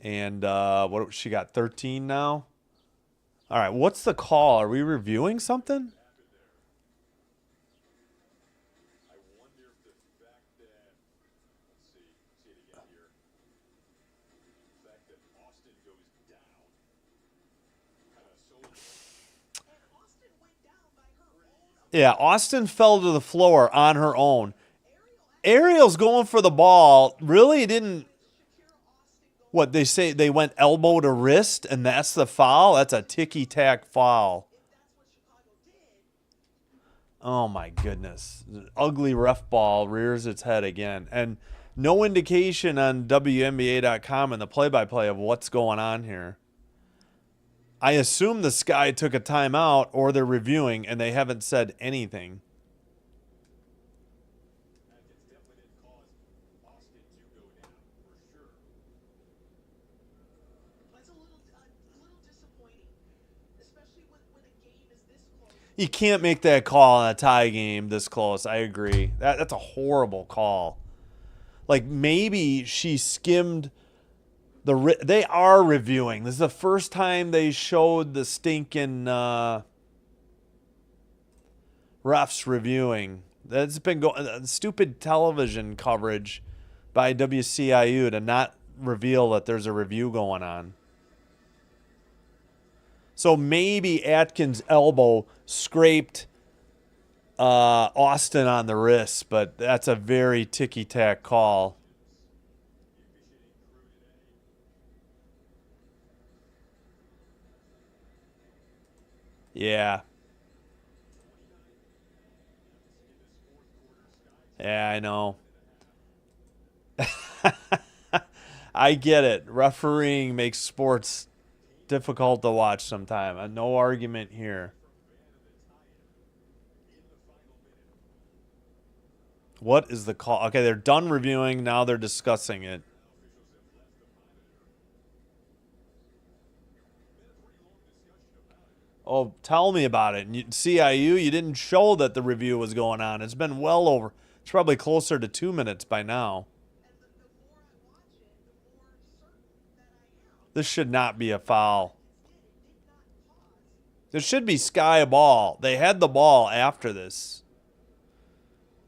And what she got, 13 now? All right, what's the call? Are we reviewing something? I wonder if the fact that, let's see it again here. The fact that Austin goes down kind of sold it. And Austin went down by her own. Yeah, Austin fell to the floor on her own. Ariel's going for the ball. Really didn't. What, they say they went elbow to wrist, and that's the foul? That's a ticky-tack foul. Oh, my goodness. Ugly ref ball rears its head again. And no indication on WNBA.com in the play-by-play of what's going on here. I assume the Sky took a timeout or they're reviewing, and they haven't said anything. Atkins definitely didn't cause Austin to go down, for sure. That's a little disappointing, especially when a game is this close. You can't make that call in a tie game this close. I agree. That's a horrible call. Like, maybe she skimmed the... They are reviewing. This is the first time they showed the stinking refs reviewing. That's been going... Stupid television coverage by WCIU to not reveal that there's a review going on. So maybe Atkins' elbow scraped Austin on the wrist, but that's a very ticky-tack call. Yeah. Yeah, I know. I get it. Refereeing makes sports difficult to watch sometimes. No argument here. What is the call? Okay, they're done reviewing. Now they're discussing it. Oh, tell me about it. CIU, you didn't show that the review was going on. It's been well over. It's probably closer to 2 minutes by now. And the more I watch it, the more certain that I am. This should not be a foul. It did not pause. This should be sky ball. They had the ball after this.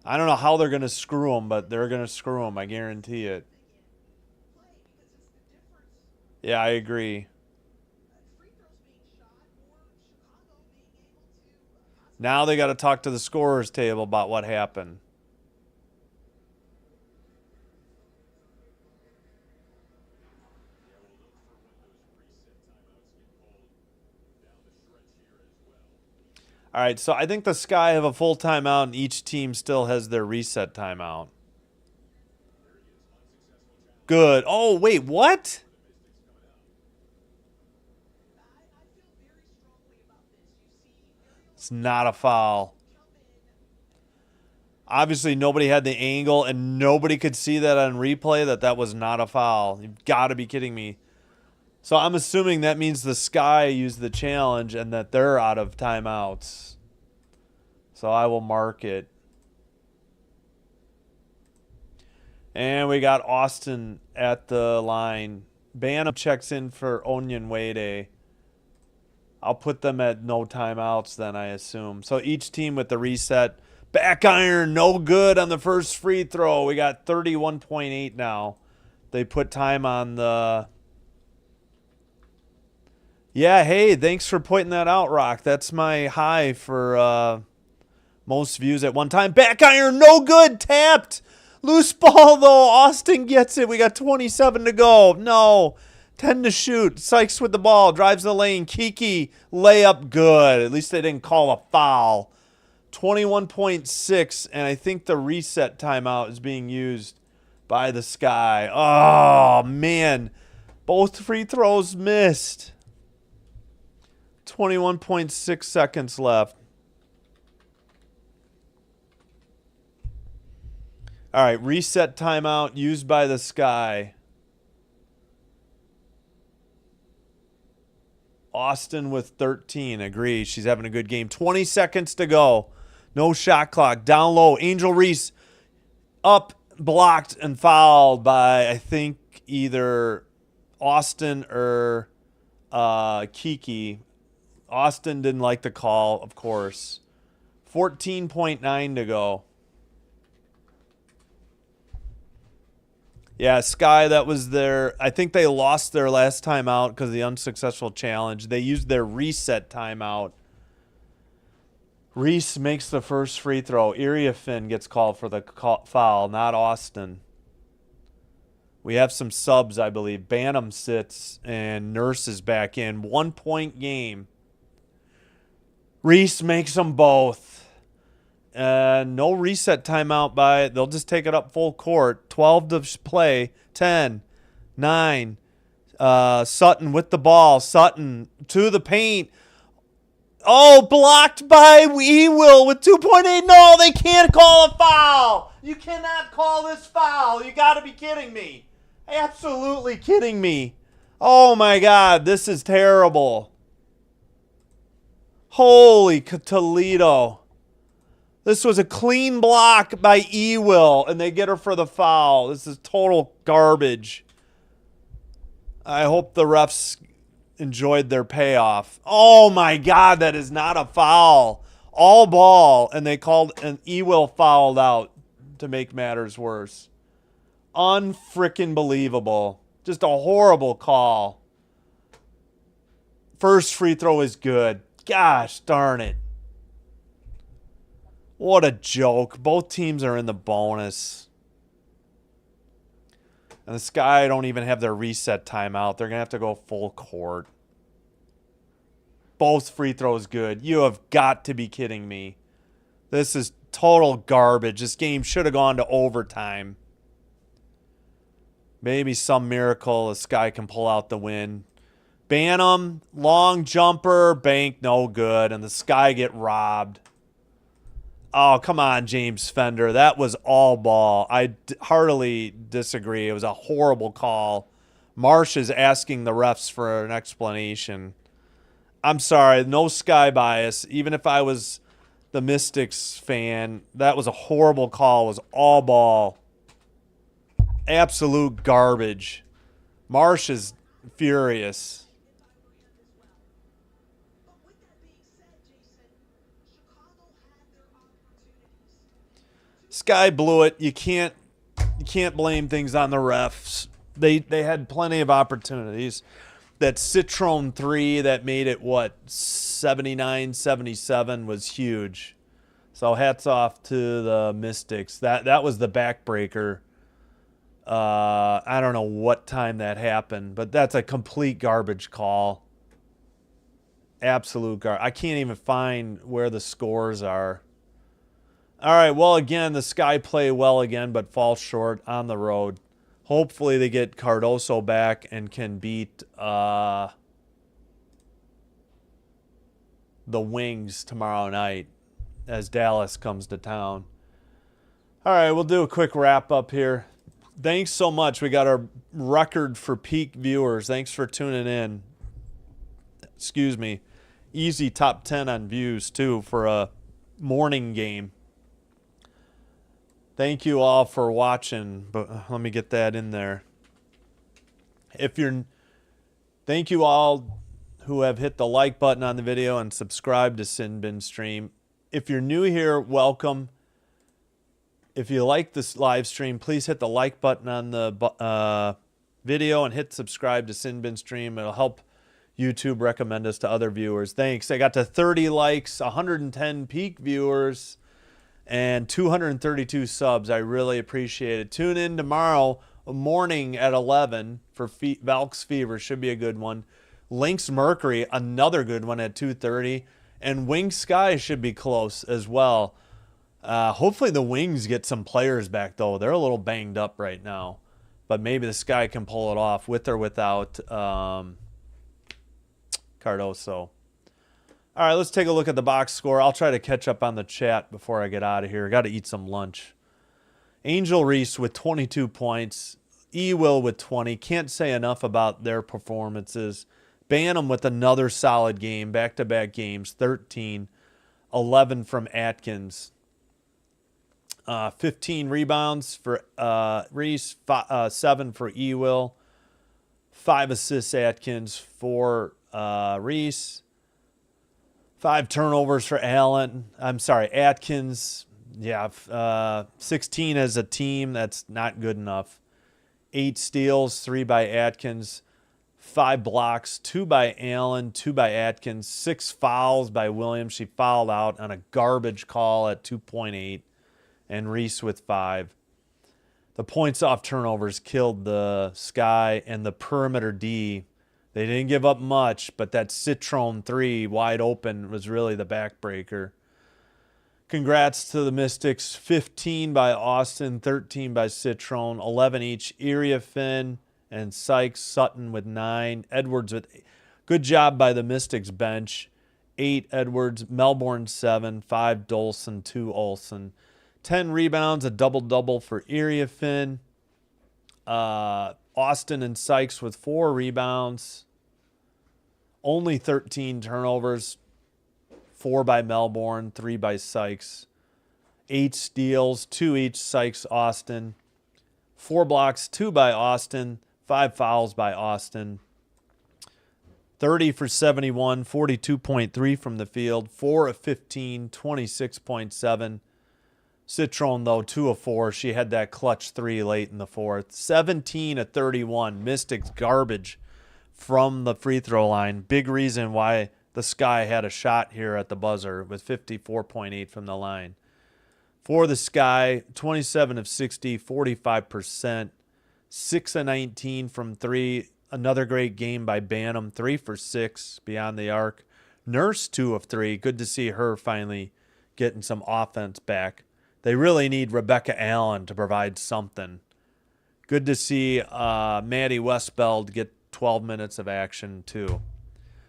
I don't know how they're going to screw them, but they're going to screw them. I guarantee it. Play because it's the difference. Yeah, I agree. Free throws being shot or Chicago being able to Now they got to talk to the scorer's table about what happened. All right, so I think the Sky have a full timeout, and each team still has their reset timeout. Good. Oh, wait, what? I feel very strongly about this. You see It's not a foul. come in. Obviously, nobody had the angle, and nobody could see that on replay that was not a foul. You've got to be kidding me. So I'm assuming that means the Sky used the challenge and that they're out of timeouts. So I will mark it. And we got Austin at the line. Banham checks in for Onyenwede. I'll put them at no timeouts then, I assume. So each team with the reset. Back iron, no good on the first free throw. We got 31.8 now. They put time on the... Yeah, hey, thanks for pointing that out, Rock. That's my high for most views at one time. Back iron, no good, tapped. Loose ball, though. Austin gets it. We got 27 to go. No. 10 to shoot. Sykes with the ball. Drives the lane. Kiki, layup, good. At least they didn't call a foul. 21.6, and I think the reset timeout is being used by the Sky. Oh, man. Both free throws missed. 21.6 seconds left. All right, reset timeout used by the Sky. Austin with 13. Agree. She's having a good game. 20 seconds to go. No shot clock. Down low. Angel Reese up, blocked, and fouled by, I think, either Austin or Kiki. Austin didn't like the call, of course. 14.9 to go. Yeah, Sky, that was their... I think they lost their last timeout because of the unsuccessful challenge. They used their reset timeout. Reese makes the first free throw. Iriafin gets called for the foul, not Austin. We have some subs, I believe. Banham sits and Nurse is back in. 1 point game. Reese makes them both. No reset timeout by it. They'll just take it up full court. 12 to play. 10, 9. Sutton with the ball. Sutton to the paint. Oh, blocked by Ewell with 2.8. No, they can't call a foul. You cannot call this foul. You got to be kidding me. Absolutely kidding me. Oh, my God. This is terrible. Holy Toledo. This was a clean block by Ewell, and they get her for the foul. This is total garbage. I hope the refs enjoyed their payoff. Oh, my God, that is not a foul. All ball, and they called, and Ewell fouled out to make matters worse. Unfrickin' believable. Just a horrible call. First free throw is good. Gosh darn it. What a joke. Both teams are in the bonus. And the Sky don't even have their reset timeout. They're going to have to go full court. Both free throws good. You have got to be kidding me. This is total garbage. This game should have gone to overtime. Maybe some miracle the Sky can pull out the win. Bantam, long jumper, bank, no good. And the Sky get robbed. Oh, come on, James Fender. That was all ball. I heartily disagree. It was a horrible call. Marsh is asking the refs for an explanation. I'm sorry, no Sky bias. Even if I was the Mystics fan, that was a horrible call. It was all ball. Absolute garbage. Marsh is furious. But with that being said, Jason, Chicago had their opportunities. Sky blew it. You can't blame things on the refs. They had plenty of opportunities. That Citron 3 that made it, 79-77 was huge. So hats off to the Mystics. That was the backbreaker. I don't know what time that happened, but that's a complete garbage call. Absolute garbage. I can't even find where the scores are. All right, well, again, the Sky play well again, but fall short on the road. Hopefully they get Cardoso back and can beat the Wings tomorrow night as Dallas comes to town. All right, we'll do a quick wrap up here. Thanks so much. We got our record for peak viewers. Thanks for tuning in. Excuse me. Easy top 10 on views, too, for a morning game. Thank you all for watching, but let me get that in there. Thank you all who have hit the like button on the video and subscribed to Sin Bin Stream. If you're new here, welcome. If you like this live stream, please hit the like button on the video and hit subscribe to Sin Bin Stream. It'll help YouTube recommend us to other viewers. Thanks. I got to 30 likes, 110 peak viewers, and 232 subs. I really appreciate it. Tune in tomorrow morning at 11 for Valks Fever. Should be a good one. Lynx Mercury, another good one at 2:30. And Wing Sky should be close as well. Hopefully the Wings get some players back, though. They're a little banged up right now. But maybe the Sky can pull it off with or without Cardoso. All right, let's take a look at the box score. I'll try to catch up on the chat before I get out of here. Got to eat some lunch. Angel Reese with 22 points. E-Will with 20. Can't say enough about their performances. Bantam with another solid game. Back-to-back games. 13. 11 from Atkins. 15 rebounds for Reese. 7 for E-Will. 5 assists Atkins. 4 Reese. 5 turnovers for Atkins. Yeah, 16 as a team. That's not good enough. 8 steals, 3 by Atkins. 5 blocks, 2 by Allen, 2 by Atkins. 6 fouls by Williams. She fouled out on a garbage call at 2.8. And Reese with 5. The points off turnovers killed the Sky and the perimeter D. They didn't give up much, but that Citron 3 wide open was really the backbreaker. Congrats to the Mystics. 15 by Austin, 13 by Citron, 11 each. Iriafin and Sykes, Sutton with 9. Edwards with 8. Good job by the Mystics bench. 8 Edwards, Melbourne 7, 5 Dolson, 2 Olsen. 10 rebounds, a double-double for Iriafin. Austin and Sykes with 4 rebounds. Only 13 turnovers. 4 by Melbourne, 3 by Sykes. 8 steals, 2 each Sykes, Austin. 4 blocks, 2 by Austin. 5 fouls by Austin. 30 for 71, 42.3 from the field. 4 of 15, 26.7. Citron, though, 2 of 4. She had that clutch 3 late in the fourth. 17 of 31. Mystics garbage from the free throw line. Big reason why the Sky had a shot here at the buzzer with 54.8 from the line. For the Sky, 27 of 60, 45%. 6 of 19 from 3. Another great game by Bantam. 3 for 6 beyond the arc. Nurse, 2 of 3. Good to see her finally getting some offense back. They really need Rebecca Allen to provide something. Good to see Maddie Westbeld get 12 minutes of action, too.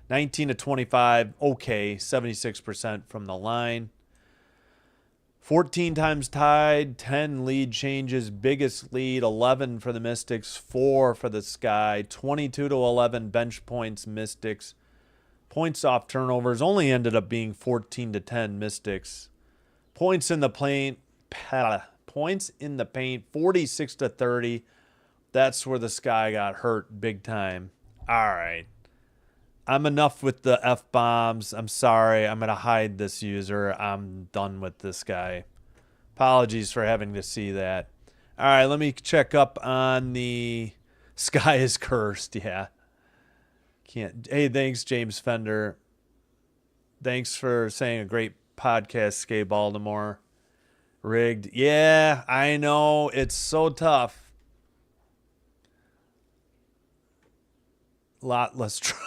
19 to 25, okay, 76% from the line. 14 times tied, 10 lead changes, biggest lead, 11 for the Mystics, 4 for the Sky, 22 to 11 bench points, Mystics. Points off turnovers only ended up being 14 to 10 Mystics. Points in the paint, 46 to 30. That's where the Sky got hurt big time. All right. I'm enough with the F-bombs. I'm sorry. I'm going to hide this user. I'm done with this guy. Apologies for having to see that. All right, let me check up on the Sky is cursed. Yeah. Can't. Hey, thanks, James Fender. Thanks for saying a great podcast, Skay Baltimore. Rigged. Yeah, I know. It's so tough. A lot less trouble.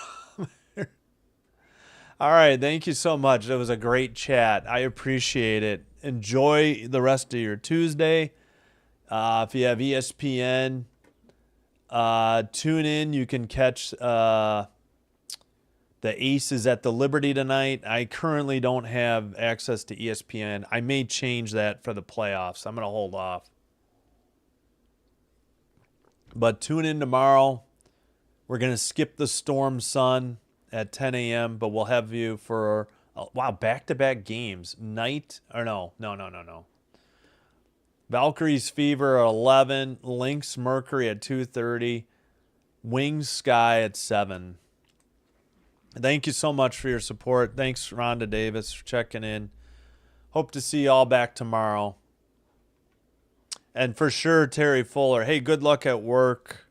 All right, thank you so much. That was a great chat. I appreciate it. Enjoy the rest of your Tuesday. If you have ESPN, tune in. You can catch the Aces at the Liberty tonight. I currently don't have access to ESPN. I may change that for the playoffs. I'm going to hold off. But tune in tomorrow. We're going to skip the Storm Sun at 10 a.m., but we'll have you for, back-to-back games. No. Valkyries Fever at 11, Lynx Mercury at 2:30, Wings Sky at 7. Thank you so much for your support. Thanks, Rhonda Davis, for checking in. Hope to see you all back tomorrow. And for sure, Terry Fuller, hey, good luck at work.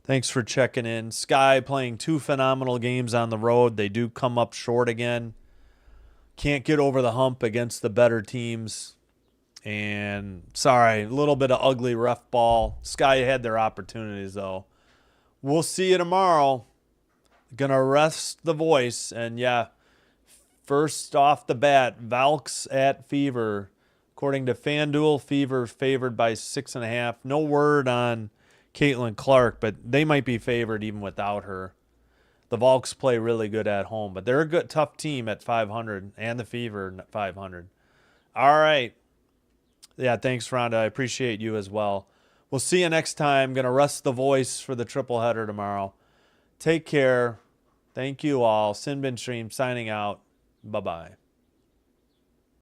Thanks for checking in. Sky playing 2 phenomenal games on the road. They do come up short again. Can't get over the hump against the better teams. And sorry, a little bit of ugly ref ball. Sky had their opportunities, though. We'll see you tomorrow. Gonna rest the voice. And yeah, first off the bat, Valks at Fever. According to FanDuel, Fever favored by 6.5. No word on Caitlin Clark, but they might be favored even without her. The Valks play really good at home, but they're a good, tough team at 500, and the Fever at 500. All right. Yeah, thanks, Rhonda. I appreciate you as well. We'll see you next time. Going to rest the voice for the triple header tomorrow. Take care. Thank you all. Sinbin Stream signing out. Bye-bye.